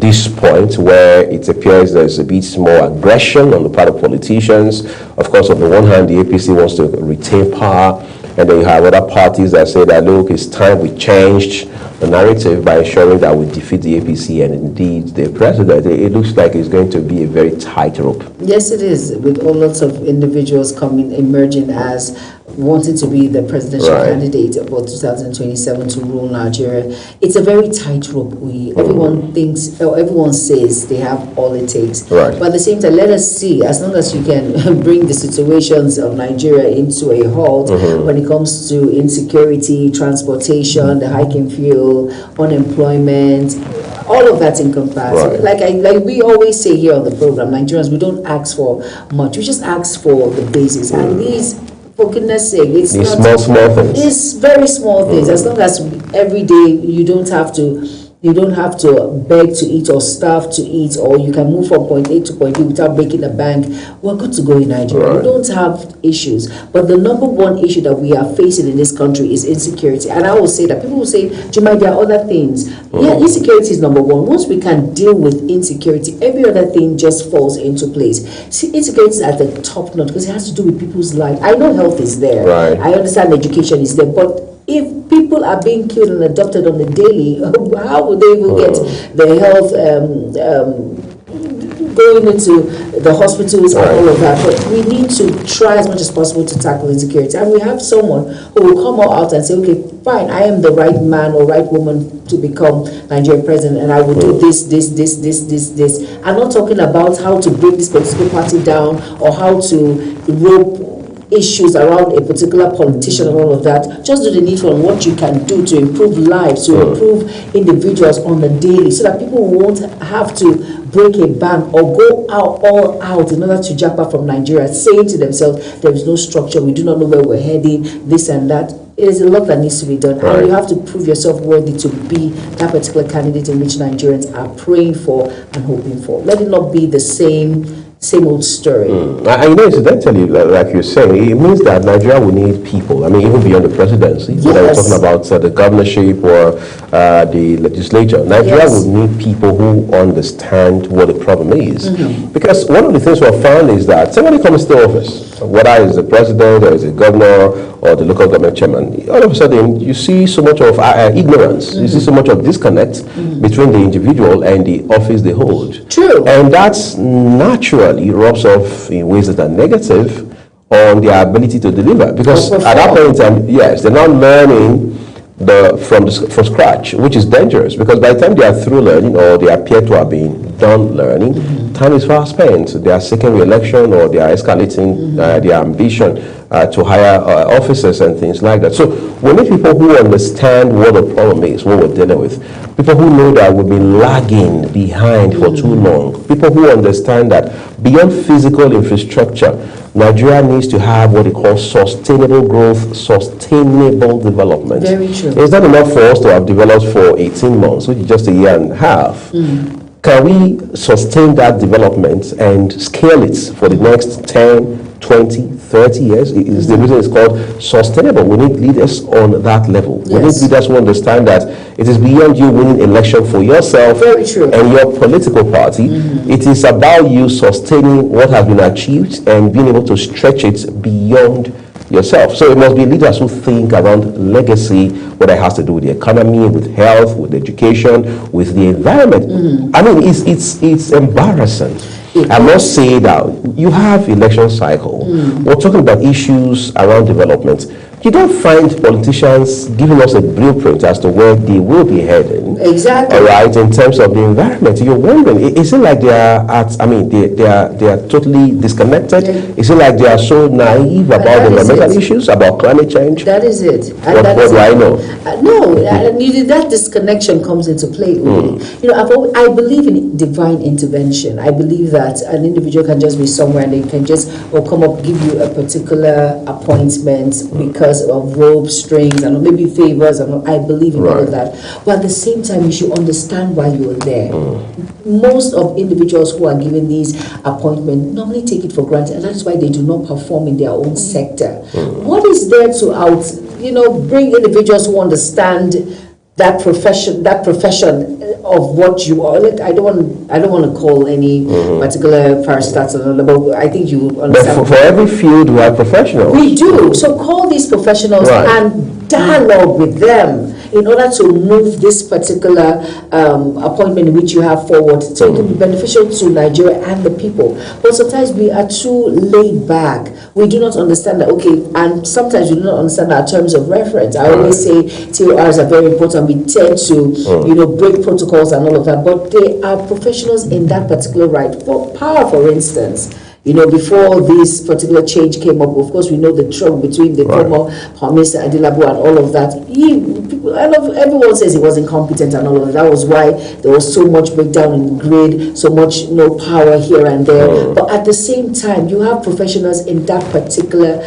Speaker 1: this point where it appears there's a bit more aggression on the part of politicians. Of course, on the one hand, the APC wants to retain power, and then you have other parties that say that, look, it's time we changed the narrative by ensuring that we defeat the APC and indeed the president. It looks like it's going to be a very tight rope.
Speaker 5: Yes, it is, with all lots of individuals emerging as wanting to be the presidential candidate for 2027 to rule Nigeria. It's a very tight rope. Everyone thinks, or everyone says they have all it takes. But at the same time, let us see, as long as you can bring the situations of Nigeria into a halt when it comes to insecurity, transportation, the hike in fuel, unemployment, all of that encompassed. Like we always say here on the program, Nigerians, we don't ask for much. We just ask for the basics. And these, for goodness sake, it's not small things. It's very small things. As long as every day you don't have to beg to eat or starve to eat, or you can move from point A to point B without breaking the bank, we're good to go in Nigeria. We don't have issues. But the number one issue that we are facing in this country is insecurity. And I will say that people will say, Jumai, there are other things. Yeah, insecurity is number one. Once we can deal with insecurity, every other thing just falls into place. See, insecurity is at the top note because it has to do with people's life. I know health is there. I understand education is there, but if people are being killed and adopted on the daily, how would they even get the health going into the hospitals and all of that? But we need to try as much as possible to tackle insecurity. And we have someone who will come out and say, okay, fine, I am the right man or right woman to become Nigerian president, and I will do this. I'm not talking about how to break this political party down or how to rope
Speaker 2: issues around a particular politician and all of that. Just do the needful on what you can do to improve lives, to improve individuals on the daily, so that people won't have to break a bank or go all out in order to jump out from Nigeria, saying to themselves, there is no structure, we do not know where we're heading, this and that. It is a lot that needs to be done, and you have to prove yourself worthy to be that particular candidate in which Nigerians are praying for and hoping for. Let it not be the same old story.
Speaker 1: And incidentally, like you're saying, it means that Nigeria will need people. I mean, even beyond the presidency, whether we're talking about the governorship or the legislature, Nigeria will need people who understand what the problem is. Because one of the things we've found is that somebody comes to office, whether it's the president or it's a governor or the local government chairman, all of a sudden you see so much of ignorance, you see so much of disconnect between the individual and the office they hold.
Speaker 2: True.
Speaker 1: And that's naturally rubs off in ways that are negative on their ability to deliver. Because at that point in time, yes, they're not learning from scratch, which is dangerous, because by the time they are through learning or they appear to have been done learning, time is fast spent. They are seeking re-election or they are escalating their ambition to higher officers and things like that. So we need people who understand what the problem is, what we're dealing with. People who know that we've been lagging behind for too long. People who understand that beyond physical infrastructure, Nigeria needs to have what they call sustainable growth, sustainable development.
Speaker 2: Very true.
Speaker 1: It's not enough for us to have developed for 18 months, which is just a year and a half. Can we sustain that development and scale it for the next 10, 20, 30 years? Is the reason it's called sustainable. We need leaders on that level. We need leaders who understand that it is beyond you winning election for yourself and your political party. It is about you sustaining what has been achieved and being able to stretch it beyond yourself. So it must be leaders who think around legacy, whether it has to do with the economy, with health, with education, with the environment. I mean, it's embarrassing. I must say that you have election cycle. We're talking about issues around development. You don't find politicians giving us a blueprint as to where they will be heading.
Speaker 2: Exactly.
Speaker 1: All right, in terms of the environment. You're wondering, is it like they are they are totally disconnected? Is it like they are so naive about the environmental issues, about climate change?
Speaker 2: That is it. And
Speaker 1: what do I know?
Speaker 2: That disconnection comes into play. You know, I believe in divine intervention. I believe that an individual can just be somewhere and they can just come up, give you a particular appointment because of rope strings and maybe favors, and I believe in all of that. But at the same time, you should understand why you are there. Most of individuals who are given these appointments normally take it for granted, and that's why they do not perform in their own sector. What is there to bring individuals who understand that profession of what you are? I don't want to call any particular parastats, but I think you understand.
Speaker 1: But for every field, we have professionals.
Speaker 2: We do. So call these professionals and dialogue with them in order to move this particular appointment which you have forward, so it can be beneficial to Nigeria and the people. But sometimes we are too laid back. We do not understand that, and sometimes we do not understand our terms of reference. I always say TORs are very important. We tend to, break protocols and all of that, but they are professionals in that particular right. For power, for instance, before this particular change came up, of course, we know the trouble between the former Prime Minister Adelabu and all of that. Everyone says he was incompetent and all of that. That was why there was so much breakdown in the grid, so much no power here and there. But at the same time, you have professionals in that particular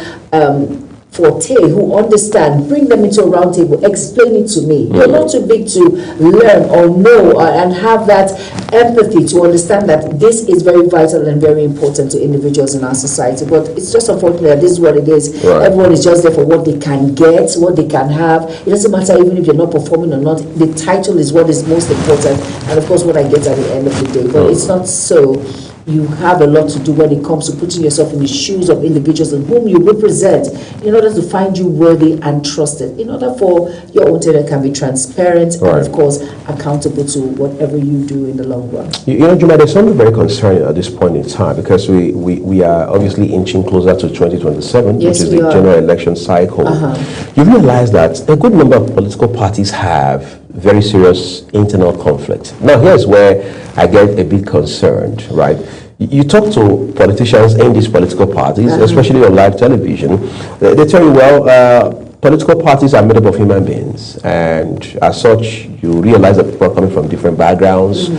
Speaker 2: forte who understand, bring them into a round table, explain it to me. You're not too big to learn or know and have that empathy to understand that this is very vital and very important to individuals in our society. But it's just unfortunate that this is what it is. Everyone is just there for what they can get, what they can have. It doesn't matter even if you're not performing or not. The title is what is most important, and of course what I get at the end of the day. But it's not so. You have a lot to do when it comes to putting yourself in the shoes of individuals and whom you represent in order to find you worthy and trusted, in order for your own tenure can be transparent and, of course, accountable to whatever you do in the long run.
Speaker 1: Juma, there's something very concerning at this point in time, because we are obviously inching closer to 2027, which is the general election cycle. You realize that a good number of political parties have very serious internal conflict. Now, here's where I get a bit concerned, right? You talk to politicians in these political parties, especially on live television, they tell you, well, political parties are made up of human beings, and as such, you realize that people are coming from different backgrounds,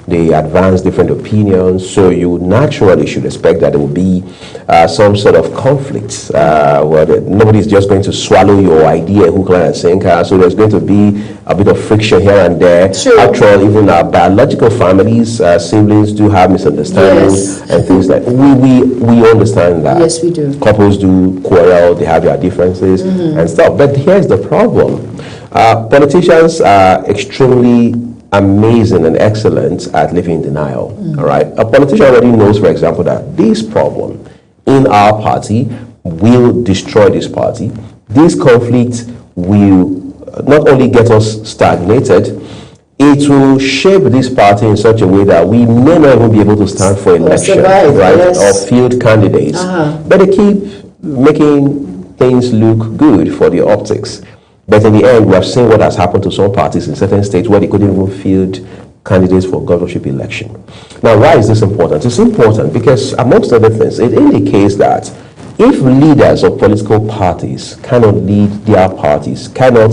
Speaker 1: they advance different opinions, so you naturally should expect that there will be some sort of conflict, where nobody's just going to swallow your idea hook, line, and sinker, so there's going to be a bit of friction here and there.
Speaker 2: Sure.
Speaker 1: After all, even our biological families, siblings do have misunderstandings and things like we understand that.
Speaker 2: Yes, we do.
Speaker 1: Couples do quarrel, they have their differences and stuff. But here's the problem. Politicians are extremely amazing and excellent at living in denial. All right. A politician already knows, for example, that this problem in our party will destroy this party. This conflict will not only get us stagnated, it will shape this party in such a way that we may not even be able to stand for election, or field candidates. But they keep making things look good for the optics. But in the end, we have seen what has happened to some parties in certain states where they couldn't even field candidates for governorship election. Now, why is this important? It's important because, amongst other things, it indicates that if leaders of political parties cannot lead their parties, cannot,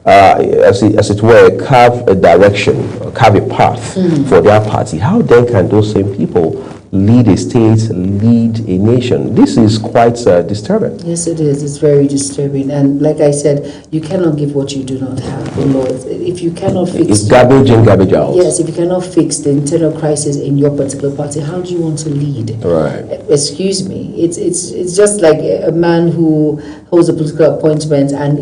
Speaker 1: as it were, carve a direction, carve a path for their party, how then can those same people lead a state, lead a nation? This is quite disturbing.
Speaker 2: Yes, it is. It's very disturbing. And like I said, you cannot give what you do not have. Lord, if you cannot fix...
Speaker 1: It's garbage in, garbage out.
Speaker 2: Yes, if you cannot fix the internal crisis in your particular party, how do you want to lead?
Speaker 1: Right.
Speaker 2: Excuse me. It's just like a man who holds a political appointment and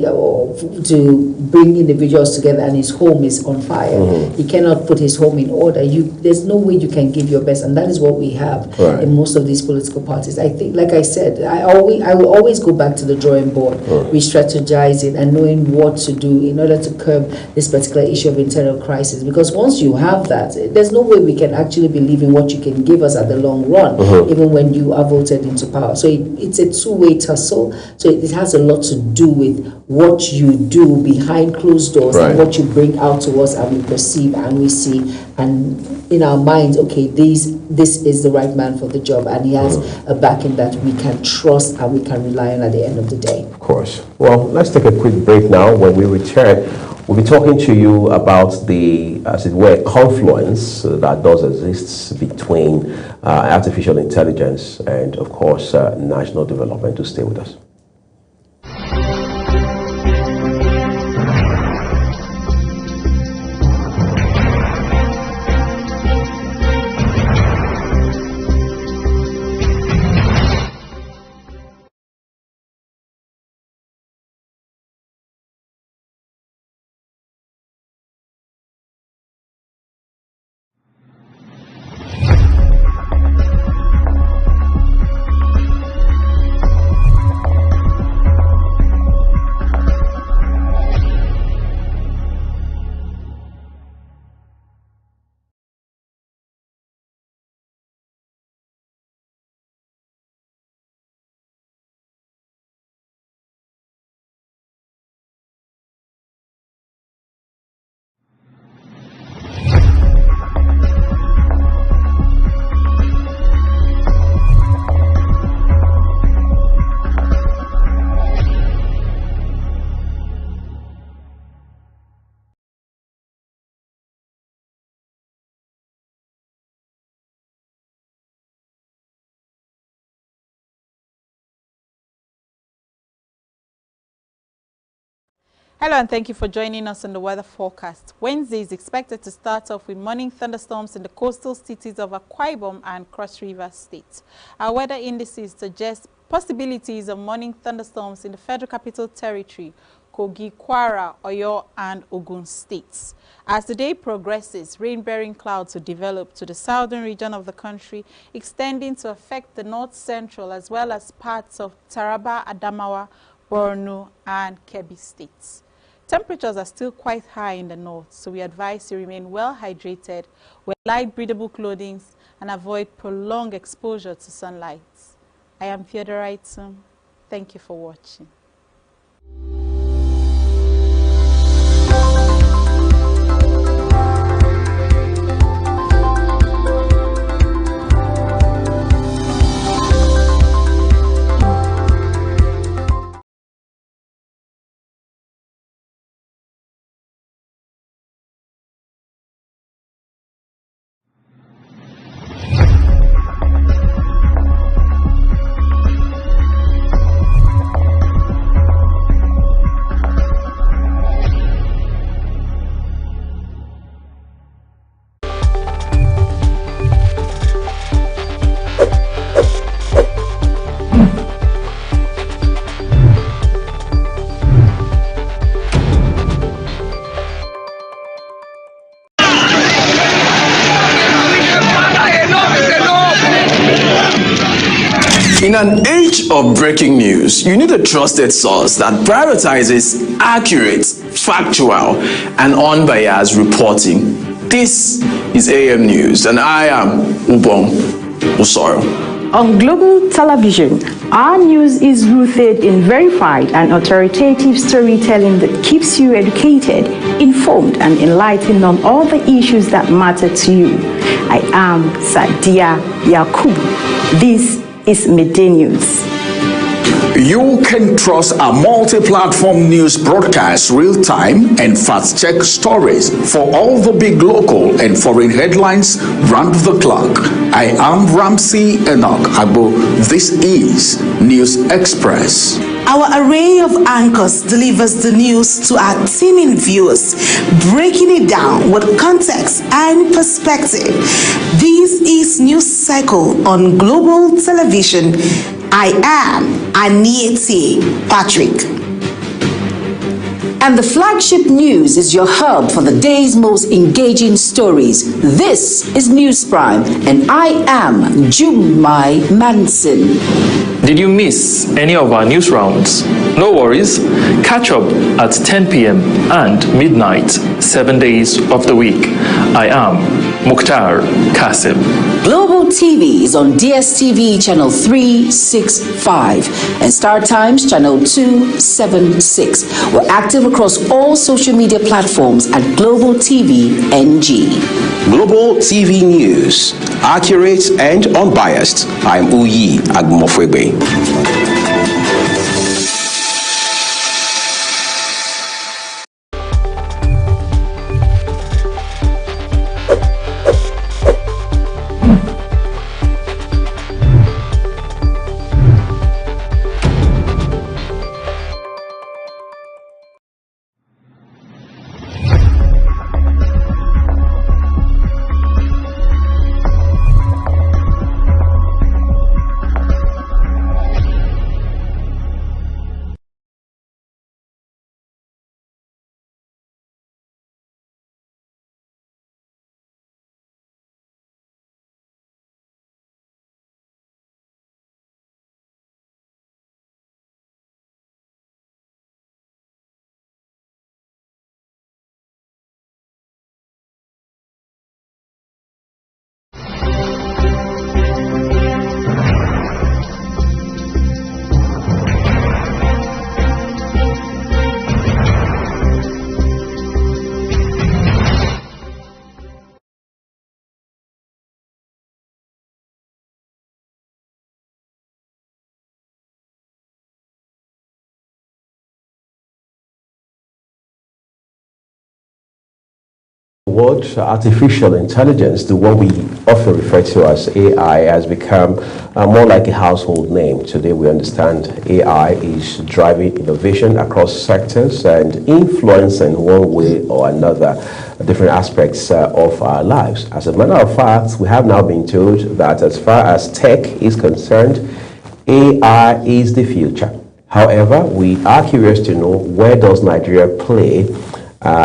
Speaker 2: to bring individuals together and his home is on fire. He cannot put his home in order. There's no way you can give your best, and that is what we have in most of these political parties. I think, like I said, I will always go back to the drawing board, re-strategizing and knowing what to do in order to curb this particular issue of internal crisis. Because once you have that, there's no way we can actually believe in what you can give us at the long run, even when you are voted into power. So it's a two-way tussle. So it has a lot to do with what you do behind closed doors and what you bring out to us and we perceive and we see and in our minds, okay, this is the right man for the job and he has a backing that we can trust and we can rely on at the end of the day.
Speaker 1: Of course. Well, let's take a quick break now. When we return, we'll be talking to you about the, as it were, confluence that does exist between artificial intelligence and, of course, national development. To stay with us.
Speaker 18: Hello and thank you for joining us on the weather forecast. Wednesday is expected to start off with morning thunderstorms in the coastal cities of Akwa Ibom and Cross River State. Our weather indices suggest possibilities of morning thunderstorms in the Federal Capital Territory, Kogi, Kwara, Oyo and Ogun states. As the day progresses, rain-bearing clouds will develop to the southern region of the country, extending to affect the north-central as well as parts of Taraba, Adamawa, Borno and Kebbi states. Temperatures are still quite high in the north, so we advise you remain well hydrated, wear light breathable clothing, and avoid prolonged exposure to sunlight. I am Theodora Itum. Thank you for watching.
Speaker 14: In an age of breaking news, you need a trusted source that prioritizes accurate, factual, and unbiased reporting. This is AM News, and I am Ubong Usoro.
Speaker 15: On Global Television, our news is rooted in verified and authoritative storytelling that keeps you educated, informed, and enlightened on all the issues that matter to you. I am Sadia Yakubu. This is Midday News.
Speaker 4: You can trust a multi-platform news broadcast, real-time and fast-check stories for all the big local and foreign headlines round the clock. I am Ramsey Enoch Agbo. This is News Express.
Speaker 16: Our array of anchors delivers the news to our teeming viewers, breaking it down with context and perspective. This is News Cycle on Global Television. I am Anieti Patrick.
Speaker 5: And the flagship news is your hub for the day's most engaging stories. This is News Prime, and I am Jumai Manson.
Speaker 17: Did you miss any of our news rounds? No worries. Catch up at 10 p.m. and midnight, 7 days of the week. I am Mukhtar Kasim.
Speaker 5: Global TV is on DSTV channel 365 and Star Times channel 276. We're active across all social media platforms at Global TV NG.
Speaker 1: Global TV News, accurate and unbiased. I'm Uyi Agmofwebe. Word artificial intelligence, the one we often refer to as AI, has become more like a household name. Today we understand AI is driving innovation across sectors and influencing one way or another different aspects of our lives. As a matter of fact, we have now been told that as far as tech is concerned, AI is the future. However, we are curious to know, where does Nigeria play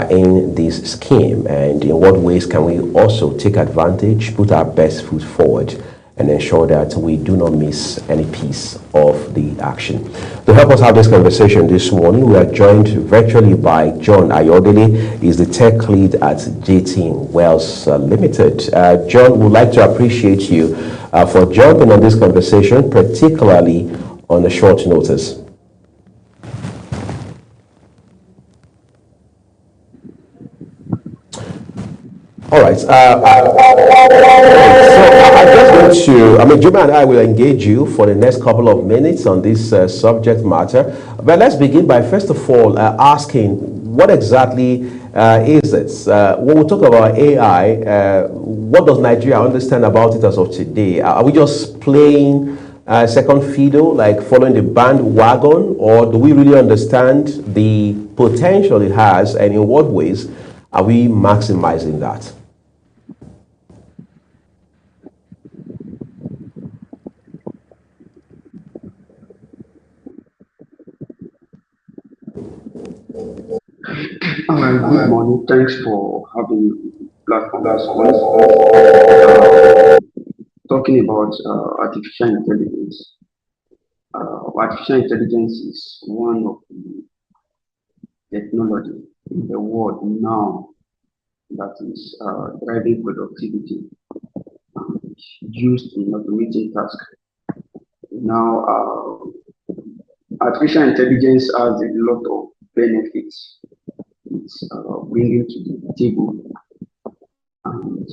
Speaker 1: in this scheme, and in what ways can we also take advantage, put our best foot forward, and ensure that we do not miss any piece of the action. To help us have this conversation this morning, we are joined virtually by John Ayodele. He's the tech lead at JT Wells Limited. John, would like to appreciate you for jumping on this conversation, particularly on a short notice. All right. So I just want to, Juma and I will engage you for the next couple of minutes on this subject matter. But let's begin by, first of all, asking what exactly is it? When we talk about AI, what does Nigeria understand about it as of today? Are we just playing second fiddle, like following the bandwagon, or do we really understand the potential it has, and in what ways are we maximizing that?
Speaker 19: Good morning. Thanks for having me platform. Talking about artificial intelligence. artificial intelligence is one of the technology in the world now that is driving productivity and used in automating tasks. Now, artificial intelligence has a lot of benefits it's bringing to the table, and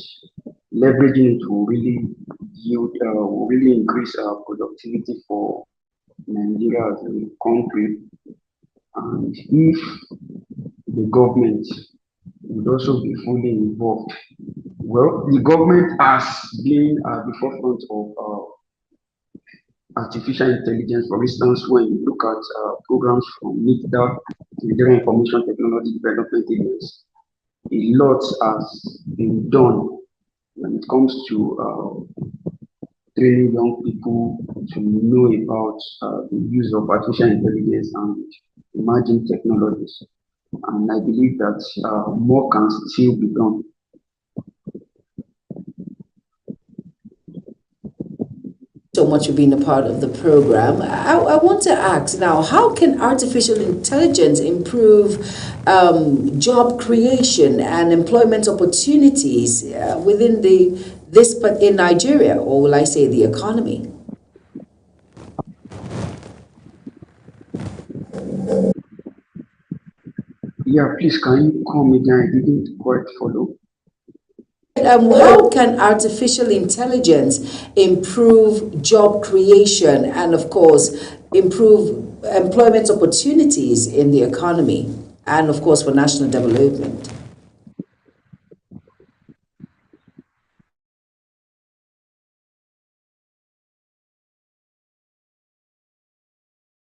Speaker 19: leveraging it will really yield, will really increase our productivity for Nigeria as a country. And if the government would also be fully involved, well, the government has been at the forefront of artificial intelligence. For instance, when you look at programs from NITDA, Nigerian Information Technology Development Agency, a lot has been done when it comes to training young people to know about the use of artificial intelligence and emerging technologies. And I believe that more can still be done.
Speaker 5: So much for being a part of the program. I want to ask now, how can artificial intelligence improve job creation and employment opportunities within in Nigeria, or will I say the economy?
Speaker 19: Yeah, please, can you come again? I didn't quite follow.
Speaker 5: How can artificial intelligence improve job creation and, of course, improve employment opportunities in the economy and, of course, for national development?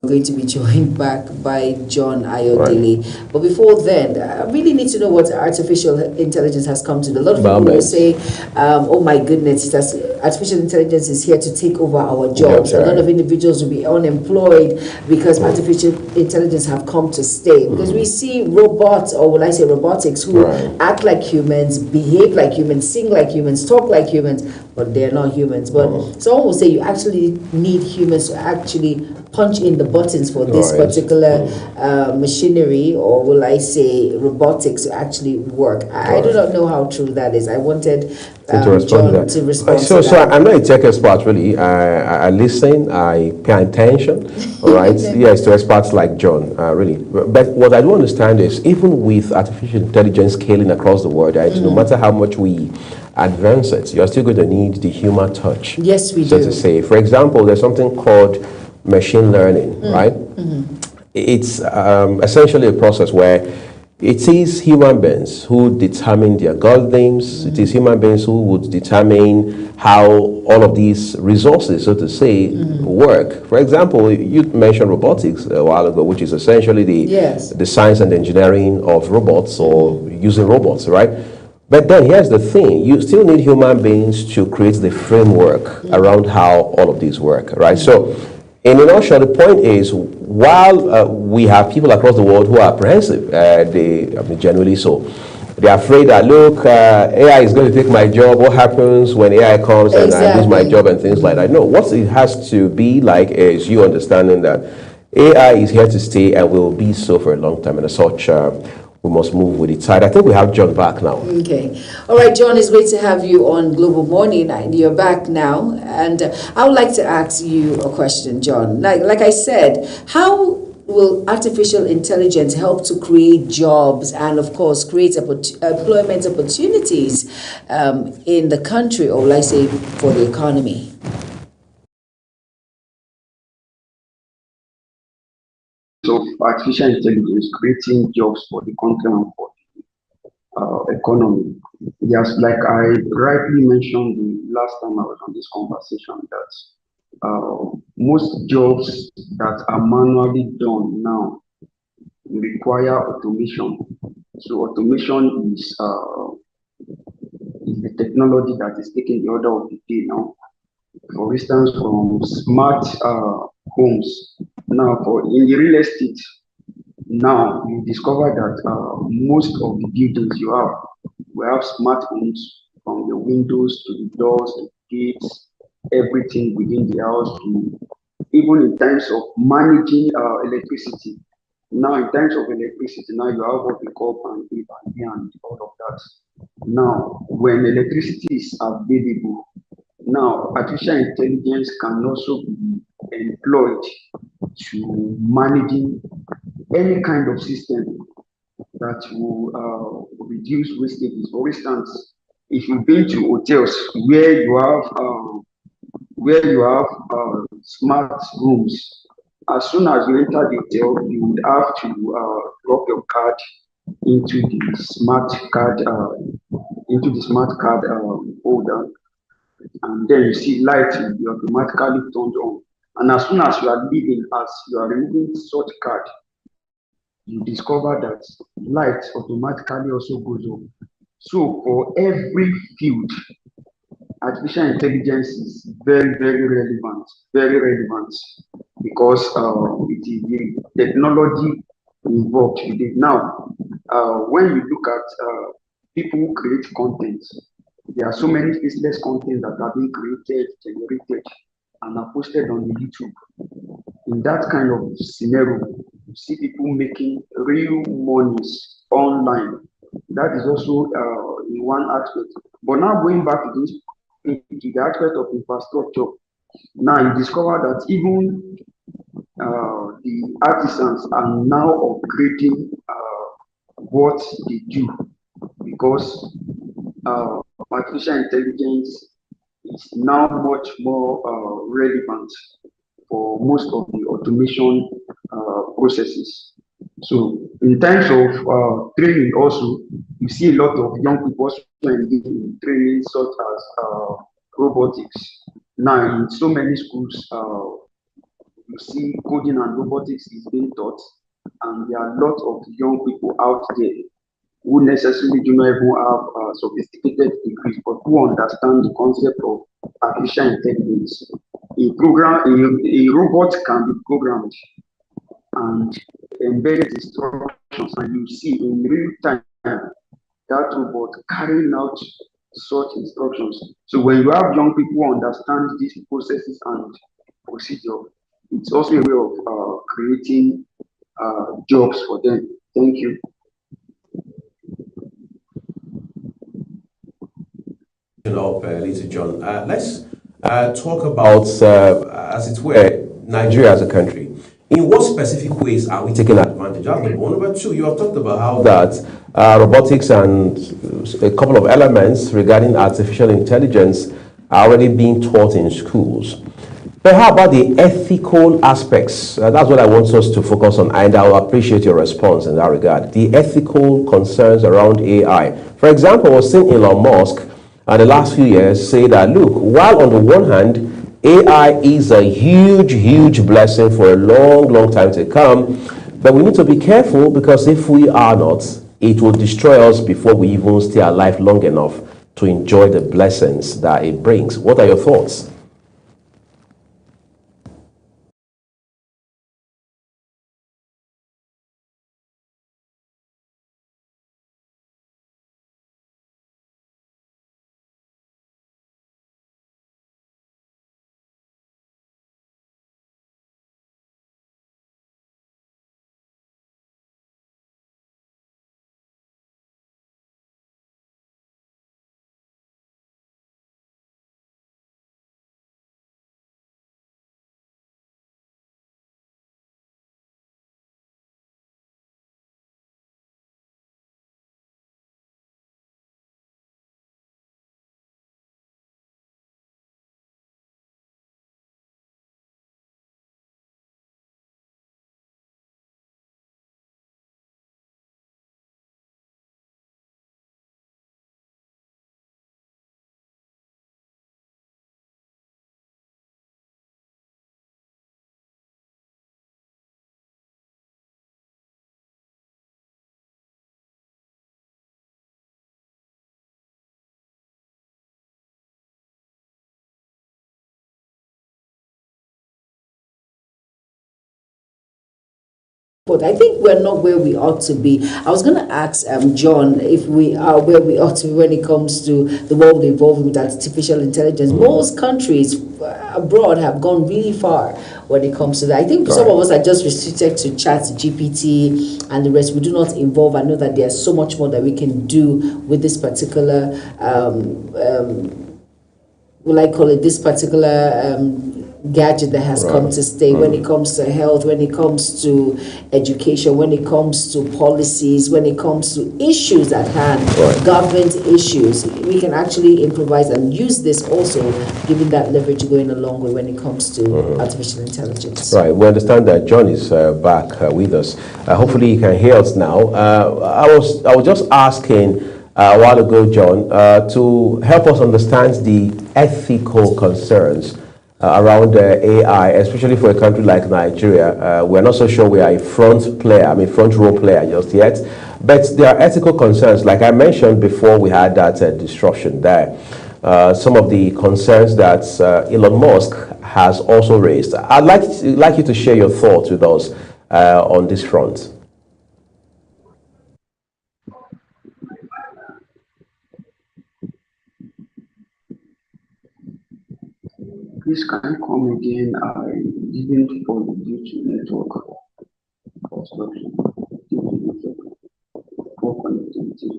Speaker 5: Going to be joined back by John Ayodele. Right. But before then, I really need to know what artificial intelligence has come to. A lot of people will say, oh my goodness, artificial intelligence is here to take over our jobs. A lot of individuals will be unemployed because artificial intelligence have come to stay. Because we see robots, or will I say robotics, who act like humans, behave like humans, sing like humans, talk like humans, but they're not humans. But someone will say you actually need humans to actually punch in the buttons for this particular machinery, or will I say robotics, to actually work. I do not know how true that is. I wanted John to respond to that.
Speaker 1: So I'm not a tech expert, really. I listen, I pay attention, all right? Yes, to experts like John, really. But what I do understand is, even with artificial intelligence scaling across the world, no matter how much we advance it, you're still going to need the human touch.
Speaker 5: Yes, we do.
Speaker 1: So to say, for example, there's something called machine learning, right? It's essentially a process where it is human beings who determine the algorithms. It is human beings who would determine how all of these resources, so to say, work. For example, you mentioned robotics a while ago, which is essentially the science and engineering of robots, or using robots, right? But then here's the thing, you still need human beings to create the framework around how all of these work, right? So in a nutshell, the point is, while we have people across the world who are apprehensive, generally so, they're afraid that, look, AI is going to take my job. What happens when AI comes and I lose my job and things like that? No, what it has to be like is you understanding that AI is here to stay and will be so for a long time, and as such, we must move with it. I think we have John back now.
Speaker 5: Okay. All right, John, it's great to have you on Global Morning, and you're back now. And I would like to ask you a question, John. Like I said, how will artificial intelligence help to create jobs and, of course, create employment opportunities in the country, or let's say for the economy?
Speaker 19: Of artificial intelligence creating jobs for the country and for the economy. Yes, like I rightly mentioned the last time I was on this conversation, that most jobs that are manually done now require automation. So automation is the technology that is taking the order of the day now. For instance, from smart homes. Now, in the real estate, now you discover that most of the buildings we have smart homes, from the windows to the doors, the gates, everything within the house to even in terms of managing electricity. Now, in terms of electricity, now you have what we call PAN-A, PAN-B, and all of that. Now, when electricity is available, now artificial intelligence can also be employed to managing any kind of system that will reduce wastages. For instance, if you've been to hotels where you have smart rooms, as soon as you enter the hotel, you would have to drop your card into the smart card holder, and then you see light will be automatically turned on. And as soon as you are leaving, as you are removing such card, you discover that light automatically also goes on. So for every field, artificial intelligence is very, very relevant, because it is the technology involved with it. Now, when you look at people who create content, there are so many faceless content that are being created, generated, and are posted on the YouTube. In that kind of scenario, you see people making real monies online. That is also in one aspect. But now going back to this, into the aspect of infrastructure, now you discover that even the artisans are now upgrading what they do, because artificial intelligence is now much more relevant for most of the automation processes. So in terms of training also, you see a lot of young people also engaged in training such as robotics. Now in so many schools, you see coding and robotics is being taught, and there are a lot of young people out there who necessarily do not even have sophisticated degrees, but who understand the concept of artificial intelligence. A robot can be programmed and embedded instructions, and you see in real time that robot carrying out such instructions. So when you have young people who understand these processes and procedure, it's also a way of creating jobs for them. Thank you.
Speaker 1: Little John, let's talk about, as it were, Nigeria as a country. In what specific ways are we taking advantage? That's number one. Number two, you have talked about how that robotics and a couple of elements regarding artificial intelligence are already being taught in schools. But how about the ethical aspects? That's what I want us to focus on, and I'll appreciate your response in that regard. The ethical concerns around AI. For example, we've seen Elon Musk in the last few years say that, look, while on the one hand, AI is a huge, huge blessing for a long, long time to come, but we need to be careful, because if we are not, it will destroy us before we even stay alive long enough to enjoy the blessings that it brings. What are your thoughts?
Speaker 2: But I think we're not where we ought to be. I was going to ask John if we are where we ought to be when it comes to the world evolving with artificial intelligence. Most countries abroad have gone really far when it comes to that. I think some of us are just restricted to chat, GPT, and the rest. We do not involve. I know that there's so much more that we can do with this particular, this particular gadget that has come to stay when it comes to health, when it comes to education, when it comes to policies, when it comes to issues at hand, government issues. We can actually improvise and use this also, giving that leverage going a long way when it comes to artificial intelligence.
Speaker 1: Right. We understand that John is back with us. Hopefully, he can hear us now. I was just asking a while ago, John, to help us understand the ethical concerns around AI, especially for a country like Nigeria. We're not so sure we are a front row player just yet, but there are ethical concerns. Like I mentioned before, we had that disruption there. Some of the concerns that Elon Musk has also raised. I'd like you to share your thoughts with us on this front.
Speaker 19: Please can you come again? I didn't follow due to network obstruction, due to network poor connectivity.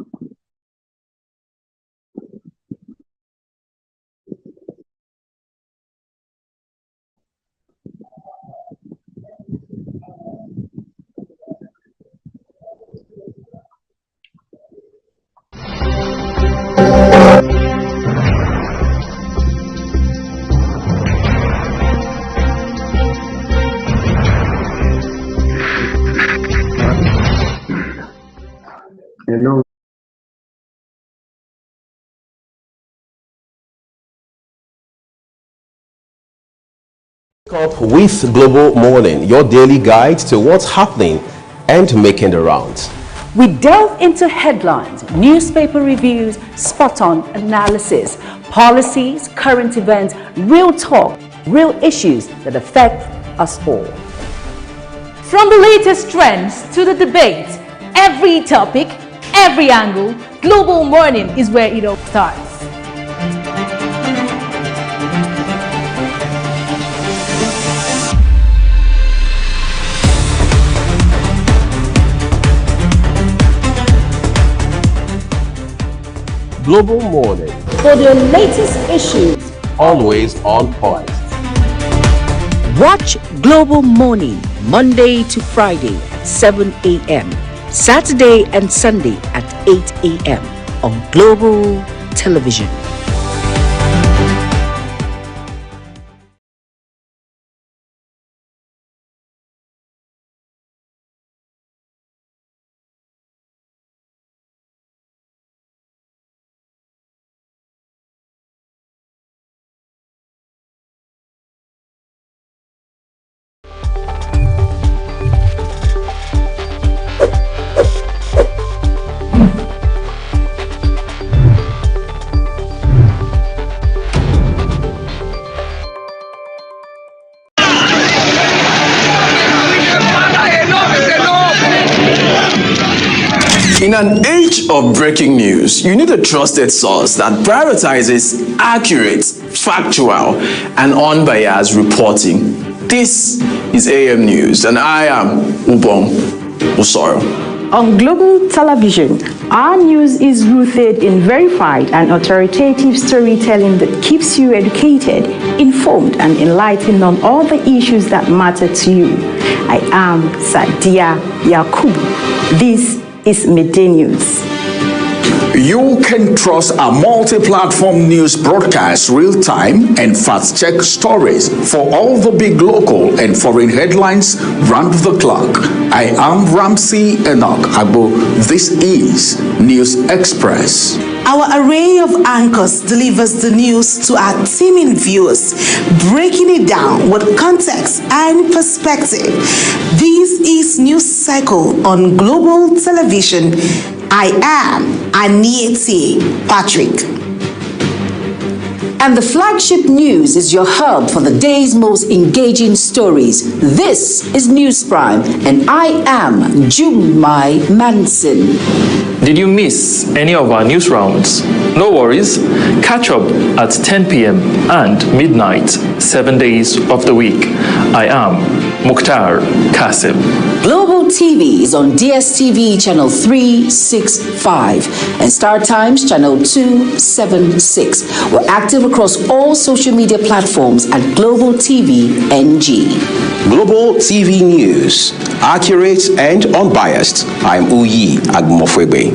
Speaker 19: Hello.
Speaker 1: Up with Global Morning, your daily guide to what's happening and making the rounds.
Speaker 6: We delve into headlines, newspaper reviews, spot-on analysis, policies, current events, real talk, real issues that affect us all.
Speaker 7: From the latest trends to the debate, every topic, every angle, Global Morning is where it all starts.
Speaker 1: Global Morning,
Speaker 6: For the latest issues,
Speaker 1: always on point.
Speaker 13: Watch Global Morning Monday to Friday at 7 a.m. Saturday and Sunday at 8 a.m. on Global Television.
Speaker 14: In an age of breaking news, you need a trusted source that prioritizes accurate, factual, and unbiased reporting. This is AM News, and I am Ubong Usoro.
Speaker 15: On Global Television, our news is rooted in verified and authoritative storytelling that keeps you educated, informed, and enlightened on all the issues that matter to you. I am Sadia Yakubu. This is Midday News.
Speaker 20: You can trust our multi-platform news broadcast real-time and fast-check stories for all the big local and foreign headlines round the clock. I am Ramsey Enoch Agbo. This is News Express.
Speaker 16: Our array of anchors delivers the news to our teeming viewers, breaking it down with context and perspective. This is News Cycle on Global Television. I am Anieti Patrick.
Speaker 13: And the flagship news is your hub for the day's most engaging stories. This is News Prime, and I am Jumai Manson.
Speaker 17: Did you miss any of our news rounds? No worries. Catch up at 10 p.m. and midnight, 7 days of the week. I am Mukhtar Kasim.
Speaker 13: Global TV is on DSTV channel 365 and Star Times channel 276. We're active across all social media platforms at Global TV NG.
Speaker 1: Global TV News, accurate and unbiased. I'm Uyi Agmofwebe.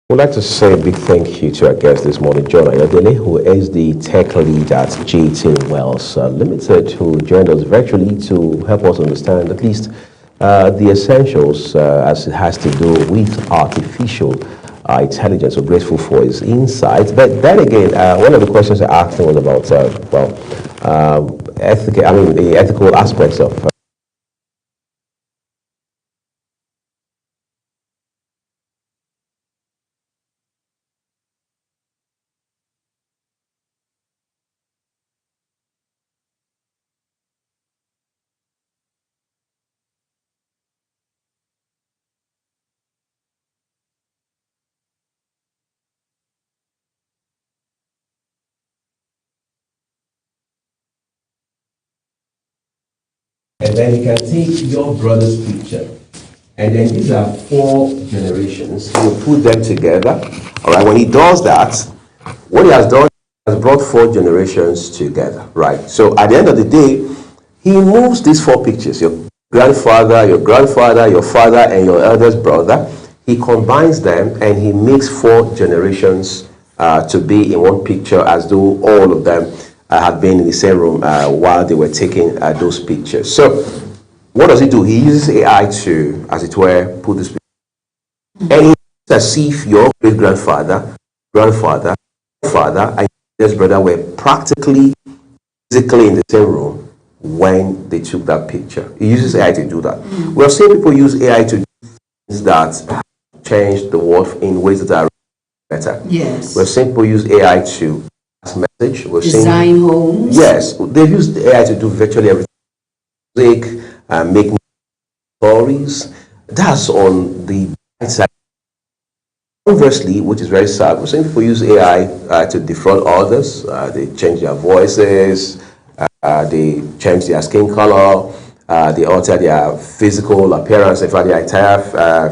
Speaker 1: I would like to say a big thank you to our guest this morning, John Ayodele, who is the tech lead at JT Wells Limited, who joined us virtually to help us understand at least the essentials as it has to do with artificial intelligence. So grateful for his insights. But then again, one of the questions I asked him was about the ethical aspects of and then you can take your brother's picture, and then these are 4 generations. He will put them together. All right. When he does that, what he has done has brought 4 generations together. Right. So at the end of the day, he moves these 4 pictures: your grandfather, your father, and your eldest brother. He combines them and he makes 4 generations to be in one picture, as though all of them had been in the same room while they were taking those pictures. So what does he do? He uses AI to, as it were, put this picture. And it's as if your great-grandfather, father, and his brother were practically, physically in the same room when they took that picture. He uses AI to do that. We have seen people use AI to do things that change the world in ways that are better.
Speaker 5: Yes.
Speaker 1: We have seen people use AI to message.
Speaker 5: Design homes.
Speaker 1: Yes, they've used AI to do virtually everything. Music, make stories. That's on the right side. Conversely, which is very sad, we're seeing people use AI to defraud others. They change their voices, they change their skin color, they alter their physical appearance, in fact, their entire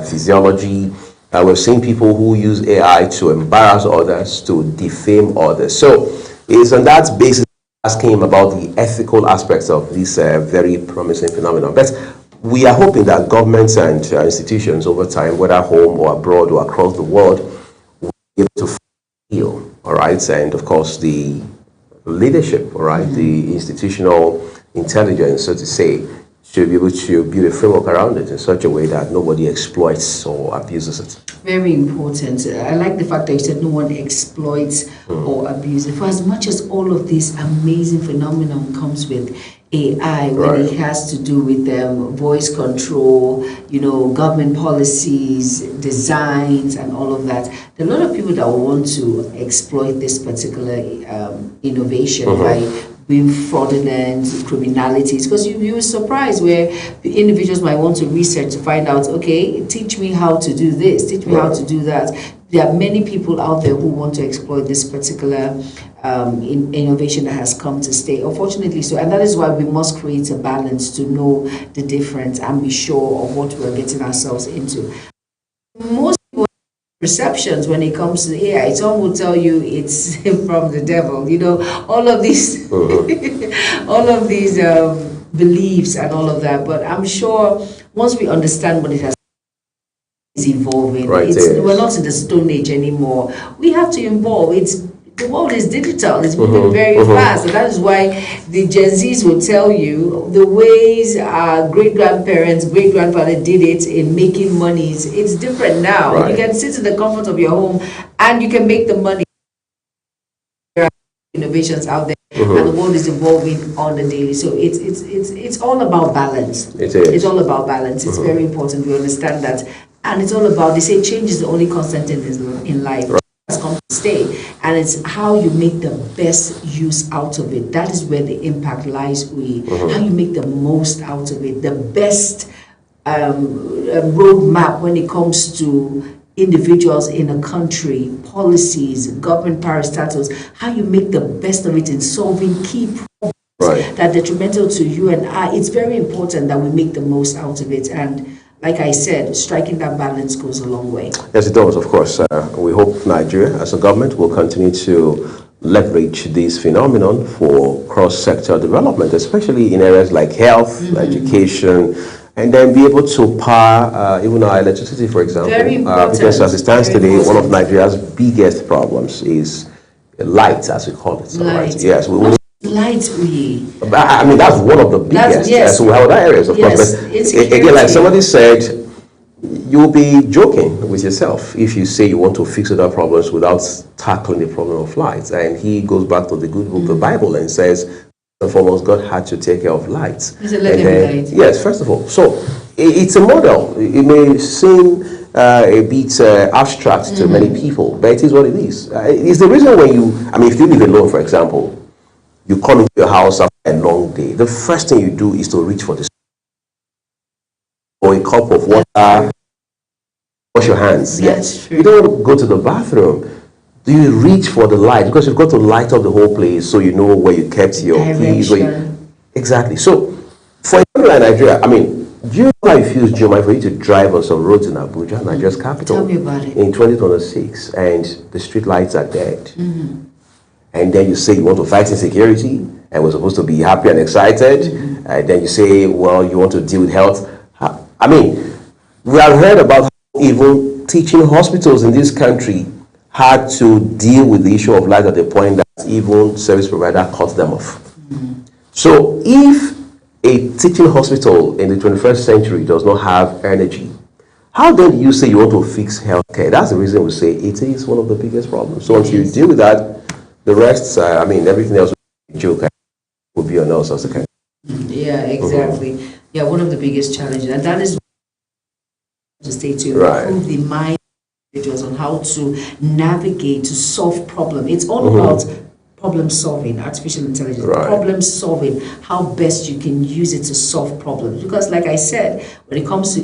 Speaker 1: physiology. We've seen people who use AI to embarrass others, to defame others. So it's on that basis asking him about the ethical aspects of this very promising phenomenon. But we are hoping that governments and institutions over time, whether home or abroad or across the world, will be able to feel, all right, and of course the leadership, all right, the institutional intelligence, so to say, should be able to build a framework around it in such a way that nobody exploits or abuses it.
Speaker 5: Very important. I like the fact that you said no one exploits or abuses. For as much as all of this amazing phenomenon comes with AI, when it has to do with voice control, government policies, designs, and all of that, there are a lot of people that will want to exploit this particular innovation by being fraudulent, criminalities, because you were surprised where individuals might want to research to find out, okay, teach me how to do this, teach me how to do that. There are many people out there who want to exploit this particular innovation that has come to stay, unfortunately so, and that is why we must create a balance to know the difference and be sure of what we're getting ourselves into. Most perceptions when it comes to AI, some will tell you it's from the devil, all of these all of these beliefs and all of that, but I'm sure once we understand what it has is evolving.
Speaker 1: Right,
Speaker 5: We're not in the Stone Age anymore. We have to evolve. The world is digital. It's moving very fast, and that is why the Gen Zs will tell you the ways our great-grandparents, great-grandfather did it in making money. It's different now.
Speaker 1: Right.
Speaker 5: You can sit in the comfort of your home, and you can make the money. There are innovations out there, and the world is evolving on the daily. So it's all about balance.
Speaker 1: It is.
Speaker 5: It's all about balance. It's very important we understand that, and it's all about. They say change is the only constant in life.
Speaker 1: Right.
Speaker 5: Has come to stay, and it's how you make the best use out of it. That is where the impact lies. How you make the most out of it, the best roadmap when it comes to individuals in a country, policies, government parastatals, how you make the best of it in solving key problems that are detrimental to you and I. It's very important that we make the most out of it, and like I said, striking that balance goes a long way.
Speaker 1: Yes, it does, of course. We hope Nigeria, as a government, will continue to leverage this phenomenon for cross-sector development, especially in areas like health, education, and then be able to power even our electricity, for example.
Speaker 5: Very important.
Speaker 1: Because as it stands today, one of Nigeria's biggest problems is light, as we call it.
Speaker 5: Light.
Speaker 1: Right? Yes,
Speaker 5: light.
Speaker 1: I mean, that's one of the biggest.
Speaker 5: Yes.
Speaker 1: So we have other areas, of course. But again, like somebody said, you'll be joking with yourself if you say you want to fix other problems without tackling the problem of light. And he goes back to the good book, the Bible, and says, first and foremost, God had to take care of light. Yes, first of all. So it's a model. It may seem a bit abstract to many people, but it is what it is. It's the reason when if you live alone, for example, you come into your house after a long day, the first thing you do is to reach for a cup of water, wash your hands. Yes. You don't go to the bathroom. Do you reach for the light? Because you've got to light up the whole place so you know where you kept your keys. Exactly. So, for example, in Nigeria, do you know how it feels, Joma, for you to drive on some roads in Abuja, Nigeria's capital,
Speaker 5: Tell me about it.
Speaker 1: in 2026, and the street lights are dead? And then you say you want to fight insecurity, and we're supposed to be happy and excited, and then you say, well, you want to deal with health. We have heard about how even teaching hospitals in this country had to deal with the issue of light at the point that even service provider cut them off. So if a teaching hospital in the 21st century does not have energy, how then do you say you want to fix healthcare? That's the reason we say it is one of the biggest problems. So until you deal with that, the rest, everything else will be a joke, will be on us as a country.
Speaker 5: Yeah, exactly. Yeah, one of the biggest challenges, and that is to stay to improve the mind of individuals on how to navigate, to solve problems. It's all about problem solving, artificial intelligence, problem solving, how best you can use it to solve problems. Because like I said, when it comes to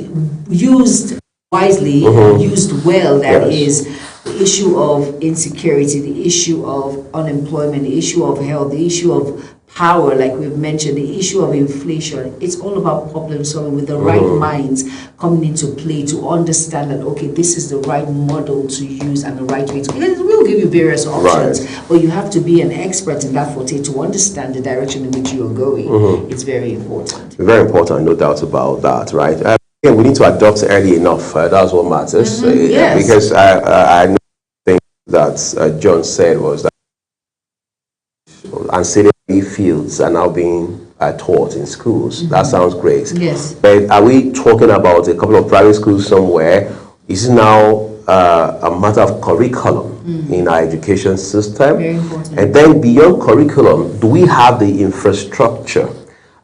Speaker 5: used wisely, used well, that is the issue of insecurity, the issue of unemployment, the issue of health, the issue of power, like we've mentioned, the issue of inflation. It's all about problem solving with the right minds coming into play to understand that, okay, this is the right model to use and the right way to. We'll give you various options, but you have to be an expert in that forte to understand the direction in which you are going. It's very important.
Speaker 1: Very important, no doubt about that, right? Again, we need to adopt early enough. That's what matters. Because I know the thing that John said was that ancillary fields are now being taught in schools. That sounds great.
Speaker 5: Yes.
Speaker 1: But are we talking about a couple of private schools somewhere? Is it now a matter of curriculum in our education system?
Speaker 5: Very important.
Speaker 1: And then beyond curriculum, do we have the infrastructure?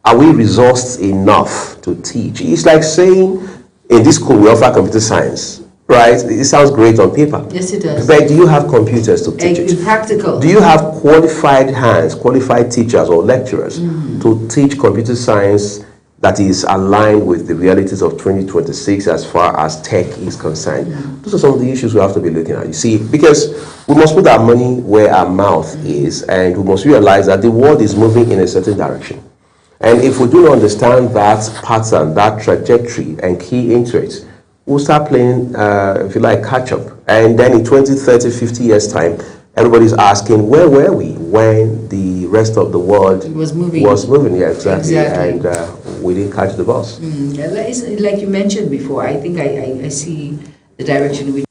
Speaker 1: Are we resourced enough to teach? It's like saying, in this school we offer computer science. Right? It sounds great on paper.
Speaker 5: Yes, it does.
Speaker 1: But do you have computers to teach it?
Speaker 5: Practical.
Speaker 1: Do you have qualified hands, qualified teachers or lecturers to teach computer science that is aligned with the realities of 2026 as far as tech is concerned? Those are some of the issues we have to be looking at. You see, because we must put our money where our mouth is, and we must realize that the world is moving in a certain direction. And if we do not understand that pattern, that trajectory, and key into it, we'll start playing, if you like, catch up. And then in 20, 30, 50 years' time, everybody's asking, where were we when the rest of the world
Speaker 5: was moving?
Speaker 1: Yeah, exactly. And we didn't catch the bus.
Speaker 5: Like you mentioned before, I think I see the direction we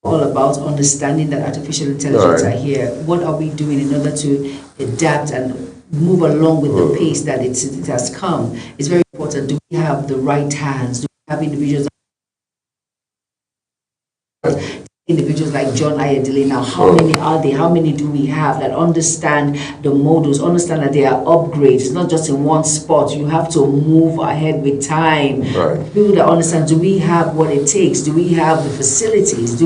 Speaker 5: all about understanding that artificial intelligence are here. What are we doing in order to adapt and move along with the pace that it has come? It's very important. Do we have the right hands? Do we have individuals like John Ayodele now? How many are there? How many do we have that understand the models, understand that there are upgrades, not just in one spot? You have to move ahead with time. People that understand, do we have what it takes? Do we have the facilities?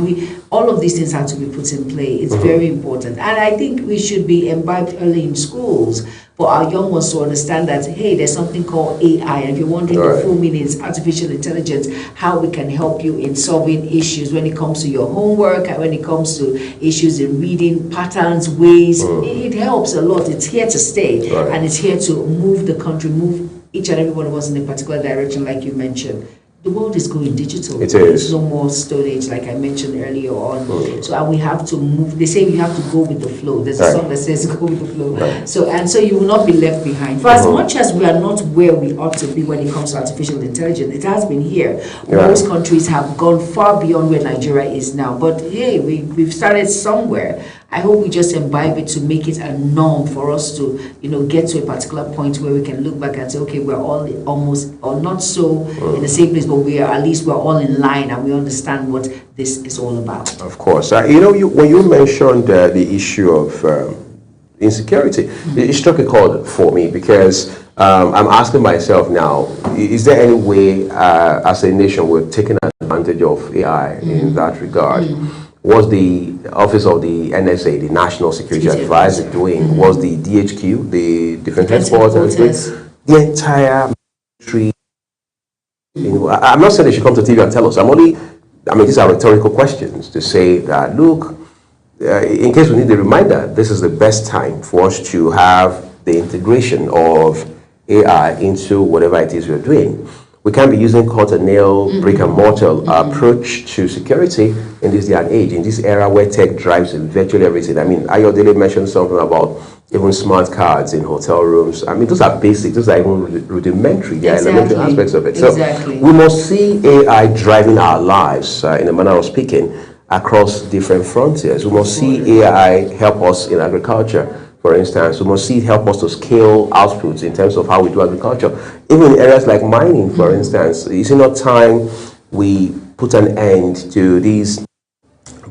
Speaker 5: All of these things have to be put in play. It's very important. And I think we should be imbibed early in schools for our young ones to understand that, hey, there's something called AI. And if you're wondering the full meaning is artificial intelligence, how we can help you in solving issues when it comes to your homework and when it comes to issues in reading patterns, ways. It helps a lot. It's here to stay. And it's here to move the country, move each and every one of us in a particular direction, like you mentioned. The world is going digital.
Speaker 1: It is.
Speaker 5: There's no more Stone Age, like I mentioned earlier on. So, and we have to move. They say you have to go with the flow. There's a song that says go with the flow. So you will not be left behind. For as much as we are not where we ought to be when it comes to artificial intelligence, it has been here. Most countries have gone far beyond where Nigeria is now. But hey, we've started somewhere. I hope we just imbibe it to make it a norm for us to, get to a particular point where we can look back and say, okay, we're all almost, or not so in the same place, but we're all in line and we understand what this is all about.
Speaker 1: Of course. When you mentioned the issue of insecurity, it struck a chord for me because I'm asking myself now, is there any way as a nation we're taking advantage of AI in that regard? What's the Office of the NSA, the National Security Advisor, doing? What's the DHQ, the Defense Headquarters, the entire military? I'm not saying they should come to TV and tell us. These are rhetorical questions to say that, look, in case we need a reminder, this is the best time for us to have the integration of AI into whatever it is we're doing. We can't be using cut and nail, brick and mortar approach to security in this day and age, in this era where tech drives virtually everything. Ayodele mentioned something about even smart cards in hotel rooms. Those are basic, those are even rudimentary, they are elementary aspects of it. So we must see AI driving our lives, in a manner of speaking, across different frontiers. We must see AI help us in agriculture. For instance, we must see it help us to scale outputs in terms of how we do agriculture. Even in areas like mining, for instance, is it not time we put an end to these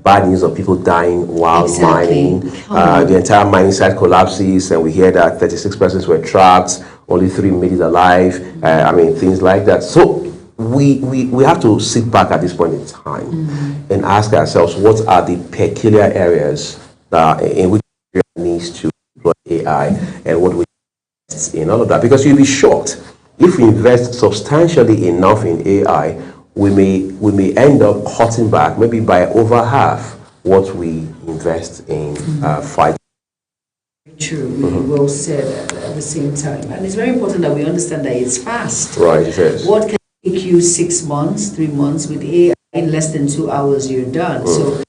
Speaker 1: bad news of people dying while mining? The entire mining site collapses and we hear that 36 persons were trapped, only 3 made it alive, things like that. So we have to sit back at this point in time and ask ourselves, what are the peculiar areas in which needs to deploy AI and what we invest in all of that, because you'll be shocked if we invest substantially enough in AI, we may end up cutting back maybe by over half what we invest in fighting.
Speaker 5: True, well said at the same time, and it's very important that we understand that it's fast.
Speaker 1: Right, it is.
Speaker 5: What can take you 6 months, 3 months with AI, in less than 2 hours you're done. So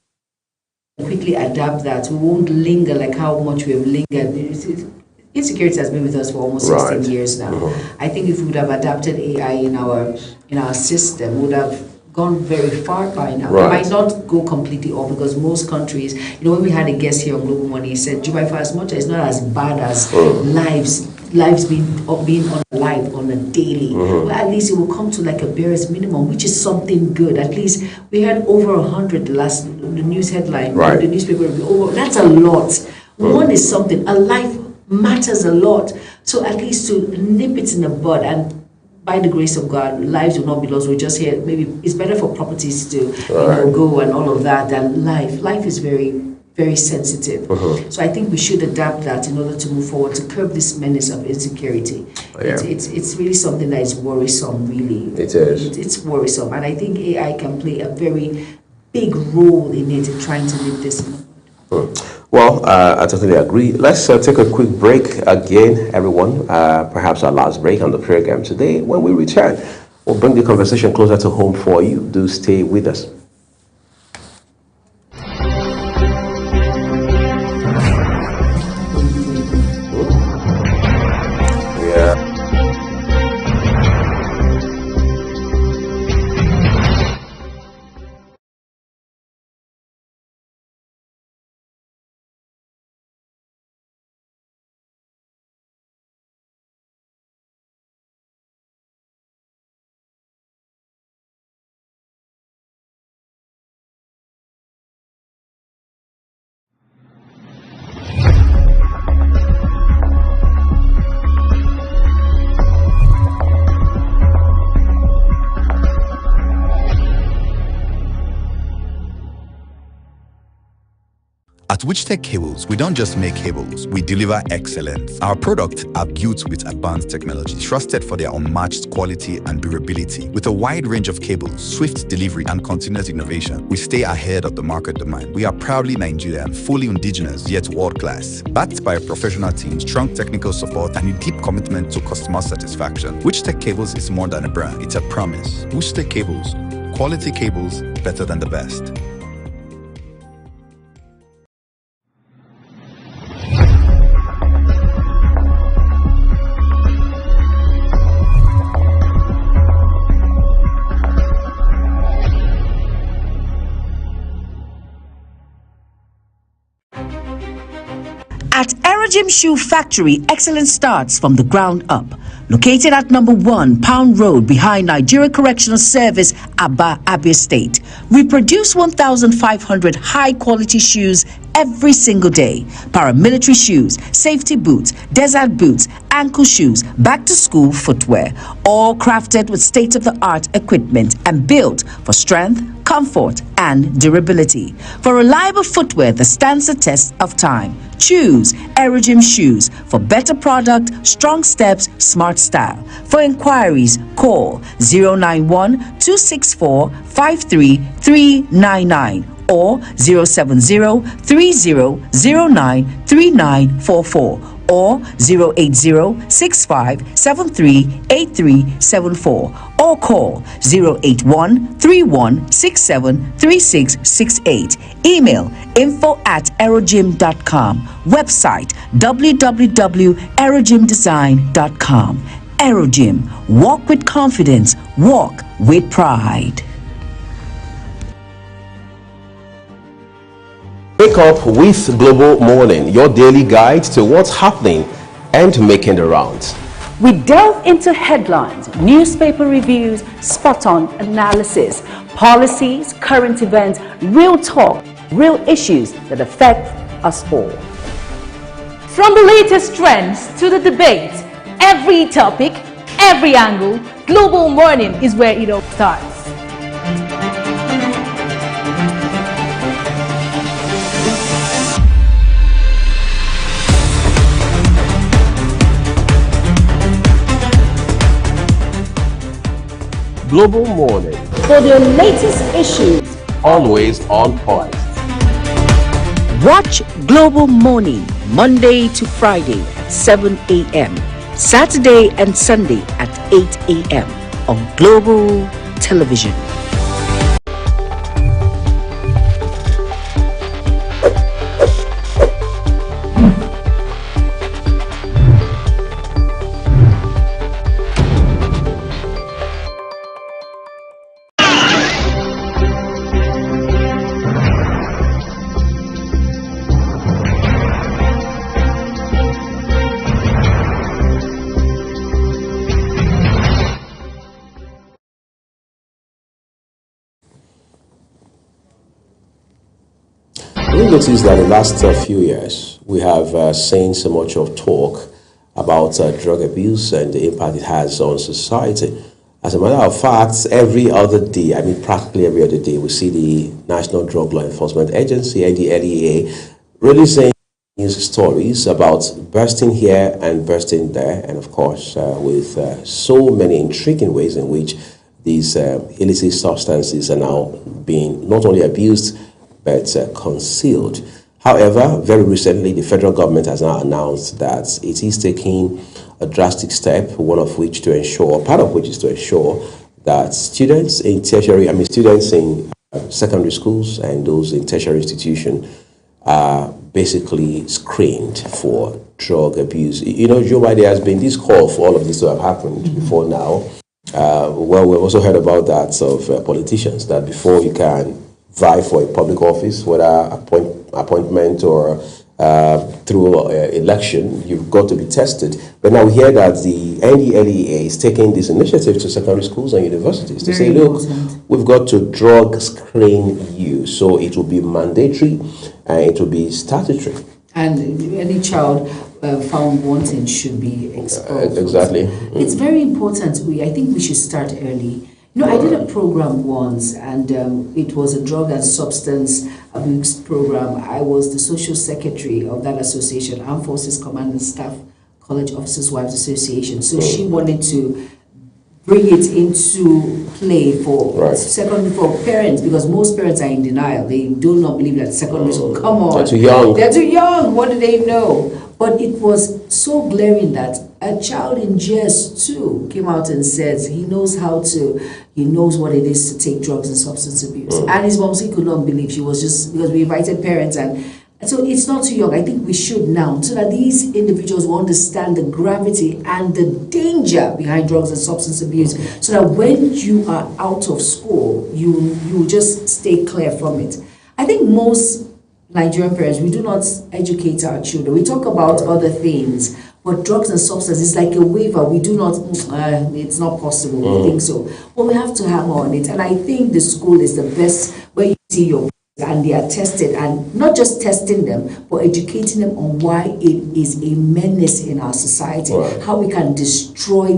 Speaker 5: quickly adapt that. We won't linger like how much we've lingered. Insecurity has been with us for almost 16 years now. I think if we would have adapted AI in our system, we would have gone very far by now. We might not go completely off because most countries, when we had a guest here on Global Money, he said, Dubai, for as much as it's not as bad as lives being unalive on a daily, well, at least it will come to like a barest minimum, which is something good. At least we had over 100 the news headline, the newspaper review. That's a lot. One is something. A life matters a lot. So at least to nip it in the bud, and by the grace of God, lives will not be lost. We're just here. Maybe it's better for properties to go and all of that than life. Life is very, very sensitive. So I think we should adapt that in order to move forward, to curb this menace of insecurity. It's really something that is worrisome, really.
Speaker 1: It is.
Speaker 5: It's worrisome. And I think AI can play a very big role in it, in trying to nip this in the bud.
Speaker 1: Well, I totally agree. Let's take a quick break again, everyone. Perhaps our last break on the program today. When we return, we'll bring the conversation closer to home for you. Do stay with us.
Speaker 8: At Witchtech Cables, we don't just make cables, we deliver excellence. Our products are built with advanced technology, trusted for their unmatched quality and durability. With a wide range of cables, swift delivery, and continuous innovation, we stay ahead of the market demand. We are proudly Nigerian, fully indigenous, yet world-class. Backed by a professional team, strong technical support, and a deep commitment to customer satisfaction. Witchtech Cables is more than a brand, it's a promise. Witchtech Cables, quality cables better than the best.
Speaker 13: At Aerogym Shoe Factory, excellence starts from the ground up. Located at number 1 Pound Road behind Nigeria Correctional Service, Aba, Abia State. We produce 1,500 high-quality shoes every single day. Paramilitary shoes, safety boots, desert boots, ankle shoes, back-to-school footwear. All crafted with state-of-the-art equipment and built for strength, comfort, and durability. For reliable footwear that stands the test of time, choose Aerogym Shoes for better product, strong steps, smart style. For inquiries, call 091-264-53399 or 070-3009-3944 or 080-6573-8374 or call 081-3167-3668. Email info@aerogym.com. Website www.aerogymdesign.com. Aerogym. Walk with confidence. Walk with pride.
Speaker 1: Wake up with Global Morning, your daily guide to what's happening and making the rounds.
Speaker 6: We delve into headlines, newspaper reviews, spot-on analysis, policies, current events, real talk, real issues that affect us all.
Speaker 7: From the latest trends to the debate, every topic, every angle, Global Morning is where it all starts.
Speaker 1: Global Morning,
Speaker 6: For the latest issues,
Speaker 1: always on point.
Speaker 13: Watch Global Morning Monday to Friday at 7 a.m. Saturday and Sunday at 8 a.m. on Global Television.
Speaker 1: We noticed that in the last few years, we have seen so much of talk about drug abuse and the impact it has on society. As a matter of fact, every other day, I mean practically every other day, we see the National Drug Law Enforcement Agency, NDLEA, releasing news stories about bursting here and bursting there, and of course, with so many intriguing ways in which these illicit substances are now being not only abused, but concealed. However, very recently, the federal government has now announced that it is taking a drastic step, one of which to ensure, part of which is to ensure that students in tertiary, students in secondary schools and those in tertiary institutions are basically screened for drug abuse. You know, Joe, there has been this call for all of this to have happened before now. Well, we've also heard about that of politicians, that before you can vie for a public office, whether appointment or through election, you've got to be tested. But now we hear that the NDLEA is taking this initiative to secondary schools and universities to say, look, we've got to drug screen you. So it will be mandatory and it will be statutory.
Speaker 5: And any child found wanting should be expelled.
Speaker 1: Exactly.
Speaker 5: It's very important. I think we should start early. You know, I did a program once, and it was a drug and substance abuse program. I was the social secretary of that association, Armed Forces Command and Staff College Officers' Wives Association. So she wanted to bring it into play for secondary, for parents, because most parents are in denial. They do not believe that secondary school. Come on,
Speaker 1: they're too young.
Speaker 5: They're too young. What do they know? But it was so glaring that a child in GS2 came out and says he knows what it is to take drugs and substance abuse. And his mom could not believe. She was just, because we invited parents, and so it's not too young. I think we should now, so that these individuals will understand the gravity and the danger behind drugs and substance abuse, so that when you are out of school, you just stay clear from it. I think most Nigerian parents, we do not educate our children. We talk about other things, but drugs and substance is like a waiver. We do not, it's not possible. We think so. But we have to hammer on it. And I think the school is the best where you see your and they are tested, and not just testing them, but educating them on why it is a menace in our society, how we can destroy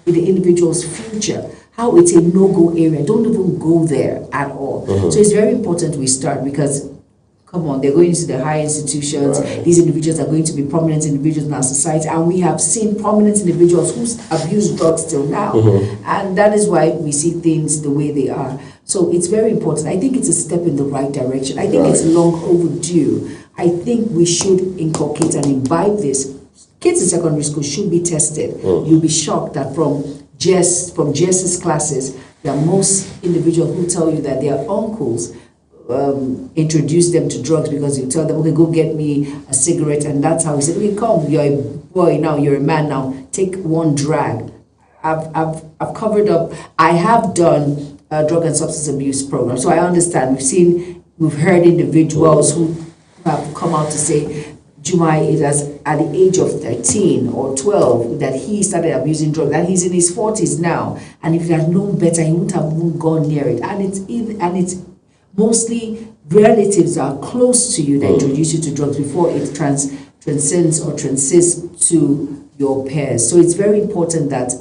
Speaker 5: the individual's future, how it's a no-go area. Don't even go there at all. So it's very important we start, because come on, they're going into the higher institutions. These individuals are going to be prominent individuals in our society, and we have seen prominent individuals who abuse drugs till now. And that is why we see things the way they are. So it's very important. I think it's a step in the right direction. I think it's long overdue. I think we should inculcate and imbibe this. Kids in secondary school should be tested. You'll be shocked that from GS's classes, there are most individuals who tell you that their uncles introduce them to drugs, because you tell them, okay, go get me a cigarette, and that's how we say, okay, come, you're a boy now, you're a man now, take one drag. I've covered up. I have done drug and substance abuse program, so I understand. We've heard individuals who have come out to say, Jumai, it was at the age of 13 or 12 that he started abusing drugs, and he's in his 40s now, and if he had known better, he wouldn't have even gone near it. And it's mostly relatives that are close to you that introduce you to drugs before it transcends or transists to your peers. So it's very important that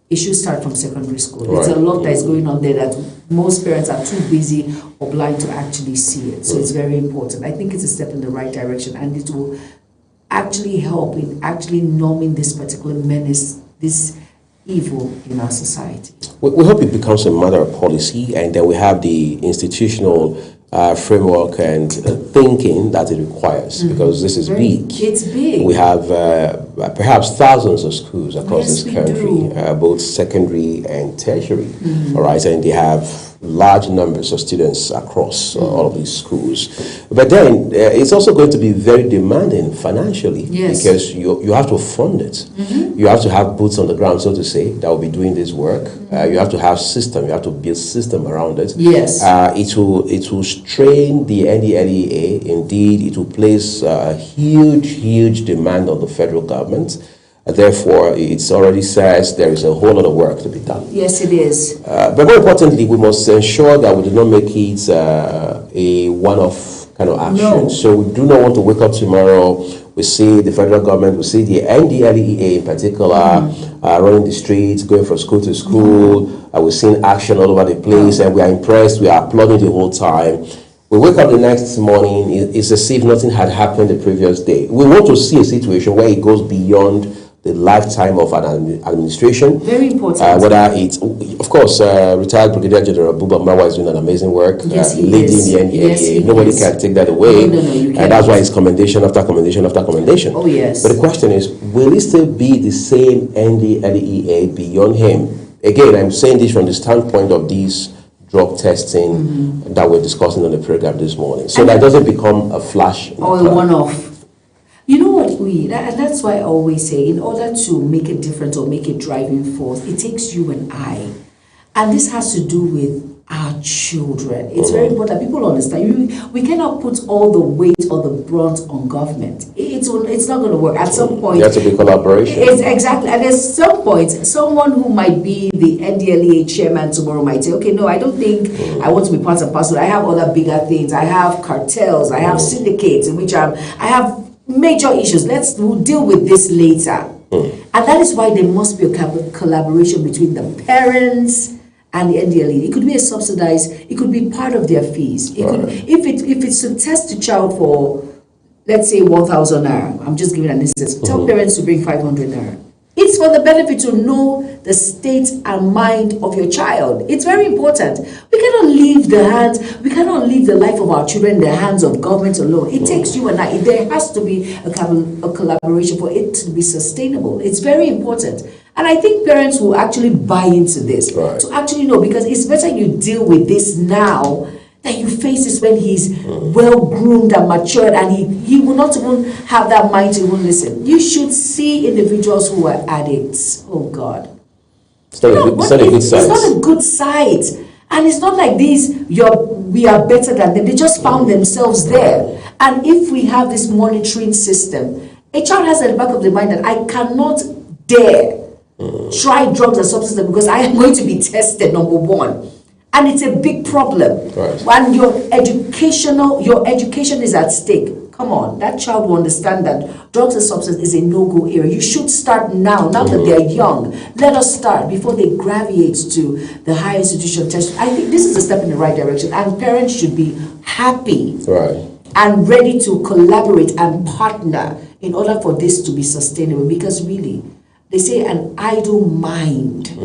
Speaker 5: it should start from secondary school. There's a lot that is going on there that most parents are too busy or blind to actually see it. So it's very important. I think it's a step in the right direction, and it will actually help in actually norming this particular menace, this evil in our society.
Speaker 1: We hope it becomes a matter of policy, and then we have the institutional framework and thinking that it requires, because this is big.
Speaker 5: It's big.
Speaker 1: We have perhaps thousands of schools across this country, both secondary and tertiary, all right, and they have large numbers of students across all of these schools. But then it's also going to be very demanding financially, because you have to fund it. You have to have boots on the ground, so to say, that will be doing this work. You have to have system. You have to build system around it. It will strain the NDLEA. Indeed, it will place a huge demand on the federal government. Therefore, it already says there is a whole lot of work to be done.
Speaker 5: Yes, it is.
Speaker 1: But more importantly, we must ensure that we do not make it a one-off kind of action. So we do not want to wake up tomorrow, we see the federal government, we see the NDLEA in particular running the streets, going from school to school. We're seeing action all over the place, and we are impressed, we are applauding the whole time. We wake up the next morning, it's as if nothing had happened the previous day. We want to see a situation where it goes beyond the lifetime of an administration.
Speaker 5: Very important.
Speaker 1: Whether it's, of course, retired Brigadier General Buba Marwa is doing an amazing work, leading the NDLEA. Nobody can take that away.
Speaker 5: You
Speaker 1: and that's why it's commendation after commendation after commendation.
Speaker 5: Oh, yes.
Speaker 1: But the question is, will it still be the same NDLEA beyond him? Again, I'm saying this from the standpoint of these drug testing that we're discussing on the program this morning. So that doesn't become a flash.
Speaker 5: Or a one-off. You know what, and that's why I always say, in order to make a difference or make a driving force, it takes you and I. And this has to do with our children. It's very important that people understand. We cannot put all the weight or the brunt on government. It's not going to work. At some point,
Speaker 1: there has to be collaboration.
Speaker 5: Exactly. And at some point, someone who might be the NDLEA chairman tomorrow might say, okay, no, I don't think I want to be part and parcel. I have other bigger things. I have cartels. I have syndicates in which I have major issues. We'll deal with this later. And that is why there must be a collaboration between the parents
Speaker 2: and the NDLE. It could be a subsidized, it could be part of their fees. It could, if it's to test a child for, let's say, 1,000 naira, I'm just giving an instance, tell parents to bring 500 naira. It's for the benefit to know the state and mind of your child. It's very important. We cannot leave the life of our children in the hands of government alone. It takes you and I. There has to be a collaboration for it to be sustainable. It's very important. And I think parents will actually buy into this, to actually know, because it's better you deal with this now than you face this when he's well-groomed and matured, and he will not even have that mind to even listen. You should see individuals who are addicts. Oh, God.
Speaker 1: It's not a good sight.
Speaker 2: And it's not like we are better than them. They just found themselves there. And if we have this monitoring system, a child has at the back of the mind that I cannot dare try drugs and substances because I am going to be tested, number one. And it's a big problem. When your education is at stake, come on, that child will understand that drugs and substances is a no-go area. You should start now that they're young. Let us start before they gravitate to the higher institution test. I think this is a step in the right direction, and parents should be happy and ready to collaborate and partner in order for this to be sustainable. Because really, they say an idle mind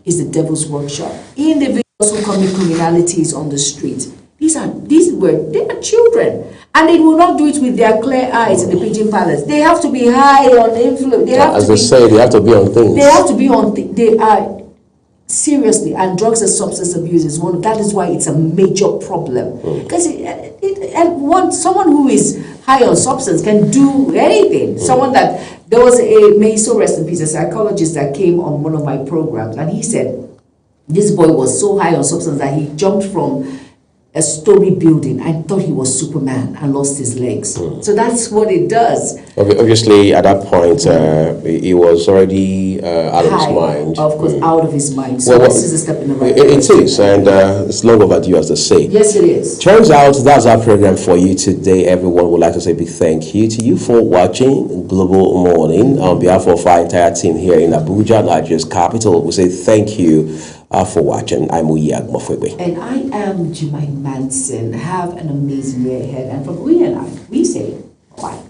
Speaker 2: is the devil's workshop. Individuals who commit criminalities on the street, they are children, and they will not do it with their clear eyes in the pigeon palace. They have to be high on influence. They have to be on things. They have to be on things. They are seriously, and drugs and substance abuse is one. That is why it's a major problem. Because someone who is high on substance can do anything. There was may he so rest in peace, a psychologist that came on one of my programs, and he said this boy was so high on substance that he jumped from a story building and thought he was Superman and lost his legs. So that's what it does.
Speaker 1: Obviously, at that point, he was already out of his mind.
Speaker 2: Of course, out of his mind. So this is a step in the right direction.
Speaker 1: It is, and it's long overdue, as they say.
Speaker 2: Yes, it is.
Speaker 1: Turns out that's our program for you today. Everyone would like to say a big thank you to you for watching Global Morning. On behalf of our entire team here in Abuja, Nigeria's capital, we say thank you for watching. I'm Uyi Agmofwebe.
Speaker 2: And I am Jemai Manson. Have an amazing day ahead. And from we and I, we say bye.